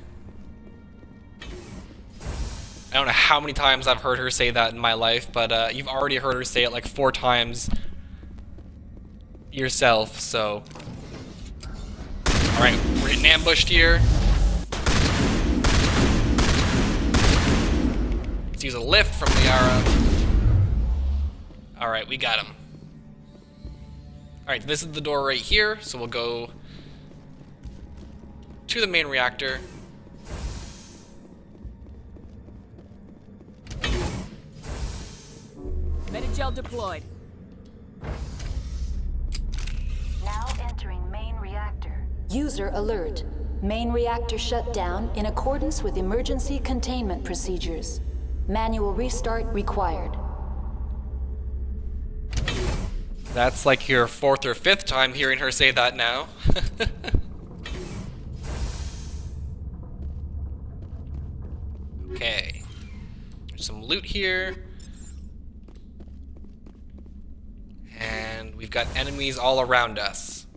I don't know how many times I've heard her say that in my life, but you've already heard her say it like 4 times yourself, so... Alright, we're getting ambushed here. Let's use a lift from Liara. Alright, we got him. Alright, this is the door right here, so we'll go to the main reactor. Medigel deployed. Now entering main reactor. User alert. Main reactor shut down in accordance with emergency containment procedures. Manual restart required. That's like your 4th or 5th time hearing her say that now. Okay. There's some loot here. And we've got enemies all around us.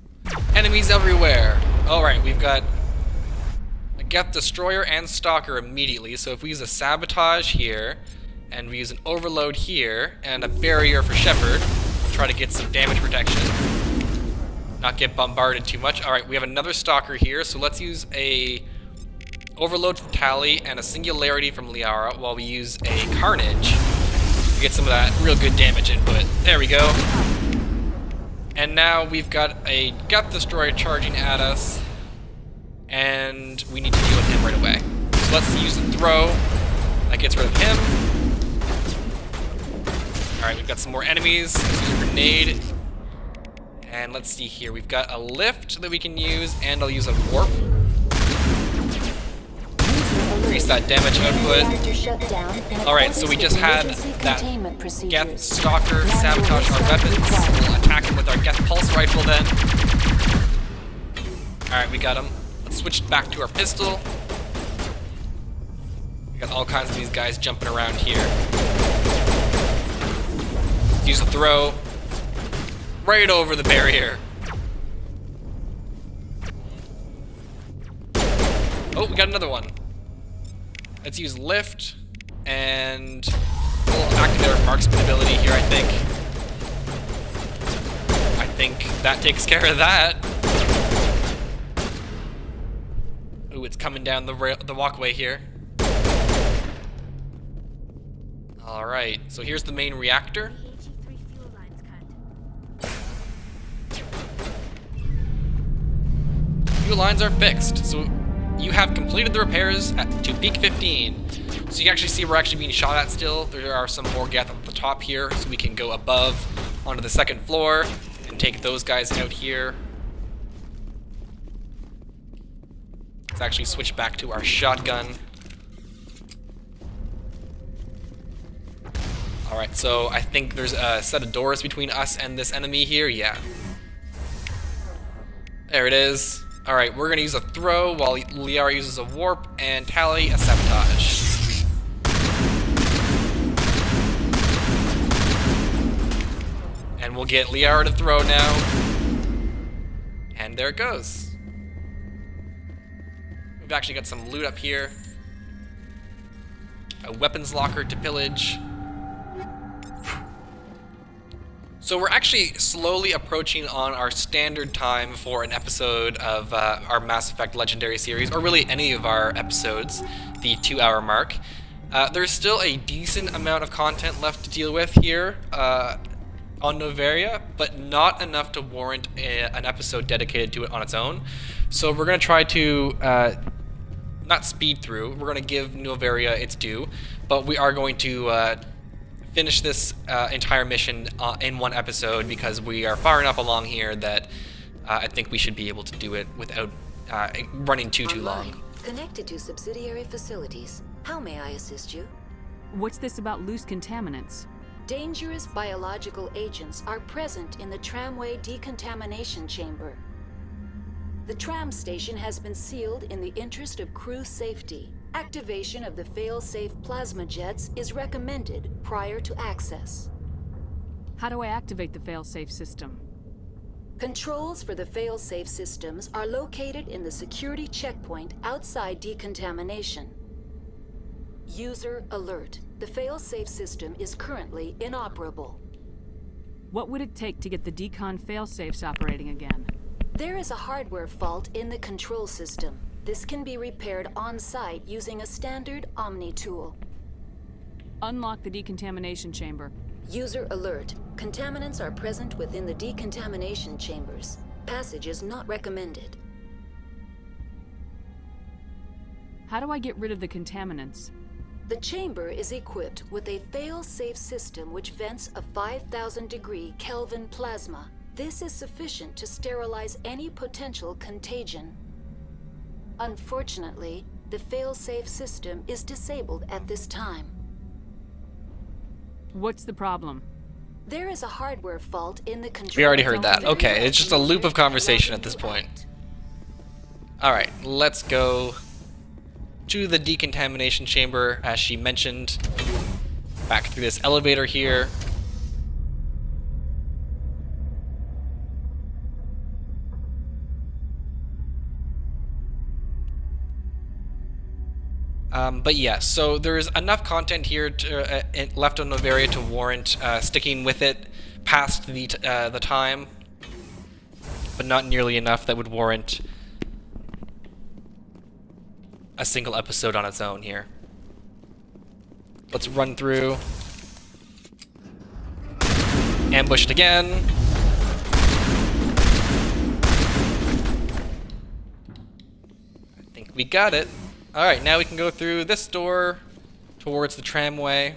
Enemies everywhere! Alright, we've got a Geth Destroyer and Stalker immediately, so if we use a Sabotage here, and we use an Overload here, and a Barrier for Shepard, we'll try to get some damage protection. Not get bombarded too much. Alright, we have another Stalker here, so let's use a Overload from Tali and a Singularity from Liara while we use a Carnage to get some of that real good damage input. There we go. And now we've got a Geth Destroyer charging at us, and we need to deal with him right away. So let's use the throw. That gets rid of him. Alright, we've got some more enemies. Let's use a grenade. And let's see here. We've got a lift that we can use, and I'll use a warp. Increase that damage output. Alright, so we just had that Geth Stalker sabotage our weapons. We'll attack him with our Geth Pulse Rifle then. Alright, we got him. Let's switch back to our pistol. We got all kinds of these guys jumping around here. Let's use the throw. Right over the barrier. Oh, we got another one. Let's use lift, and we'll activate our marksman ability here, I think. I think that takes care of that. Ooh, it's coming down the walkway here. Alright, so here's the main reactor. Fuel lines are fixed, so you have completed the repairs to peak 15. So you can actually see we're actually being shot at still. There are some more Geth at the top here, so we can go above onto the 2nd floor and take those guys out here. Let's actually switch back to our shotgun. Alright, so I think there's a set of doors between us and this enemy here. Yeah. There it is. Alright, we're going to use a throw while Liara uses a warp and Tali a sabotage. And we'll get Liara to throw now. And there it goes. We've actually got some loot up here. A weapons locker to pillage. So we're actually slowly approaching on our standard time for an episode of our Mass Effect Legendary series, or really any of our episodes, the 2-hour mark. There's still a decent amount of content left to deal with here on Noveria, but not enough to warrant an episode dedicated to it on its own. So we're going to try to not speed through, we're going to give Noveria its due, but we are going to finish this entire mission in one episode because we are far enough along here that I think we should be able to do it without running too long. Connected to subsidiary facilities. How may I assist you? What's this about loose contaminants? Dangerous biological agents are present in the tramway decontamination chamber. The tram station has been sealed in the interest of crew safety. Activation of the fail-safe plasma jets is recommended prior to access. How do I activate the fail-safe system? Controls for the fail-safe systems are located in the security checkpoint outside decontamination. User alert. The fail-safe system is currently inoperable. What would it take to get the decon fail-safes operating again? There is a hardware fault in the control system. This can be repaired on-site using a standard Omni tool. Unlock the decontamination chamber. User alert. Contaminants are present within the decontamination chambers. Passage is not recommended. How do I get rid of the contaminants? The chamber is equipped with a fail-safe system which vents a 5,000-degree Kelvin plasma. This is sufficient to sterilize any potential contagion. Unfortunately, the fail-safe system is disabled at this time. What's the problem? There is a hardware fault in the control. We already heard that. Okay, it's just a loop of conversation at this point. Alright, let's go to the decontamination chamber, as she mentioned. Back through this elevator here. But yeah, so there's enough content here to, left on Noveria to warrant sticking with it past the time, but not nearly enough that would warrant a single episode on its own here. Let's run through. Ambushed again. I think we got it. Alright, now we can go through this door towards the tramway.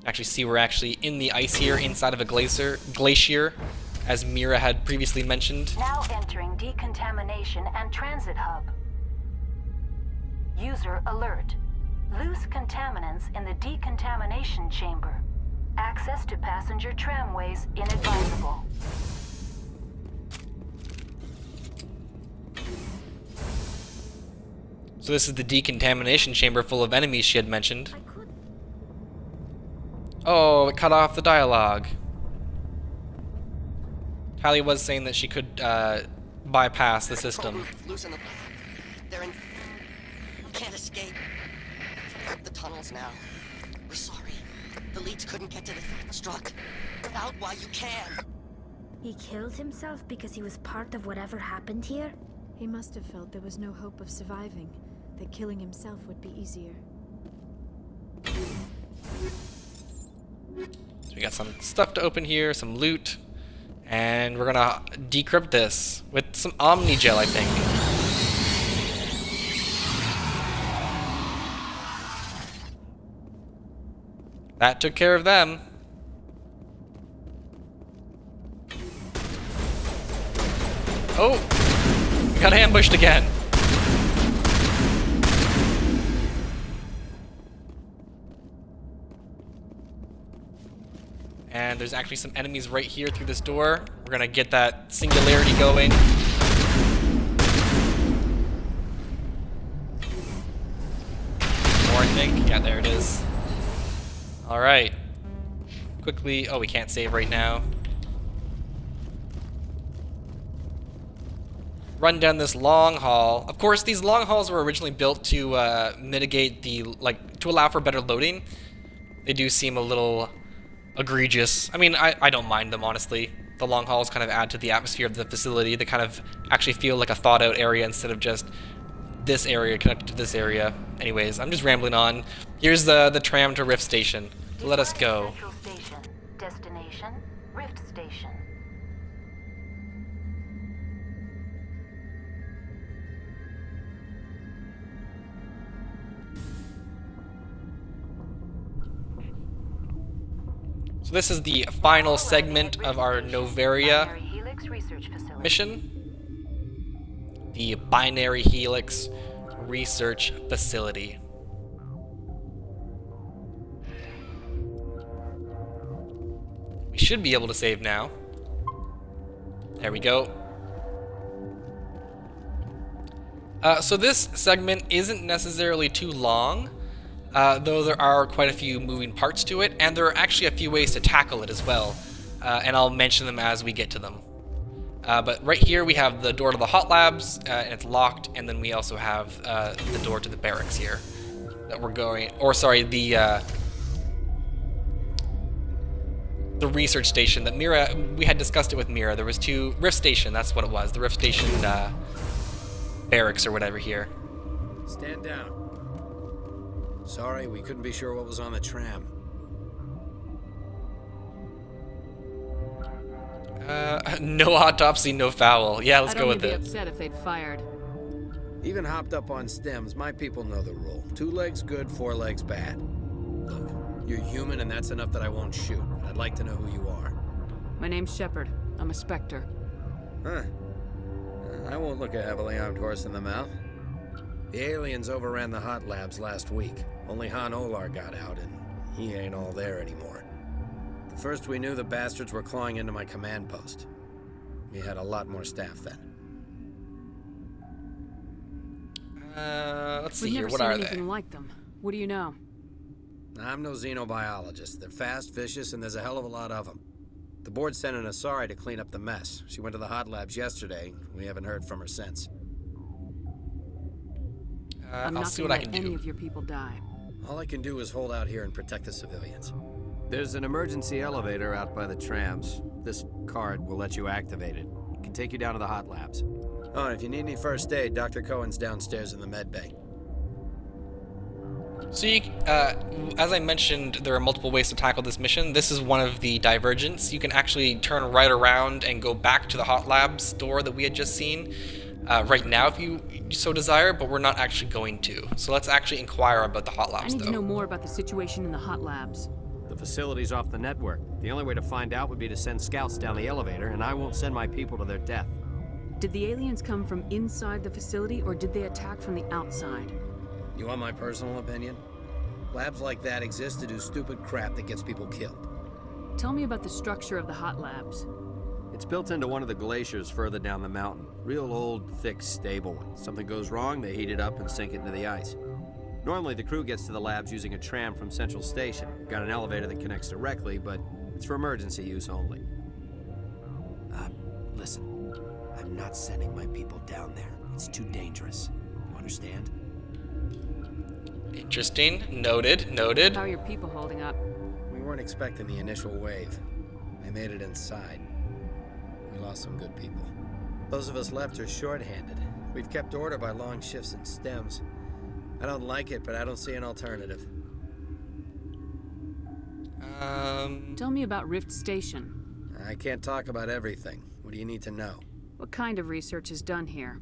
Actually see we're actually in the ice here, inside of a glacier, as Mira had previously mentioned. Now entering decontamination and transit hub. User alert. Loose contaminants in the decontamination chamber. Access to passenger tramways inadvisable. So this is the decontamination chamber full of enemies she had mentioned. Oh, it cut off the dialogue. Tali was saying that she could bypass the system. They're in. Can't escape. The tunnels now. We're sorry. The leads couldn't get to the struck. Get out while you can. He killed himself because he was part of whatever happened here? He must have felt there was no hope of surviving, that killing himself would be easier. So we got some stuff to open here, some loot, and we're gonna decrypt this with some Omni Gel, I think. That took care of them. Oh! We got ambushed again. And there's actually some enemies right here through this door. We're gonna get that singularity going. More, I think. Yeah, there it is. Alright. Quickly. Oh, we can't save right now. Run down this long hall. Of course, these long halls were originally built to mitigate the, to allow for better loading. They do seem a little egregious. I mean, I don't mind them, honestly. The long halls kind of add to the atmosphere of the facility. They kind of actually feel like a thought out area instead of just this area connected to this area. Anyways, I'm just rambling on. Here's the tram to Rift Station. Let us go. Central Station. Destination, Rift Station. So this is the final segment of our Noveria mission. The Binary Helix Research Facility. We should be able to save now. There we go. So this segment isn't necessarily too long, though there are quite a few moving parts to it, and there are actually a few ways to tackle it as well, and I'll mention them as we get to them. But right here we have the door to the hot labs, and it's locked, and then we also have the door to the barracks here that we're going, or sorry, the research station that Mira, we had discussed it with Mira. There was two, Rift Station, that's what it was, the Rift Station barracks or whatever here. Stand down. Sorry, we couldn't be sure what was on the tram. No autopsy, no foul. Yeah, let's go with it. I'd only be upset if they'd fired. Even hopped up on stems, my people know the rule. 2 legs good, 4 legs bad. Look, you're human and that's enough that I won't shoot. I'd like to know who you are. My name's Shepard. I'm a Spectre. Huh. I won't look a heavily armed horse in the mouth. The aliens overran the hot labs last week. Only Han Olar got out, and he ain't all there anymore. The first we knew, the bastards were clawing into my command post. We had a lot more staff then. Let's see We've here. never What seen are anything they? like them. What do you know? I'm no xenobiologist. They're fast, vicious, and there's a hell of a lot of them. The board sent an Asari to clean up the mess. She went to the hot labs yesterday. We haven't heard from her since. I'm I'll not see gonna what I let can any do. of your people die. All I can do is hold out here and protect the civilians. There's an emergency elevator out by the trams. This card will let you activate it. It can take you down to the hot labs. Oh, and if you need any first aid, Dr. Cohen's downstairs in the med bay. So, as I mentioned, there are multiple ways to tackle this mission. This is one of the divergents. You can actually turn right around and go back to the hot labs door that we had just seen right now if you so desire, but we're not actually going to. So let's actually inquire about the hot I labs, need though. to know more about the situation in the hot labs. The facility's off the network. The only way to find out would be to send scouts down the elevator, and I won't send my people to their death. Did the aliens come from inside the facility, or did they attack from the outside? You want my personal opinion? Labs like that exist to do stupid crap that gets people killed. Tell me about the structure of the hot labs. It's built into one of the glaciers further down the mountain. Real old, thick, stable one. Something goes wrong, they heat it up and sink it into the ice. Normally, the crew gets to the labs using a tram from Central Station. We've got an elevator that connects directly, but it's for emergency use only. Listen. I'm not sending my people down there. It's too dangerous. You understand? Interesting. Noted. Noted. How are your people holding up? We weren't expecting the initial wave. They made it inside. We lost some good people. Those of us left are short-handed. We've kept order by long shifts and stems. I don't like it, but I don't see an alternative. Tell me about Rift Station. I can't talk about everything. What do you need to know? What kind of research is done here?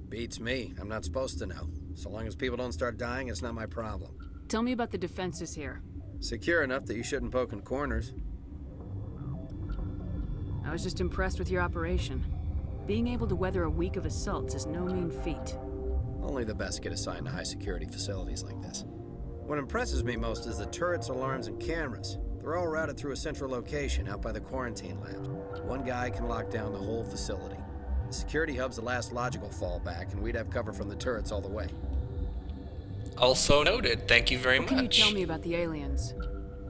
Beats me. I'm not supposed to know. So long as people don't start dying, it's not my problem. Tell me about the defenses here. Secure enough that you shouldn't poke in corners. I was just impressed with your operation. Being able to weather a week of assaults is no mean feat. Only the best get assigned to high-security facilities like this. What impresses me most is the turrets, alarms, and cameras. They're all routed through a central location out by the quarantine labs. One guy can lock down the whole facility. The security hub's the last logical fallback, and we'd have cover from the turrets all the way. Also noted. Thank you very What much. can you tell me about the aliens?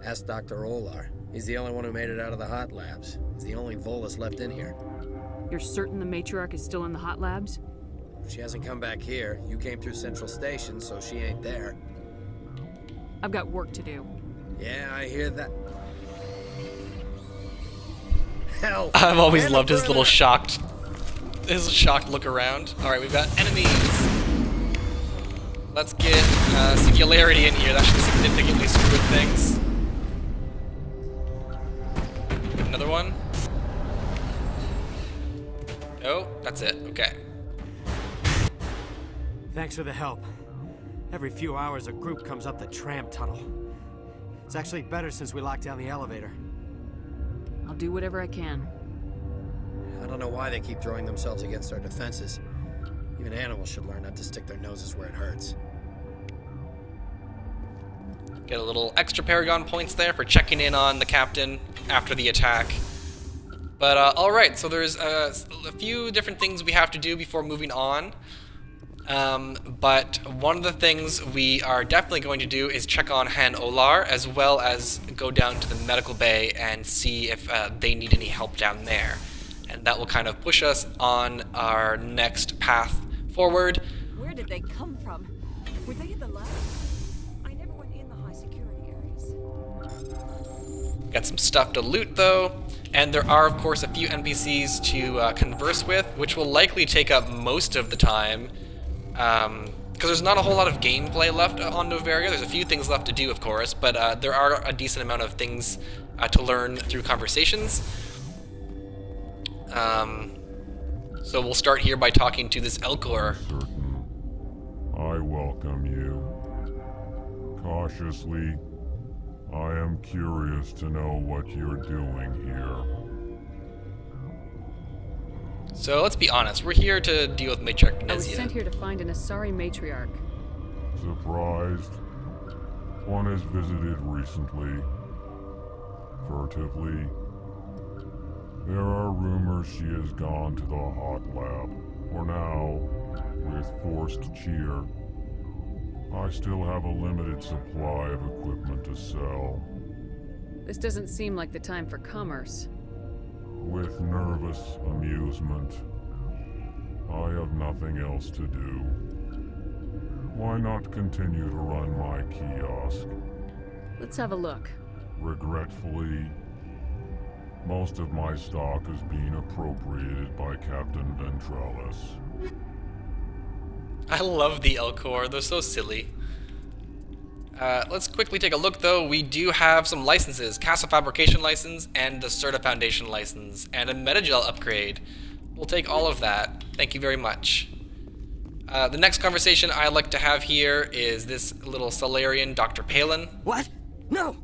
Ask Dr. Olar. He's the only one who made it out of the hot labs. He's the only Volus left in here. You're certain the Matriarch is still in the hot labs? She hasn't come back here. You came through Central Station, so she ain't there. I've got work to do. Yeah, I hear that. Hell! I've always loved his little shocked look around. Alright, we've got enemies. Let's get singularity in here. That should significantly screw with things. Another one. Oh, that's it. Okay. Thanks for the help. Every few hours, a group comes up the tram tunnel. It's actually better since we locked down the elevator. I'll do whatever I can. I don't know why they keep throwing themselves against our defenses. Even animals should learn not to stick their noses where it hurts. Get a little extra Paragon points there for checking in on the captain after the attack. But alright, so there's a few different things we have to do before moving on. But one of the things we are definitely going to do is check on Han Olar, as well as go down to the medical bay and see if they need any help down there. And that will kind of push us on our next path forward. Where did they come from? Were they in the lab? I never went in the high security areas. Got some stuff to loot though, and there are of course a few NPCs to converse with, which will likely take up most of the time. Because there's not a whole lot of gameplay left on Noveria. There's a few things left to do, of course, but there are a decent amount of things to learn through conversations. So we'll start here by talking to this Elcor. I welcome you. Cautiously, I am curious to know what you're doing here. So let's be honest, we're here to deal with Matriarch I was Benezia. sent here to find an Asari Matriarch. Surprised? One has visited recently. Furtively. There are rumors she has gone to the hot lab. For now, with forced cheer. I still have a limited supply of equipment to sell. This doesn't seem like the time for commerce. With nervous amusement. I have nothing else to do. Why not continue to run my kiosk? Let's have a look. Regretfully, most of my stock is being appropriated by Captain Ventralis. I love the Elcor, they're so silly. Let's quickly take a look though. We do have some licenses, Castle Fabrication license and the Certa Foundation license, and a Metagel upgrade. We'll take all of that. Thank you very much. The next conversation I'd like to have here is this little Solarian, Dr. Palin. What? No!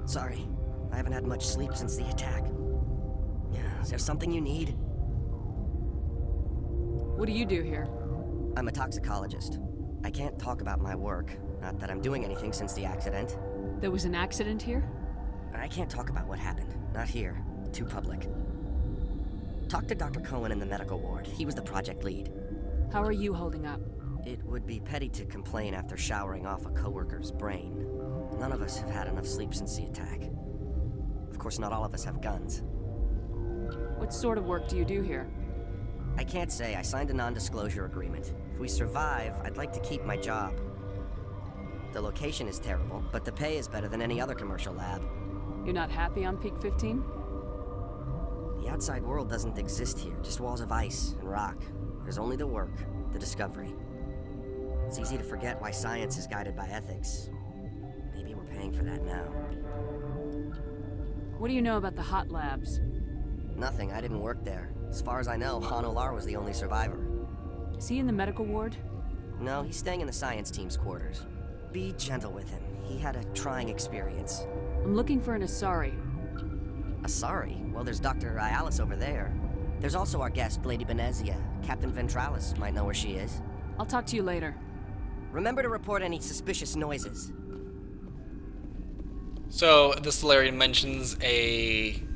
Sorry, I haven't had much sleep since the attack. Is there something you need? What do you do here? I'm a toxicologist. I can't talk about my work. Not that I'm doing anything since the accident. There was an accident here? I can't talk about what happened. Not here. Too public. Talk to Dr. Cohen in the medical ward. He was the project lead. How are you holding up? It would be petty to complain after showering off a coworker's brain. None of us have had enough sleep since the attack. Of course, not all of us have guns. What sort of work do you do here? I can't say. I signed a non-disclosure agreement. If we survive, I'd like to keep my job. The location is terrible, but the pay is better than any other commercial lab. You're not happy on Peak 15? The outside world doesn't exist here, just walls of ice and rock. There's only the work, the discovery. It's easy to forget why science is guided by ethics. Maybe we're paying for that now. What do you know about the hot labs? Nothing, I didn't work there. As far as I know, Han Olar was the only survivor. Is he in the medical ward? No, he's staying in the science team's quarters. Be gentle with him. He had a trying experience. I'm looking for an Asari. Asari? Well, there's Dr. Ayalis over there. There's also our guest, Lady Benezia. Captain Ventralis might know where she is. I'll talk to you later. Remember to report any suspicious noises. So the Solarian mentions an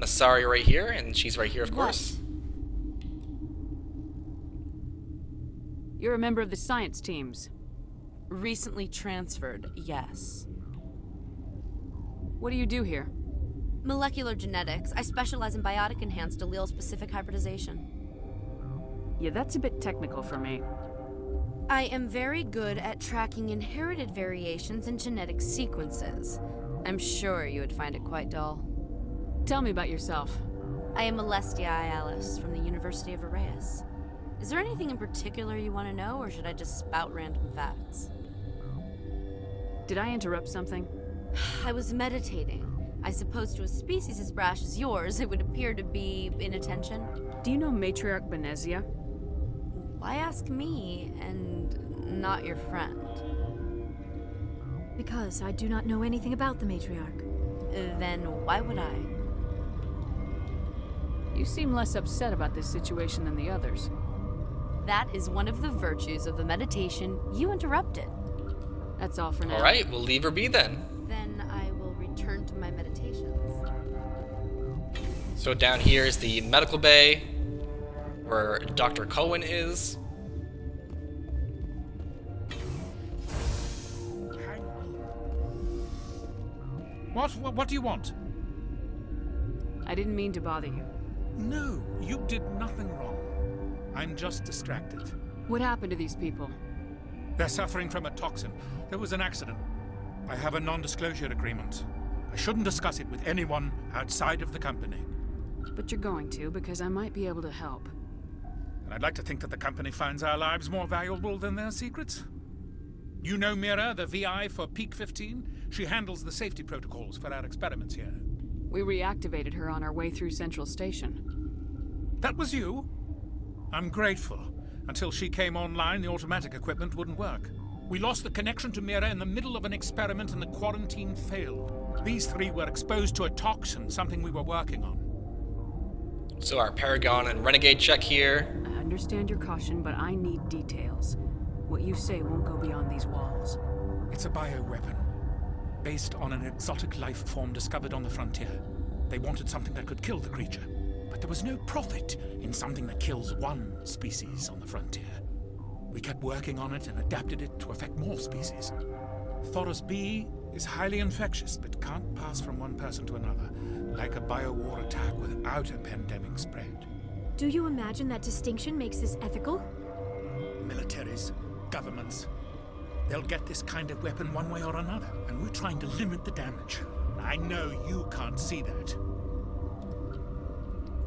Asari right here, and she's right here, of course. You're a member of the science teams. Recently transferred, yes. What do you do here? Molecular genetics. I specialize in biotic-enhanced allele-specific hybridization. Yeah, that's a bit technical for me. I am very good at tracking inherited variations in genetic sequences. I'm sure you would find it quite dull. Tell me about yourself. I am Alestia Ayalis from the University of Arraeus. Is there anything in particular you want to know, or should I just spout random facts? Did I interrupt something? I was meditating. I suppose to a species as brash as yours, it would appear to be inattention. Do you know Matriarch Benezia? Why ask me, and not your friend? Because I do not know anything about the Matriarch. Then why would I? You seem less upset about this situation than the others. That is one of the virtues of the meditation you interrupted. That's all for now. Alright, we'll leave her be then. Then I will return to my meditations. So down here is the medical bay, where Dr. Cohen is. What do you want? I didn't mean to bother you. No, you did nothing wrong. I'm just distracted. What happened to these people? They're suffering from a toxin. There was an accident. I have a non-disclosure agreement. I shouldn't discuss it with anyone outside of the company. But you're going to, because I might be able to help. And I'd like to think that the company finds our lives more valuable than their secrets. You know Mira, the VI for Peak 15? She handles the safety protocols for our experiments here. We reactivated her on our way through Central Station. That was you? I'm grateful. Until she came online, the automatic equipment wouldn't work. We lost the connection to Mira in the middle of an experiment and the quarantine failed. These three were exposed to a toxin, something we were working on. So our Paragon and Renegade check here. I understand your caution, but I need details. What you say won't go beyond these walls. It's a bioweapon, based on an exotic life form discovered on the frontier. They wanted something that could kill the creature, but there was no profit in something that kills one species on the frontier. We kept working on it and adapted it to affect more species. Thoros B is highly infectious, but can't pass from one person to another, like a biowar attack without a pandemic spread. Do you imagine that distinction makes this ethical? Militaries, governments, they'll get this kind of weapon one way or another, and we're trying to limit the damage. I know you can't see that.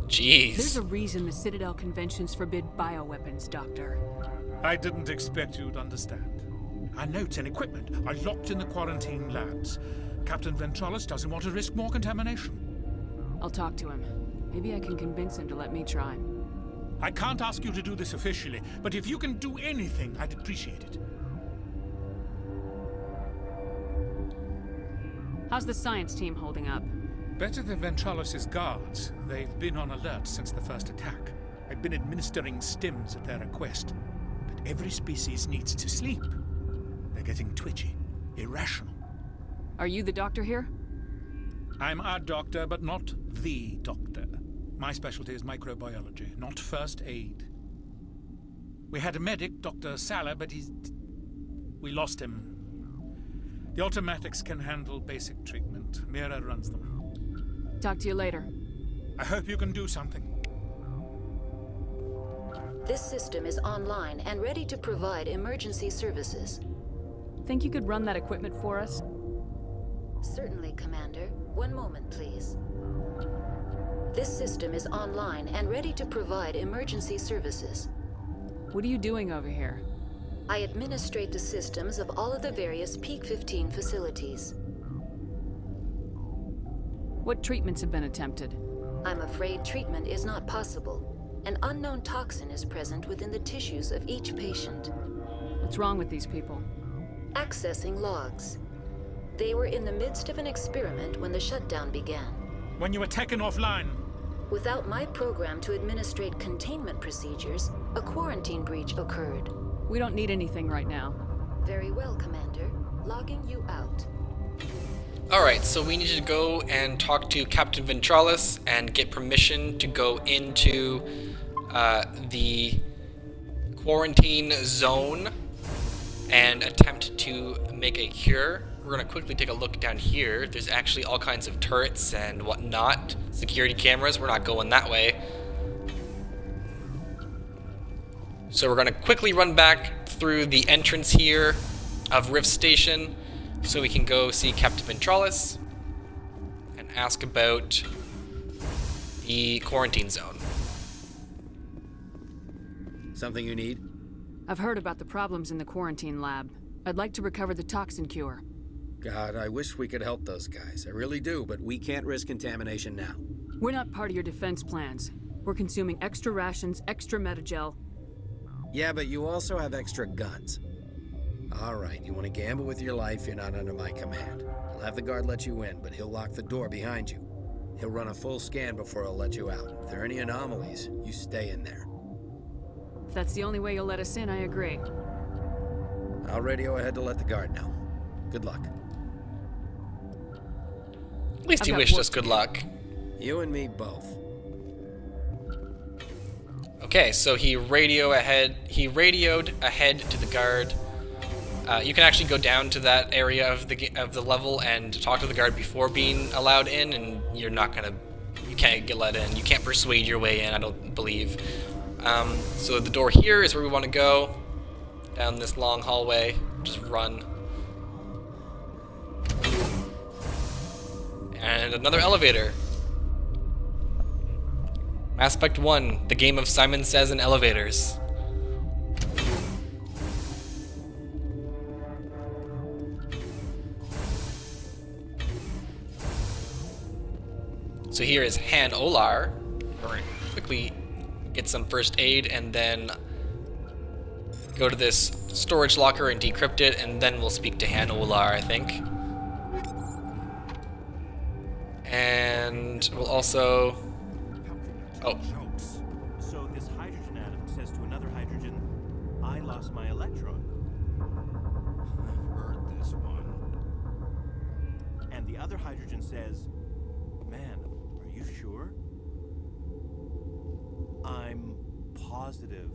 Jeez. There's a reason the Citadel conventions forbid bioweapons, Doctor. I didn't expect you'd understand. Our notes and equipment are locked in the quarantine labs. Captain Ventralis doesn't want to risk more contamination. I'll talk to him. Maybe I can convince him to let me try. I can't ask you to do this officially, but if you can do anything, I'd appreciate it. How's the science team holding up? Better than Ventralis' guards. They've been on alert since the first attack. I've been administering stims at their request. But every species needs to sleep. They're getting twitchy, irrational. Are you the doctor here? I'm a doctor, but not the doctor. My specialty is microbiology, not first aid. We had a medic, Dr. Salah, but we lost him. The automatics can handle basic treatment. Mira runs them. Talk to you later. I hope you can do something. This system is online and ready to provide emergency services. Think you could run that equipment for us? Certainly, Commander. One moment, please. This system is online and ready to provide emergency services. What are you doing over here? I administrate the systems of all of the various Peak 15 facilities. What treatments have been attempted? I'm afraid treatment is not possible. An unknown toxin is present within the tissues of each patient. What's wrong with these people? Accessing logs. They were in the midst of an experiment when the shutdown began. When you were taken offline? Without my program to administrate containment procedures, a quarantine breach occurred. We don't need anything right now. Very well, Commander. Logging you out. Alright, so we need to go and talk to Captain Ventralis and get permission to go into the quarantine zone and attempt to make a cure. We're going to quickly take a look down here. There's actually all kinds of turrets and whatnot. Security cameras. We're not going that way. So we're going to quickly run back through the entrance here of Rift Station so we can go see Captain Ventralis and ask about the quarantine zone. Something you need? I've heard about the problems in the quarantine lab. I'd like to recover the toxin cure. God, I wish we could help those guys. I really do, but we can't risk contamination now. We're not part of your defense plans. We're consuming extra rations, extra metagel. Yeah, but you also have extra guns. All right, you want to gamble with your life, you're not under my command. I'll have the guard let you in, but he'll lock the door behind you. He'll run a full scan before he'll let you out. If there are any anomalies, you stay in there. If that's the only way you'll let us in, I agree. I'll radio ahead to let the guard know. Good luck. At least he wished us good luck. You and me both. Okay, so he radioed ahead to the guard. You can actually go down to that area of the level and talk to the guard before being allowed in, and you can't get let in. You can't persuade your way in, I don't believe. So the door here is where we want to go. Down this long hallway, just run. And another elevator. Aspect 1, the game of Simon Says in elevators. So here is Han Olar. We're going to quickly get some first aid and then go to this storage locker and decrypt it, and then we'll speak to Han Olar, I think. And we'll also... Oh. So this hydrogen atom says to another hydrogen, I lost my electron. I've heard this one. And the other hydrogen says, man, are you sure? I'm positive.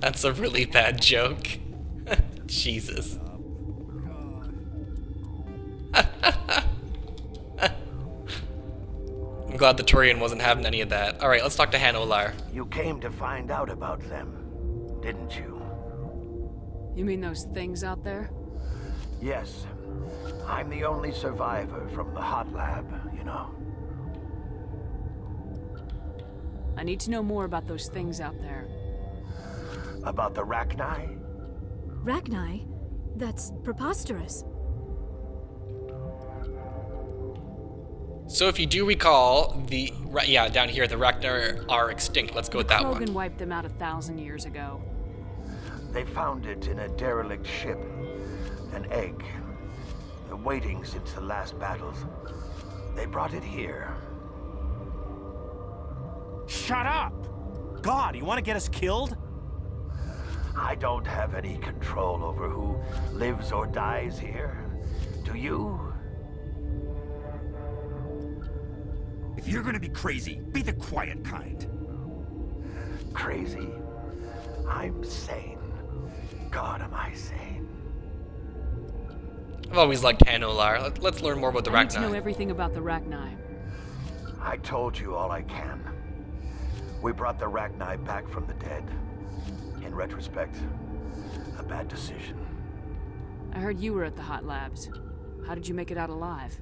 That's a really bad joke. Jesus. I'm glad the Turian wasn't having any of that. Alright, let's talk to Hanolar. You came to find out about them, didn't you? You mean those things out there? Yes. I'm the only survivor from the hot lab, you know. I need to know more about those things out there. About the Rachni? Rachni? That's preposterous. So if you do recall, down here, the Rachni are extinct. Let's go with that one. Krogan wiped them out 1,000 years ago. They found it in a derelict ship. An egg. Waiting since the last battles. They brought it here. Shut up! God, you want to get us killed? I don't have any control over who lives or dies here. Do you? If you're gonna be crazy, be the quiet kind. Crazy? I'm sane. God, am I sane? I've always liked Hanolar. Let's learn more about the I need to know Rachni. everything about the Rachni. I told you all I can. We brought the Rachni back from the dead. In retrospect, a bad decision. I heard you were at the hot labs. How did you make it out alive?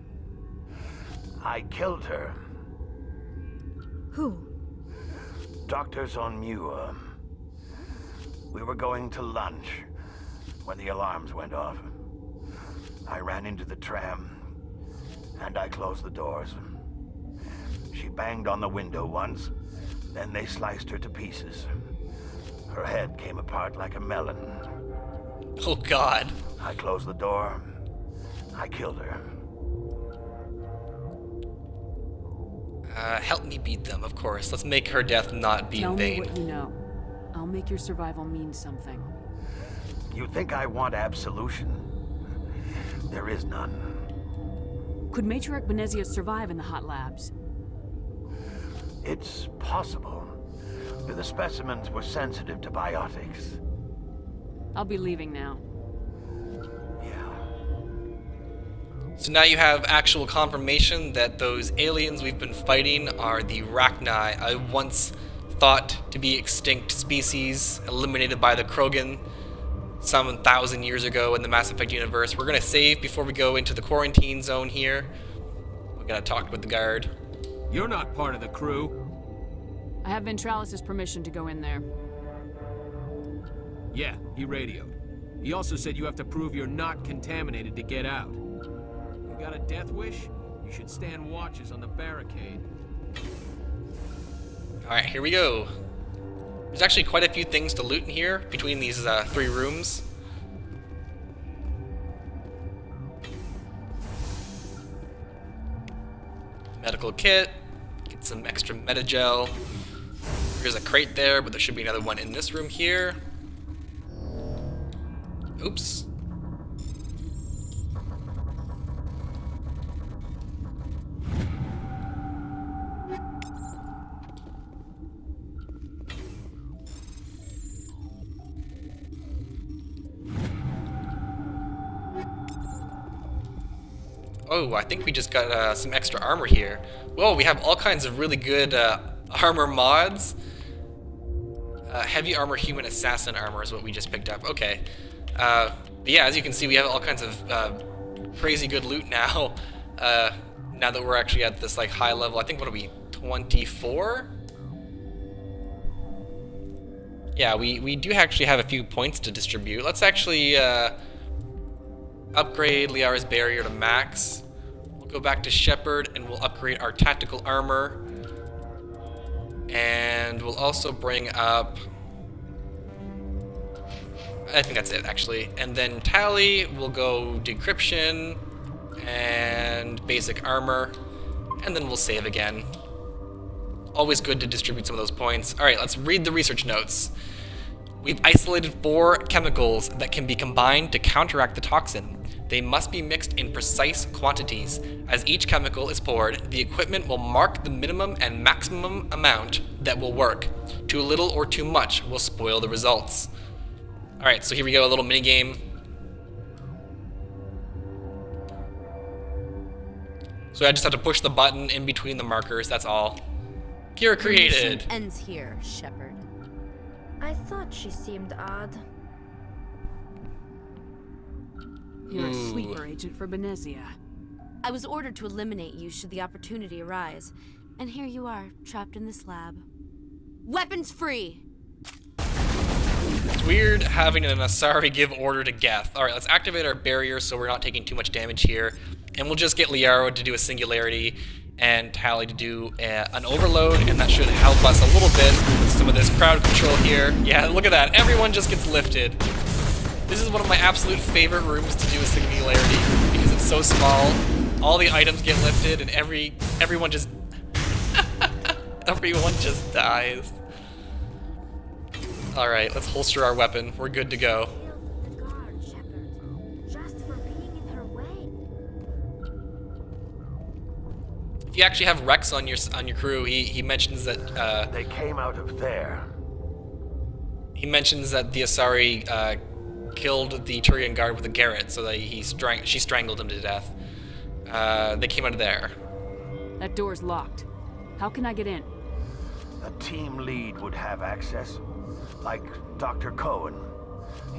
I killed her. Who? Doctors on Muir. We were going to lunch when the alarms went off. I ran into the tram, and I closed the doors. She banged on the window once, then they sliced her to pieces. Her head came apart like a melon. Oh, God. I closed the door. I killed her. Help me beat them, of course. Let's make her death not be Tell in me vain. what you know. I'll make your survival mean something. You think I want absolution? There is none. Could Matriarch Benezia survive in the hot labs? It's possible. The specimens were sensitive to biotics. I'll be leaving now. So now you have actual confirmation that those aliens we've been fighting are the Rachni, a once thought to be extinct species, eliminated by the Krogan some 1,000 years ago in the Mass Effect universe. We're gonna save before we go into the quarantine zone here. We gotta talk with the guard. You're not part of the crew. I have Ventralis' permission to go in there. Yeah, he radioed. He also said you have to prove you're not contaminated to get out. You got a death wish? You should stand watches on the barricade. Alright, here we go. There's actually quite a few things to loot in here between these 3 rooms. Medical kit. Get some extra metagel. There's a crate there, but there should be another one in this room here. Oops. Oh, I think we just got some extra armor here. Whoa, we have all kinds of really good armor mods. Heavy armor human assassin armor is what we just picked up. Okay. But yeah, as you can see, we have all kinds of crazy good loot now. Now that we're actually at this like high level. I think what are we, 24? Yeah, we do actually have a few points to distribute. Let's actually upgrade Liara's barrier to max. We'll go back to Shepard and we'll upgrade our tactical armor. And we'll also bring up, I think that's it actually. And then Tally will go decryption. and basic armor, and then we'll save again. Always good to distribute some of those points. Alright, let's read the research notes. We've isolated 4 chemicals that can be combined to counteract the toxin. They must be mixed in precise quantities. As each chemical is poured, the equipment will mark the minimum and maximum amount that will work. Too little or too much will spoil the results. Alright, so here we go, a little mini game. So I just have to push the button in between the markers, that's all. Cure created! Mission ends here, Shepard. I thought she seemed odd. You're a sleeper agent for Venezia. I was ordered to eliminate you should the opportunity arise. And here you are, trapped in this lab. Weapons free! It's weird having an Asari give order to Geth. Alright, let's activate our barrier so we're not taking too much damage here. And we'll just get Liaro to do a singularity and Tally to do an overload, and that should help us a little bit with some of this crowd control here. Yeah, look at that. Everyone just gets lifted. This is one of my absolute favorite rooms to do a singularity because it's so small. All the items get lifted and everyone just everyone just dies. All right, let's holster our weapon. We're good to go. If you actually have Rex on your crew, he mentions that they came out of there. He mentions that the Asari killed the Turian guard with a garrote, so that she strangled him to death. They came out of there. That door's locked. How can I get in? A team lead would have access, like Dr. Cohen.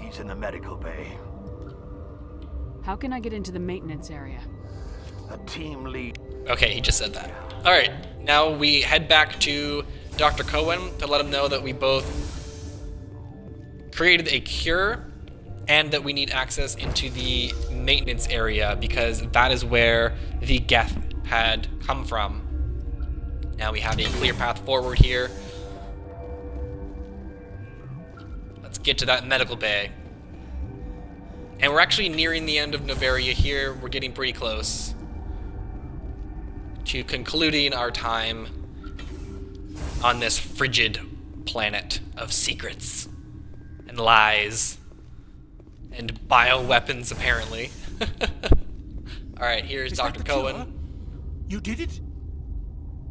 He's in the medical bay. How can I get into the maintenance area? A team lead. Okay, he just said that. Alright, now we head back to Dr. Cohen to let him know that we both created a cure and that we need access into the maintenance area because that is where the Geth had come from. Now we have a clear path forward here. Let's get to that medical bay. And we're actually nearing the end of Noveria here. We're getting pretty close to concluding our time on this frigid planet of secrets and lies and bioweapons, apparently. Alright, here's Dr. Cohen. You did it?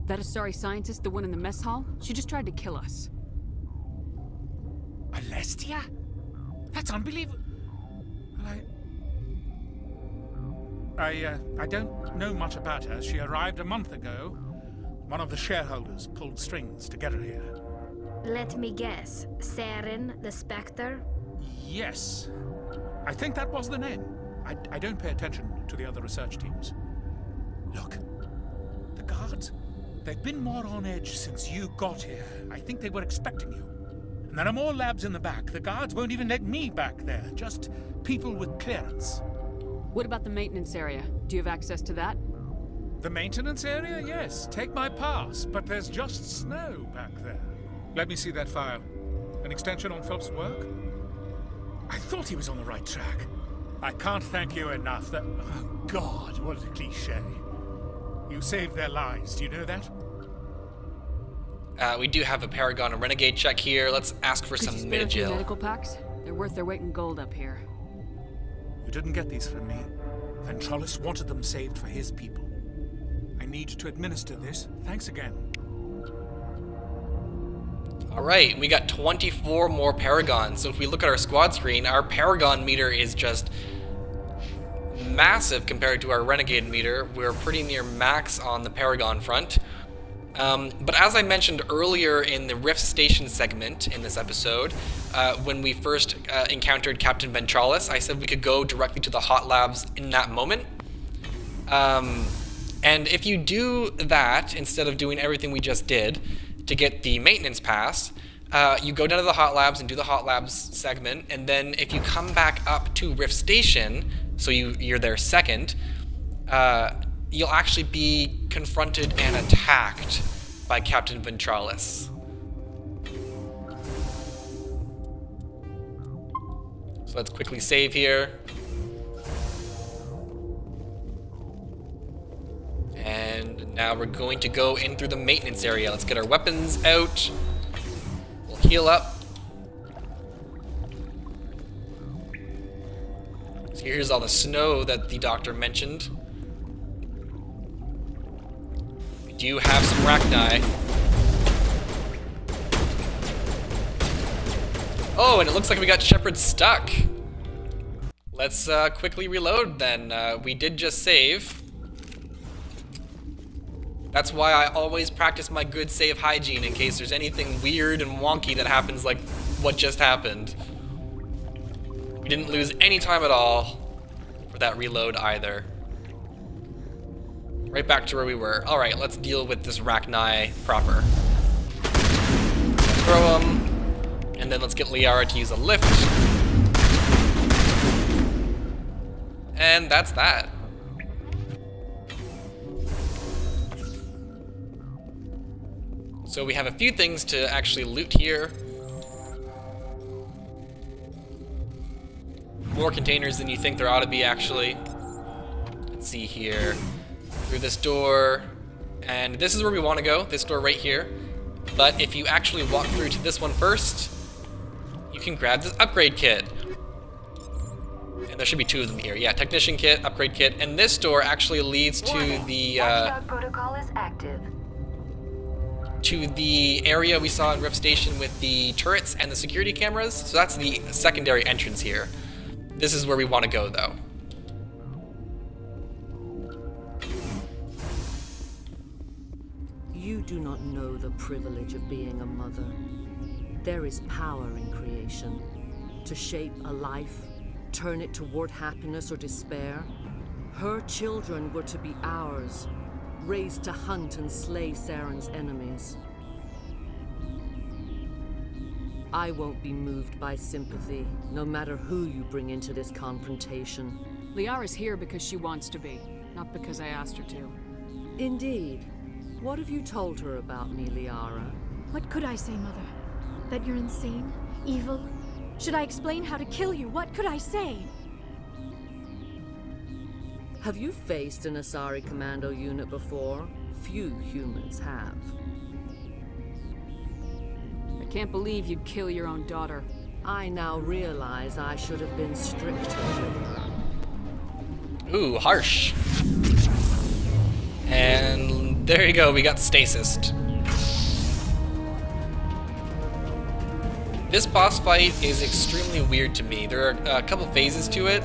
That Asari scientist, the one in the mess hall? She just tried to kill us. Alestia? That's unbelievable. I don't know much about her. She arrived a month ago. One of the shareholders pulled strings to get her here. Let me guess. Saren, the Spectre? Yes. I think that was the name. I don't pay attention to the other research teams. Look, the guards, they've been more on edge since you got here. I think they were expecting you. And there are more labs in the back. The guards won't even let me back there. Just people with clearance. What about the maintenance area? Do you have access to that? The maintenance area? Yes. Take my pass. But there's just snow back there. Let me see that file. An extension on Phelps' work? I thought he was on the right track. I can't thank you enough. That... Oh, God, what a cliché. You saved their lives. Do you know that? We do have a Paragon and Renegade check here. Let's ask for some Midagil. Medical packs? They're worth their weight in gold up here. You didn't get these from me. Ventralis wanted them saved for his people. I need to administer this. Thanks again. Alright, we got 24 more Paragons. So if we look at our squad screen, our Paragon meter is just massive compared to our Renegade meter. We're pretty near max on the Paragon front. But as I mentioned earlier in the Rift Station segment in this episode, when we first encountered Captain Ventralis, I said we could go directly to the hot labs in that moment. And if you do that, instead of doing everything we just did to get the maintenance pass, you go down to the hot labs and do the hot labs segment, and then if you come back up to Rift Station, so you're there second, you'll actually be confronted and attacked by Captain Ventralis. So let's quickly save here. And now we're going to go in through the maintenance area. Let's get our weapons out. We'll heal up. So here's all the snow that the doctor mentioned. We do have some Rachni. Oh, and it looks like we got Shepard stuck. Let's quickly reload then. We did just save. That's why I always practice my good save hygiene in case there's anything weird and wonky that happens like what just happened. We didn't lose any time at all for that reload either. Right back to where we were. Alright, let's deal with this Rachni proper. Throw him. And then let's get Liara to use a lift. And that's that. So we have a few things to actually loot here. More containers than you think there ought to be, actually. Let's see here. Through this door. And this is where we want to go, this door right here. But if you actually walk through to this one first, you can grab this upgrade kit. And there should be two of them here. Yeah, technician kit, upgrade kit, and this door actually leads to the protocol is active. To the area we saw in Rift Station with the turrets and the security cameras. So that's the secondary entrance here. This is where we want to go, though. You do not know the privilege of being a mother. There is power in creation. To shape a life, turn it toward happiness or despair. Her children were to be ours, raised to hunt and slay Saren's enemies. I won't be moved by sympathy, no matter who you bring into this confrontation. Liara's here because she wants to be, not because I asked her to. Indeed. What have you told her about me, Liara? What could I say, Mother? That you're insane? Evil? Should I explain how to kill you? What could I say? Have you faced an Asari commando unit before? Few humans have. I can't believe you'd kill your own daughter. I now realize I should have been stricter with her. Ooh, harsh. And there you go, we got Stasist. This boss fight is extremely weird to me. There are a couple phases to it.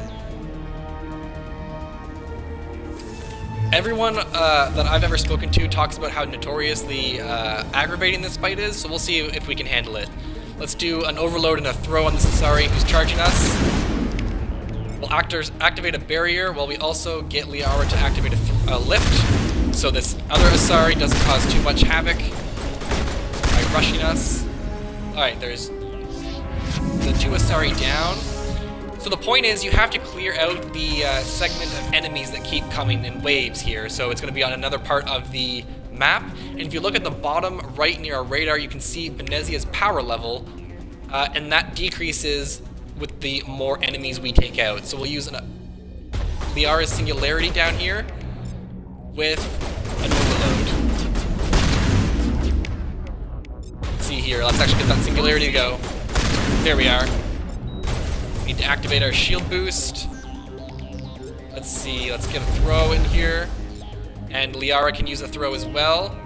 Everyone that I've ever spoken to talks about how notoriously aggravating this fight is, so we'll see if we can handle it. Let's do an overload and a throw on the Asari who's charging us. We'll activate a barrier while we also get Liara to activate a lift, so this other Asari doesn't cause too much havoc by rushing us. Alright, there's the two Asari down. So the point is you have to clear out the segment of enemies that keep coming in waves here. So it's going to be on another part of the map. And if you look at the bottom right near our radar, you can see Benezia's power level. And that decreases with the more enemies we take out. So we'll use Liara's Singularity down here with an overload. Let's see here. Let's actually get that Singularity to go. There we are. We need to activate our shield boost. Let's see, let's get a throw in here. And Liara can use a throw as well.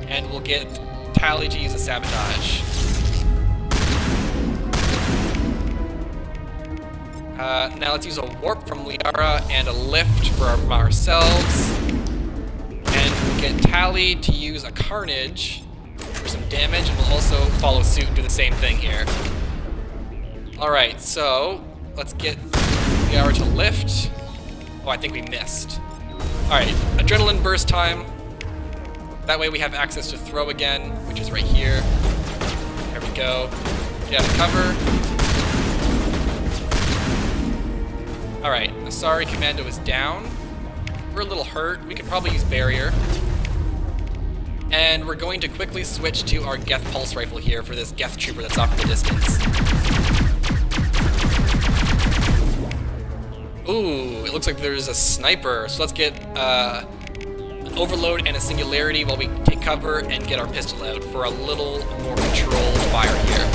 And we'll get Tali to use a sabotage. Now let's use a warp from Liara and a lift for ourselves. And we'll get Tali to use a carnage for some damage, and we'll also follow suit and do the same thing here. Alright, so let's get Liara to lift. Oh, I think we missed. Alright, adrenaline burst time. That way we have access to throw again, which is right here. There we go. Get out of cover. Alright, Asari Commando is down. We're a little hurt. We could probably use barrier. And we're going to quickly switch to our Geth Pulse Rifle here for this Geth Trooper that's off in the distance. Ooh, it looks like there's a sniper. So let's get overload and a singularity while we take cover and get our pistol out for a little more controlled fire here.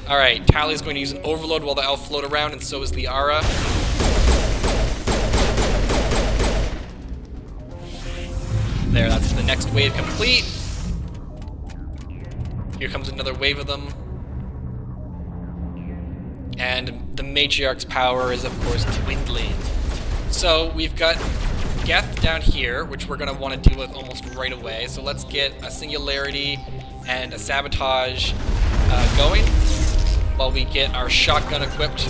Alright, Tally's going to use an overload while the elf float around, and so is Liara. There, that's the next wave complete. Here comes another wave of them. And the Matriarch's power is, of course, dwindling. So we've got Geth down here, which we're going to want to deal with almost right away. So let's get a singularity and a sabotage going while we get our shotgun equipped.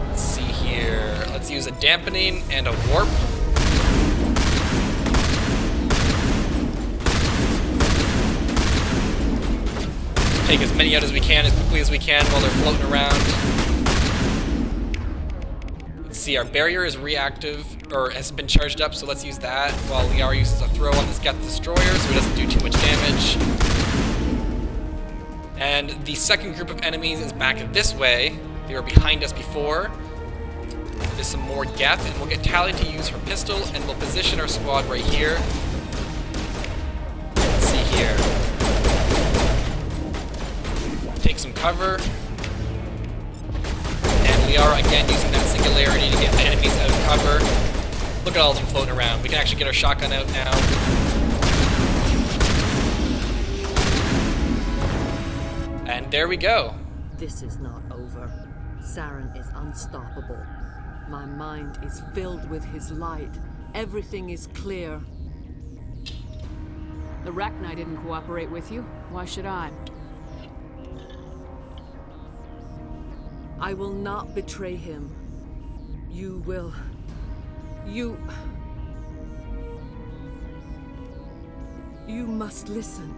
Let's see here. Let's use a dampening and a warp. Take as many out as we can, as quickly as we can while they're floating around. Let's see, our barrier is reactive, or has been charged up, so let's use that while Liara uses a throw on this Geth Destroyer so he doesn't do too much damage. And the second group of enemies is back this way. They were behind us before. There's some more Geth, and we'll get Tally to use her pistol, and we'll position our squad right here. Let's see here. Take some cover. And Liara again using that singularity to get the enemies out of cover. Look at all of them floating around. We can actually get our shotgun out now. And there we go. This is not over. Saren is unstoppable. My mind is filled with his light. Everything is clear. The Rachni didn't cooperate with you. Why should I? I will not betray him. You will. You must listen.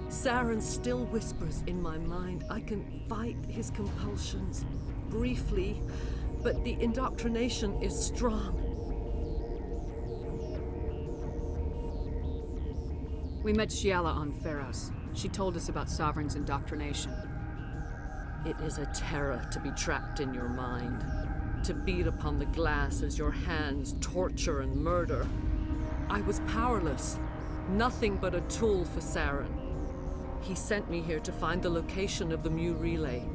Saren still whispers in my mind. I can fight his compulsions briefly, but the indoctrination is strong. We met Shiala on Pharos. She told us about Sovereign's indoctrination. It is a terror to be trapped in your mind, to beat upon the glass as your hands torture and murder. I was powerless, nothing but a tool for Saren. He sent me here to find the location of the Mu relay.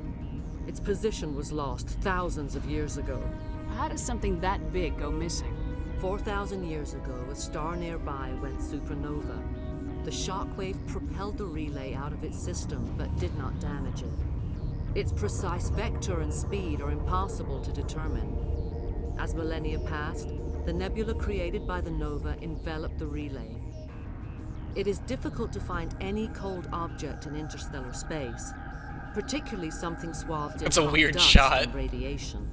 Its position was lost thousands of years ago. How does something that big go missing? 4,000 years ago, a star nearby went supernova. The shockwave propelled the relay out of its system, but did not damage it. Its precise vector and speed are impossible to determine. As millennia passed, the nebula created by the nova enveloped the relay. It is difficult to find any cold object in interstellar space, particularly something swathed in That's a hot weird dust shot. and radiation.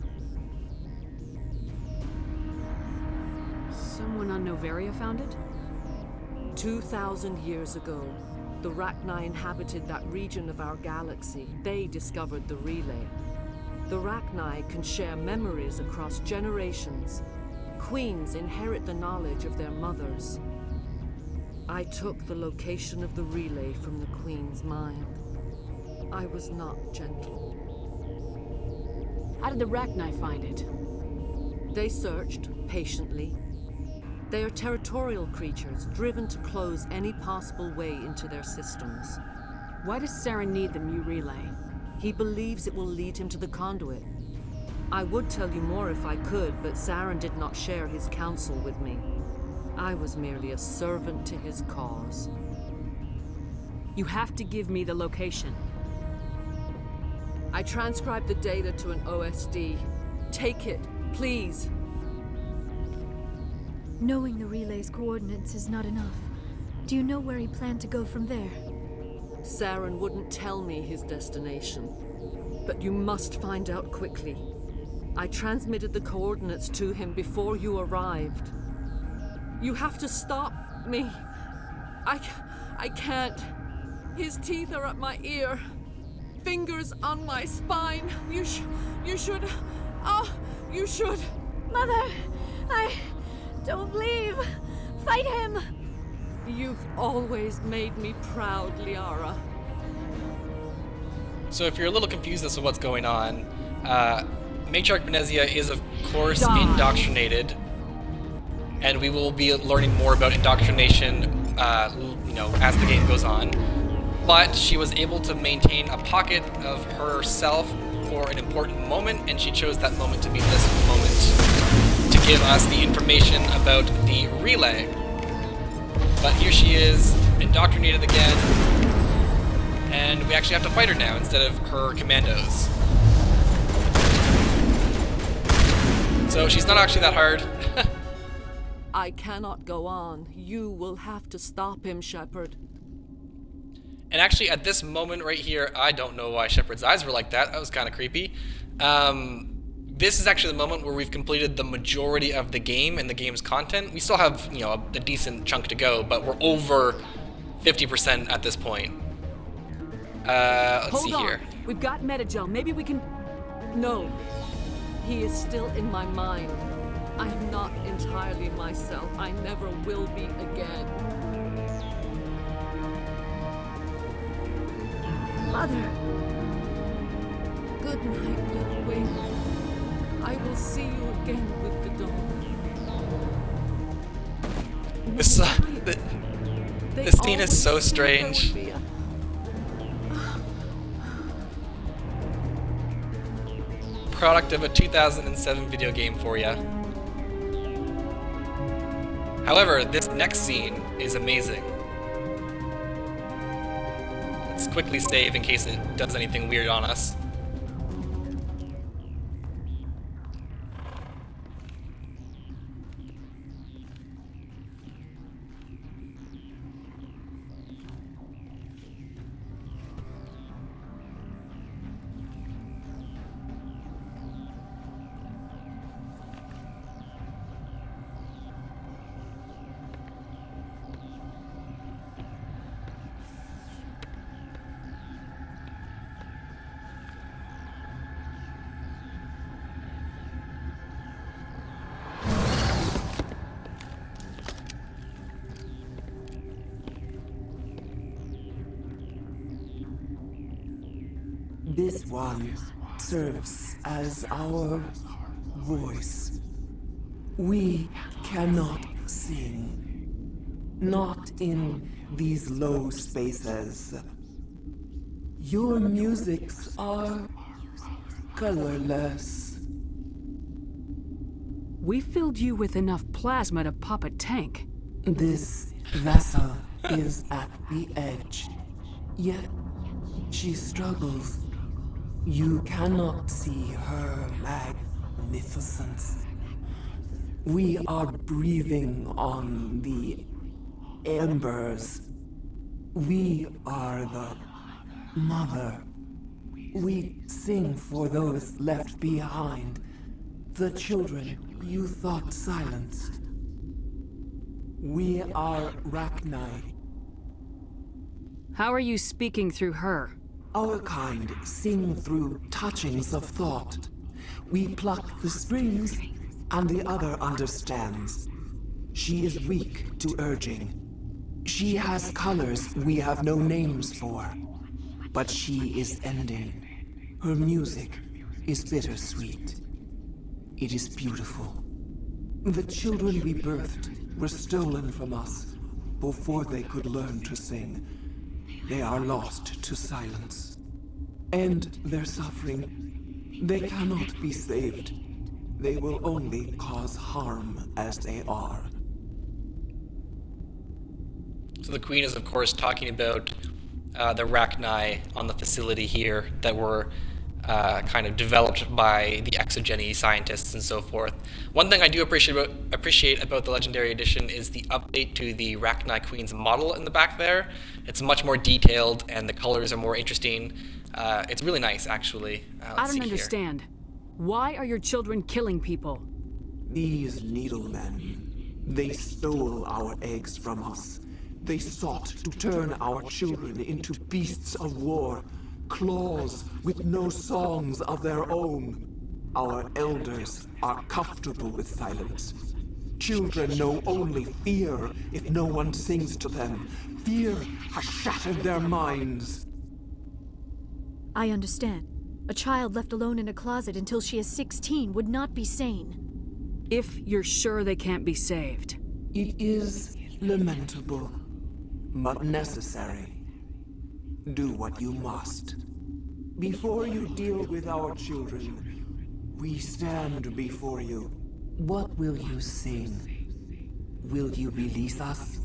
Someone on Noveria found it? 2,000 years ago, the Rachni inhabited that region of our galaxy. They discovered the relay. The Rachni can share memories across generations. Queens inherit the knowledge of their mothers. I took the location of the relay from the Queen's mind. I was not gentle. How did the Rachni find it? They searched, patiently. They are territorial creatures, driven to close any possible way into their systems. Why does Saren need the Mu relay? He believes it will lead him to the conduit. I would tell you more if I could, but Saren did not share his counsel with me. I was merely a servant to his cause. You have to give me the location. I transcribed the data to an OSD. Take it, please. Knowing the relay's coordinates is not enough. Do you know where he planned to go from there? Saren wouldn't tell me his destination. But you must find out quickly. I transmitted the coordinates to him before you arrived. You have to stop me. I can't. His teeth are at my ear. Fingers on my spine. You should. Oh, you should. Mother, don't leave. Fight him. You've always made me proud, Liara. So if you're a little confused as to what's going on, Matriarch Benezia is, of course, indoctrinated, and we will be learning more about indoctrination, as the game goes on. But she was able to maintain a pocket of herself for an important moment, and she chose that moment to be this moment to give us the information about the relay. But here she is, indoctrinated again, and we actually have to fight her now instead of her commandos. So she's not actually that hard. I cannot go on. You will have to stop him, Shepard. And actually, at this moment right here, I don't know why Shepard's eyes were like that. That was kind of creepy. This is actually the moment where we've completed the majority of the game and the game's content. We still have, a decent chunk to go, but we're over 50% at this point. Let's see here. We've got Metagel. Maybe we can... No. He is still in my mind. I am not entirely myself. I never will be again. Mother. Good night, little wing. I will see you again with the dawn. This scene is so strange. Product of a 2007 video game for ya. However, this next scene is amazing. Let's quickly save in case it does anything weird on us. This one serves as our voice. We cannot sing. Not in these low spaces. Your musics are colorless. We filled you with enough plasma to pop a tank. This vessel is at the edge. Yet she struggles. You cannot see her magnificence. We are breathing on the embers. We are the mother. We sing for those left behind, the children you thought silenced. We are Rachni. How are you speaking through her? Our kind sing through touchings of thought. We pluck the strings, and the other understands. She is weak to urging. She has colors we have no names for. But she is ending. Her music is bittersweet. It is beautiful. The children we birthed were stolen from us before they could learn to sing. They are lost to silence. And their suffering, they cannot be saved. They will only cause harm as they are. So the Queen is, of course, talking about the Rachni on the facility here that were kind of developed by the Exogeny scientists and so forth. One thing I do appreciate about the Legendary Edition is the update to the Rachni Queen's model in the back there. It's much more detailed and the colors are more interesting. It's really nice, actually. I don't understand. Why are your children killing people? These needlemen, they stole our eggs from us. They sought to turn our children into beasts of war, claws with no songs of their own. Our elders are comfortable with silence. Children know only fear if no one sings to them. Fear has shattered their minds. I understand. A child left alone in a closet until she is 16 would not be sane. If you're sure they can't be saved. It is lamentable, but necessary. Do what you must. Before you deal with our children, we stand before you. What will you sing? Will you release us?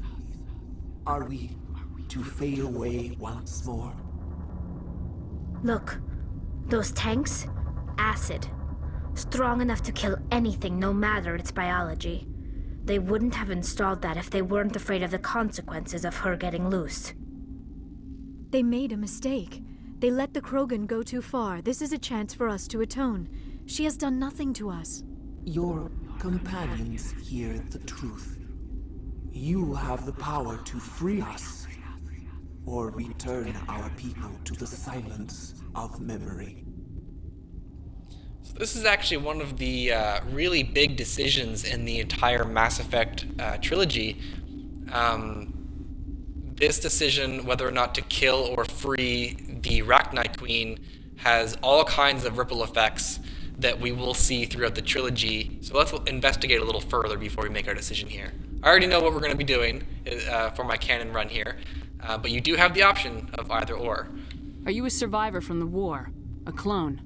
Are we to fade away once more? Look, those tanks? Acid. Strong enough to kill anything, no matter its biology. They wouldn't have installed that if they weren't afraid of the consequences of her getting loose. They made a mistake. They let the Krogan go too far. This is a chance for us to atone. She has done nothing to us. Your companions hear the truth. You have the power to free us, or return our people to the silence of memory. So this is actually one of the really big decisions in the entire Mass Effect trilogy. This decision, whether or not to kill or free the Rachni Queen, has all kinds of ripple effects that we will see throughout the trilogy. So let's investigate a little further before we make our decision here. I already know what we're going to be doing for my canon run here, but you do have the option of either or. Are you a survivor from the war? A clone?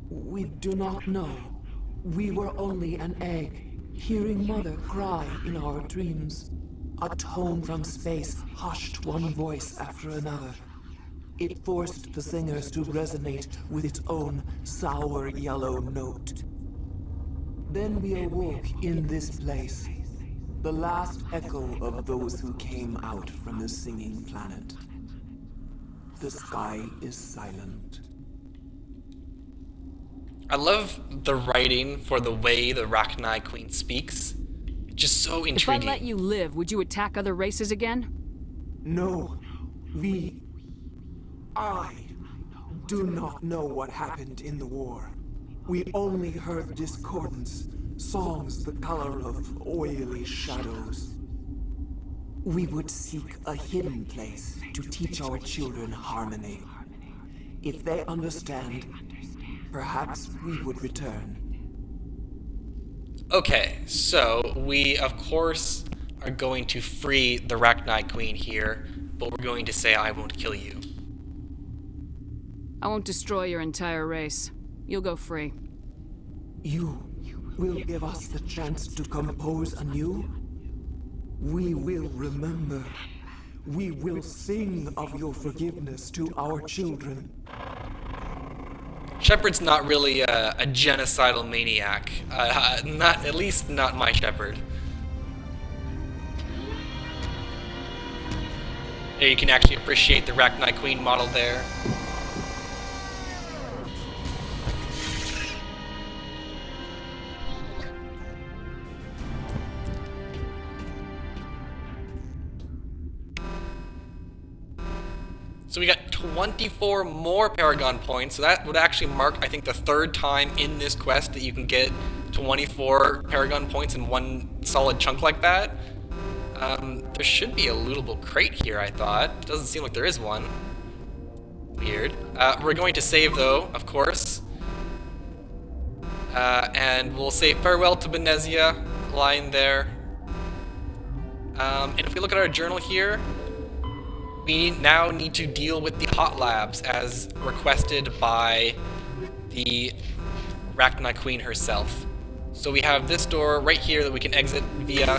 We do not know. We were only an egg, hearing Mother cry in our dreams. A tone from space hushed one voice after another. It forced the singers to resonate with its own sour yellow note. Then we awoke in this place, the last echo of those who came out from the singing planet. The sky is silent. I love the writing for the way the Rachni Queen speaks. It's just so intriguing. If I let you live, would you attack other races again? No. I do not know what happened in the war. We only heard discordance, songs the color of oily shadows. We would seek a hidden place to teach our children harmony. If they understand, perhaps we would return. Okay, so we of course are going to free the Rachni Queen here, but we're going to say I won't kill you. I won't destroy your entire race. You'll go free. You will give us the chance to compose anew? We will remember. We will sing of your forgiveness to our children. Shepard's not really a genocidal maniac. At least not my Shepard. There you can actually appreciate the Rachni Queen model there. So we got 24 more Paragon points, so that would actually mark, I think, the third time in this quest that you can get 24 Paragon points in one solid chunk like that. There should be a lootable crate here, I thought. Doesn't seem like there is one. Weird. We're going to save, though, of course. And we'll say farewell to Benezia, lying there. And if we look at our journal here, we now need to deal with the hot labs as requested by the Rachni Queen herself. So we have this door right here that we can exit via.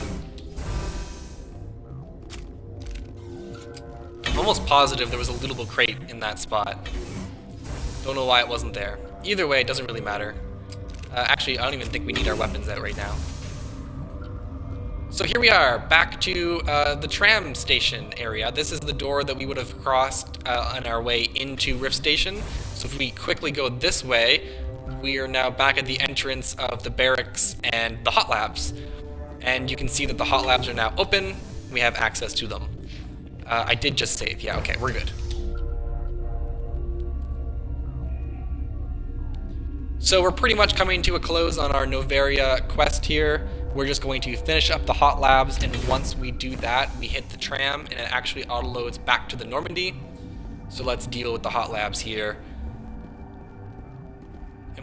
I'm almost positive there was a lootable crate in that spot. Don't know why it wasn't there. Either way, it doesn't really matter. Actually, I don't even think we need our weapons out right now. So here we are, back to the tram station area. This is the door that we would have crossed on our way into Rift Station. So if we quickly go this way, we are now back at the entrance of the barracks and the hot labs. And you can see that the hot labs are now open. We have access to them. I did just save. Yeah, okay, we're good. So we're pretty much coming to a close on our Noveria quest here. We're just going to finish up the hot labs, and once we do that, we hit the tram, and it actually auto-loads back to the Normandy. So let's deal with the hot labs here.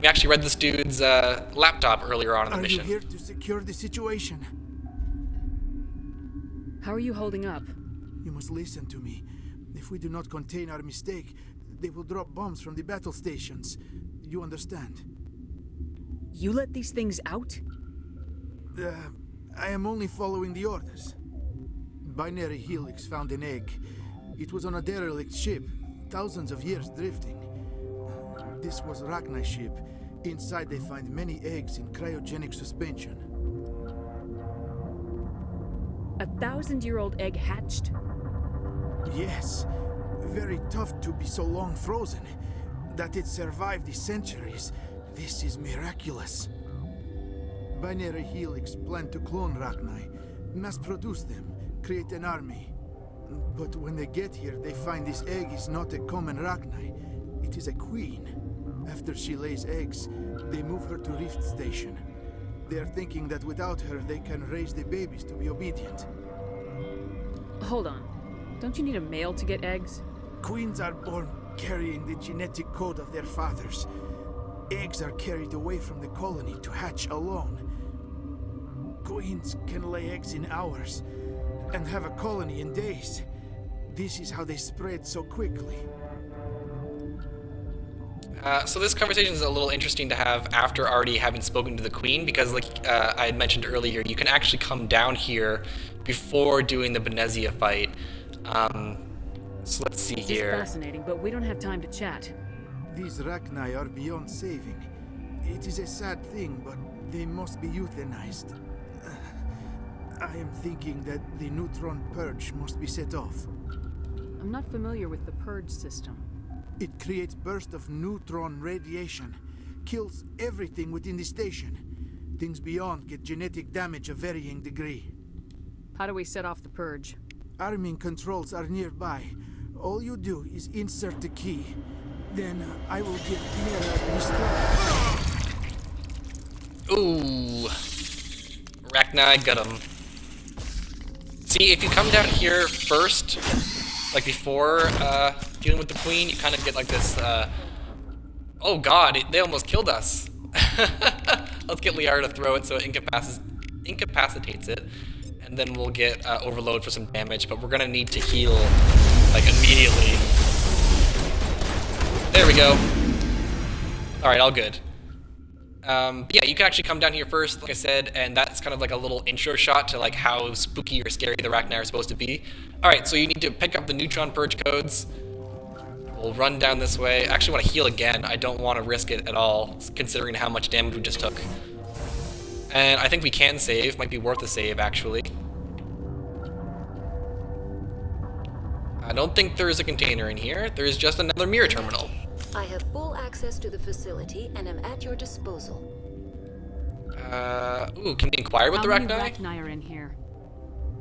We actually read this dude's laptop earlier on in the mission. Are you here to secure the situation? How are you holding up? You must listen to me. If we do not contain our mistake, they will drop bombs from the battle stations. You understand? You let these things out? I am only following the orders. Binary Helix found an egg. It was on a derelict ship, thousands of years drifting. This was Rachni's ship. Inside they find many eggs in cryogenic suspension. 1,000-year-old egg hatched? Yes. Very tough to be so long frozen. That it survived the centuries. This is miraculous. Binary Helix planned to clone Rachni, mass produce them, create an army. But when they get here, they find this egg is not a common Rachni. It is a queen. After she lays eggs, they move her to Rift Station. They are thinking that without her, they can raise the babies to be obedient. Hold on. Don't you need a male to get eggs? Queens are born carrying the genetic code of their fathers. Eggs are carried away from the colony to hatch alone. Queens can lay eggs in hours and have a colony in days. This is how they spread so quickly. So this conversation is a little interesting to have after already having spoken to the Queen, because like I had mentioned earlier, you can actually come down here before doing the Benezia fight. So let's see here. This is fascinating, but we don't have time to chat. These Rachni are beyond saving. It is a sad thing, but they must be euthanized. I am thinking that the neutron purge must be set off. I'm not familiar with the purge system. It creates bursts of neutron radiation, kills everything within the station. Things beyond get genetic damage of varying degree. How do we set off the purge? Arming controls are nearby. All you do is insert the key. Then I will give Mira the Ooh. Rachni got him. See, if you come down here first, like before dealing with the Queen, you kind of get like this, oh god, they almost killed us. Let's get Liara to throw it so it incapacitates it, and then we'll get overload for some damage, but we're gonna need to heal, like, immediately. There we go. Alright, all good. But yeah, you can actually come down here first, like I said, and that's kind of like a little intro shot to like how spooky or scary the Rachni are supposed to be. Alright, so you need to pick up the neutron purge codes. We'll run down this way. I actually want to heal again. I don't want to risk it at all, considering how much damage we just took. And I think we can save. Might be worth a save, actually. I don't think there's a container in here. There's just another mirror terminal. I have full access to the facility and am at your disposal. Ooh, can we inquire with the Rachni? How many Rachni are in here?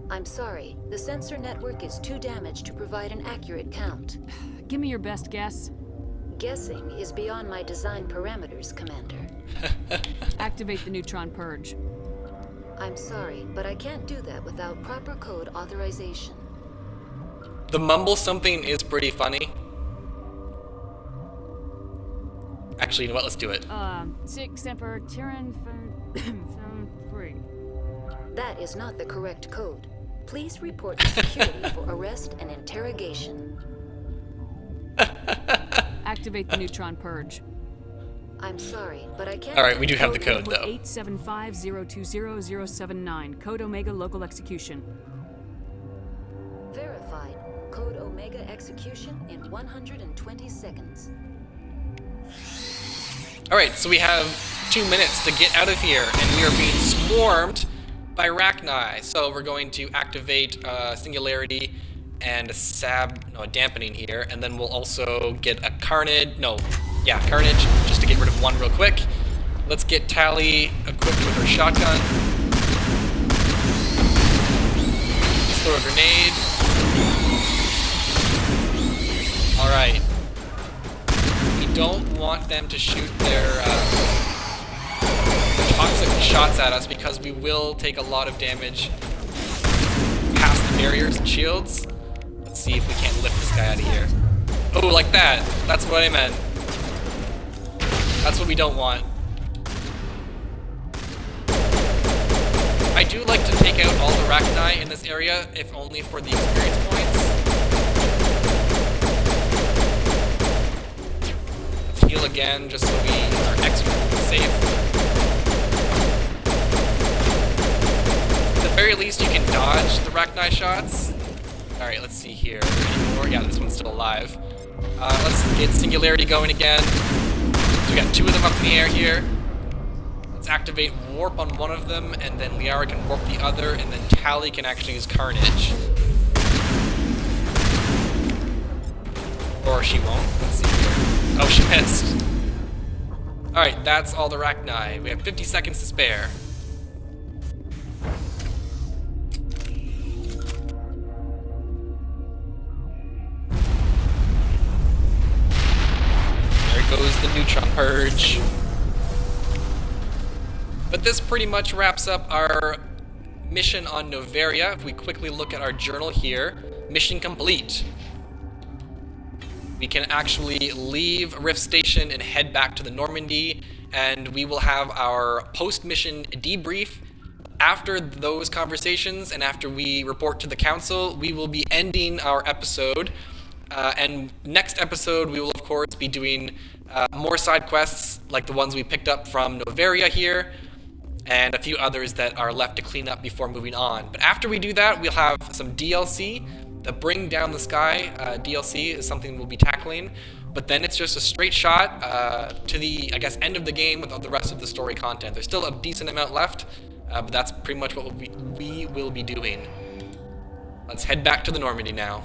I'm sorry, the sensor network is too damaged to provide an accurate count. Give me your best guess. Guessing is beyond my design parameters, Commander. Activate the neutron purge. I'm sorry, but I can't do that without proper code authorization. The mumble something is pretty funny. Actually, you know what? Let's do it. 6 Emperor Tyrann 3. That is not the correct code. Please report to security for arrest and interrogation. Activate the neutron purge. I'm sorry, but I can't. Alright, we do have the code, though. 875020079. Code Omega local execution. Verified. Code Omega execution in 120 seconds. Alright, so we have 2 minutes to get out of here, and we are being swarmed by Rachni. So we're going to activate Singularity and a dampening here, and then we'll also get a Carnage, Carnage, just to get rid of one real quick. Let's get Tally equipped with her shotgun. Let's throw a grenade. Alright. We don't want them to shoot their toxic shots at us, because we will take a lot of damage past the barriers and shields. Let's see if we can't lift this guy out of here. Oh, like that. That's what I meant. That's what we don't want. I do like to take out all the Rachni in this area, if only for the experience points. Let's heal again, just so we are extra safe. At the very least, you can dodge the Rachni shots. Alright, let's see here. Any more? Yeah, this one's still alive. Let's get Singularity going again. So we got 2 of them up in the air here. Let's activate Warp on one of them, and then Liara can warp the other, and then Tally can actually use Carnage. Or she won't. Let's see here. Oh, she missed. Alright, that's all the Rachni. We have 50 seconds to spare. There goes the Neutron Purge. But this pretty much wraps up our mission on Noveria. If we quickly look at our journal here, mission complete. We can actually leave Rift Station and head back to the Normandy, and we will have our post-mission debrief. After those conversations and after we report to the council, we will be ending our episode. And next episode, we will of course be doing more side quests like the ones we picked up from Noveria here, and a few others that are left to clean up before moving on. But after we do that, we'll have some DLC. The Bring Down the Sky DLC is something we'll be tackling, but then it's just a straight shot to the, I guess, end of the game with all the rest of the story content. There's still a decent amount left, but that's pretty much what we will be doing. Let's head back to the Normandy now.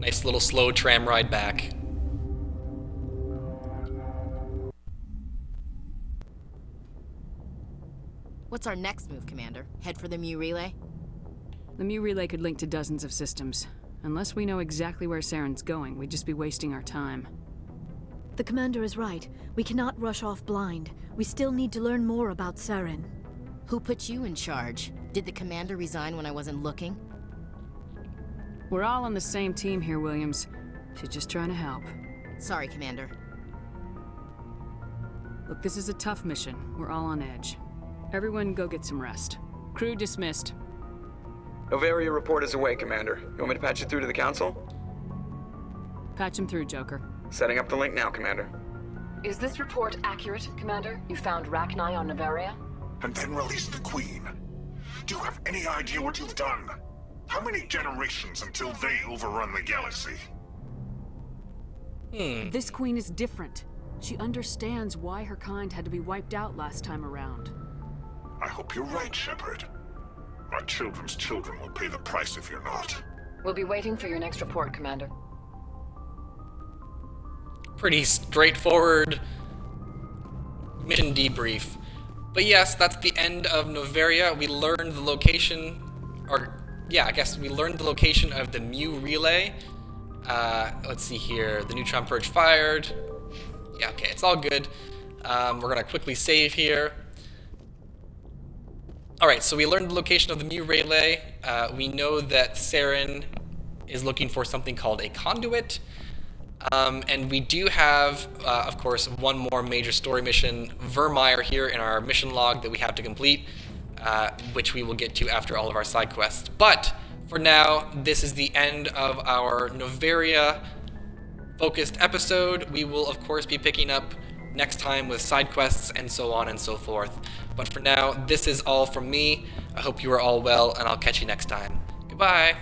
Nice little slow tram ride back. What's our next move, Commander? Head for the Mu Relay? The Mu Relay could link to dozens of systems. Unless we know exactly where Saren's going, we'd just be wasting our time. The commander is right. We cannot rush off blind. We still need to learn more about Saren. Who put you in charge? Did the commander resign when I wasn't looking? We're all on the same team here, Williams. She's just trying to help. Sorry, Commander. Look, this is a tough mission. We're all on edge. Everyone go get some rest. Crew dismissed. Noveria report is away, Commander. You want me to patch you through to the Council? Patch him through, Joker. Setting up the link now, Commander. Is this report accurate, Commander? You found Rachni on Noveria? And then released the Queen. Do you have any idea what you've done? How many generations until they overrun the galaxy? This Queen is different. She understands why her kind had to be wiped out last time around. I hope you're right, Shepard. My children's children will pay the price if you're not. We'll be waiting for your next report, Commander. Pretty straightforward mission debrief. But yes, that's the end of Noveria. We learned the location, or yeah, I guess we learned the location of the Mu Relay. Let's see here. The Neutron Purge fired. Yeah, okay, it's all good. We're gonna quickly save here. Alright, so we learned the location of the Mu Relay. We know that Saren is looking for something called a conduit. And we do have, of course, one more major story mission, Vermeer, here in our mission log that we have to complete, which we will get to after all of our side quests. But for now, this is the end of our Noveria focused episode. We will, of course, be picking up next time with side quests and so on and so forth. But for now, this is all from me. I hope you are all well, and I'll catch you next time. Goodbye!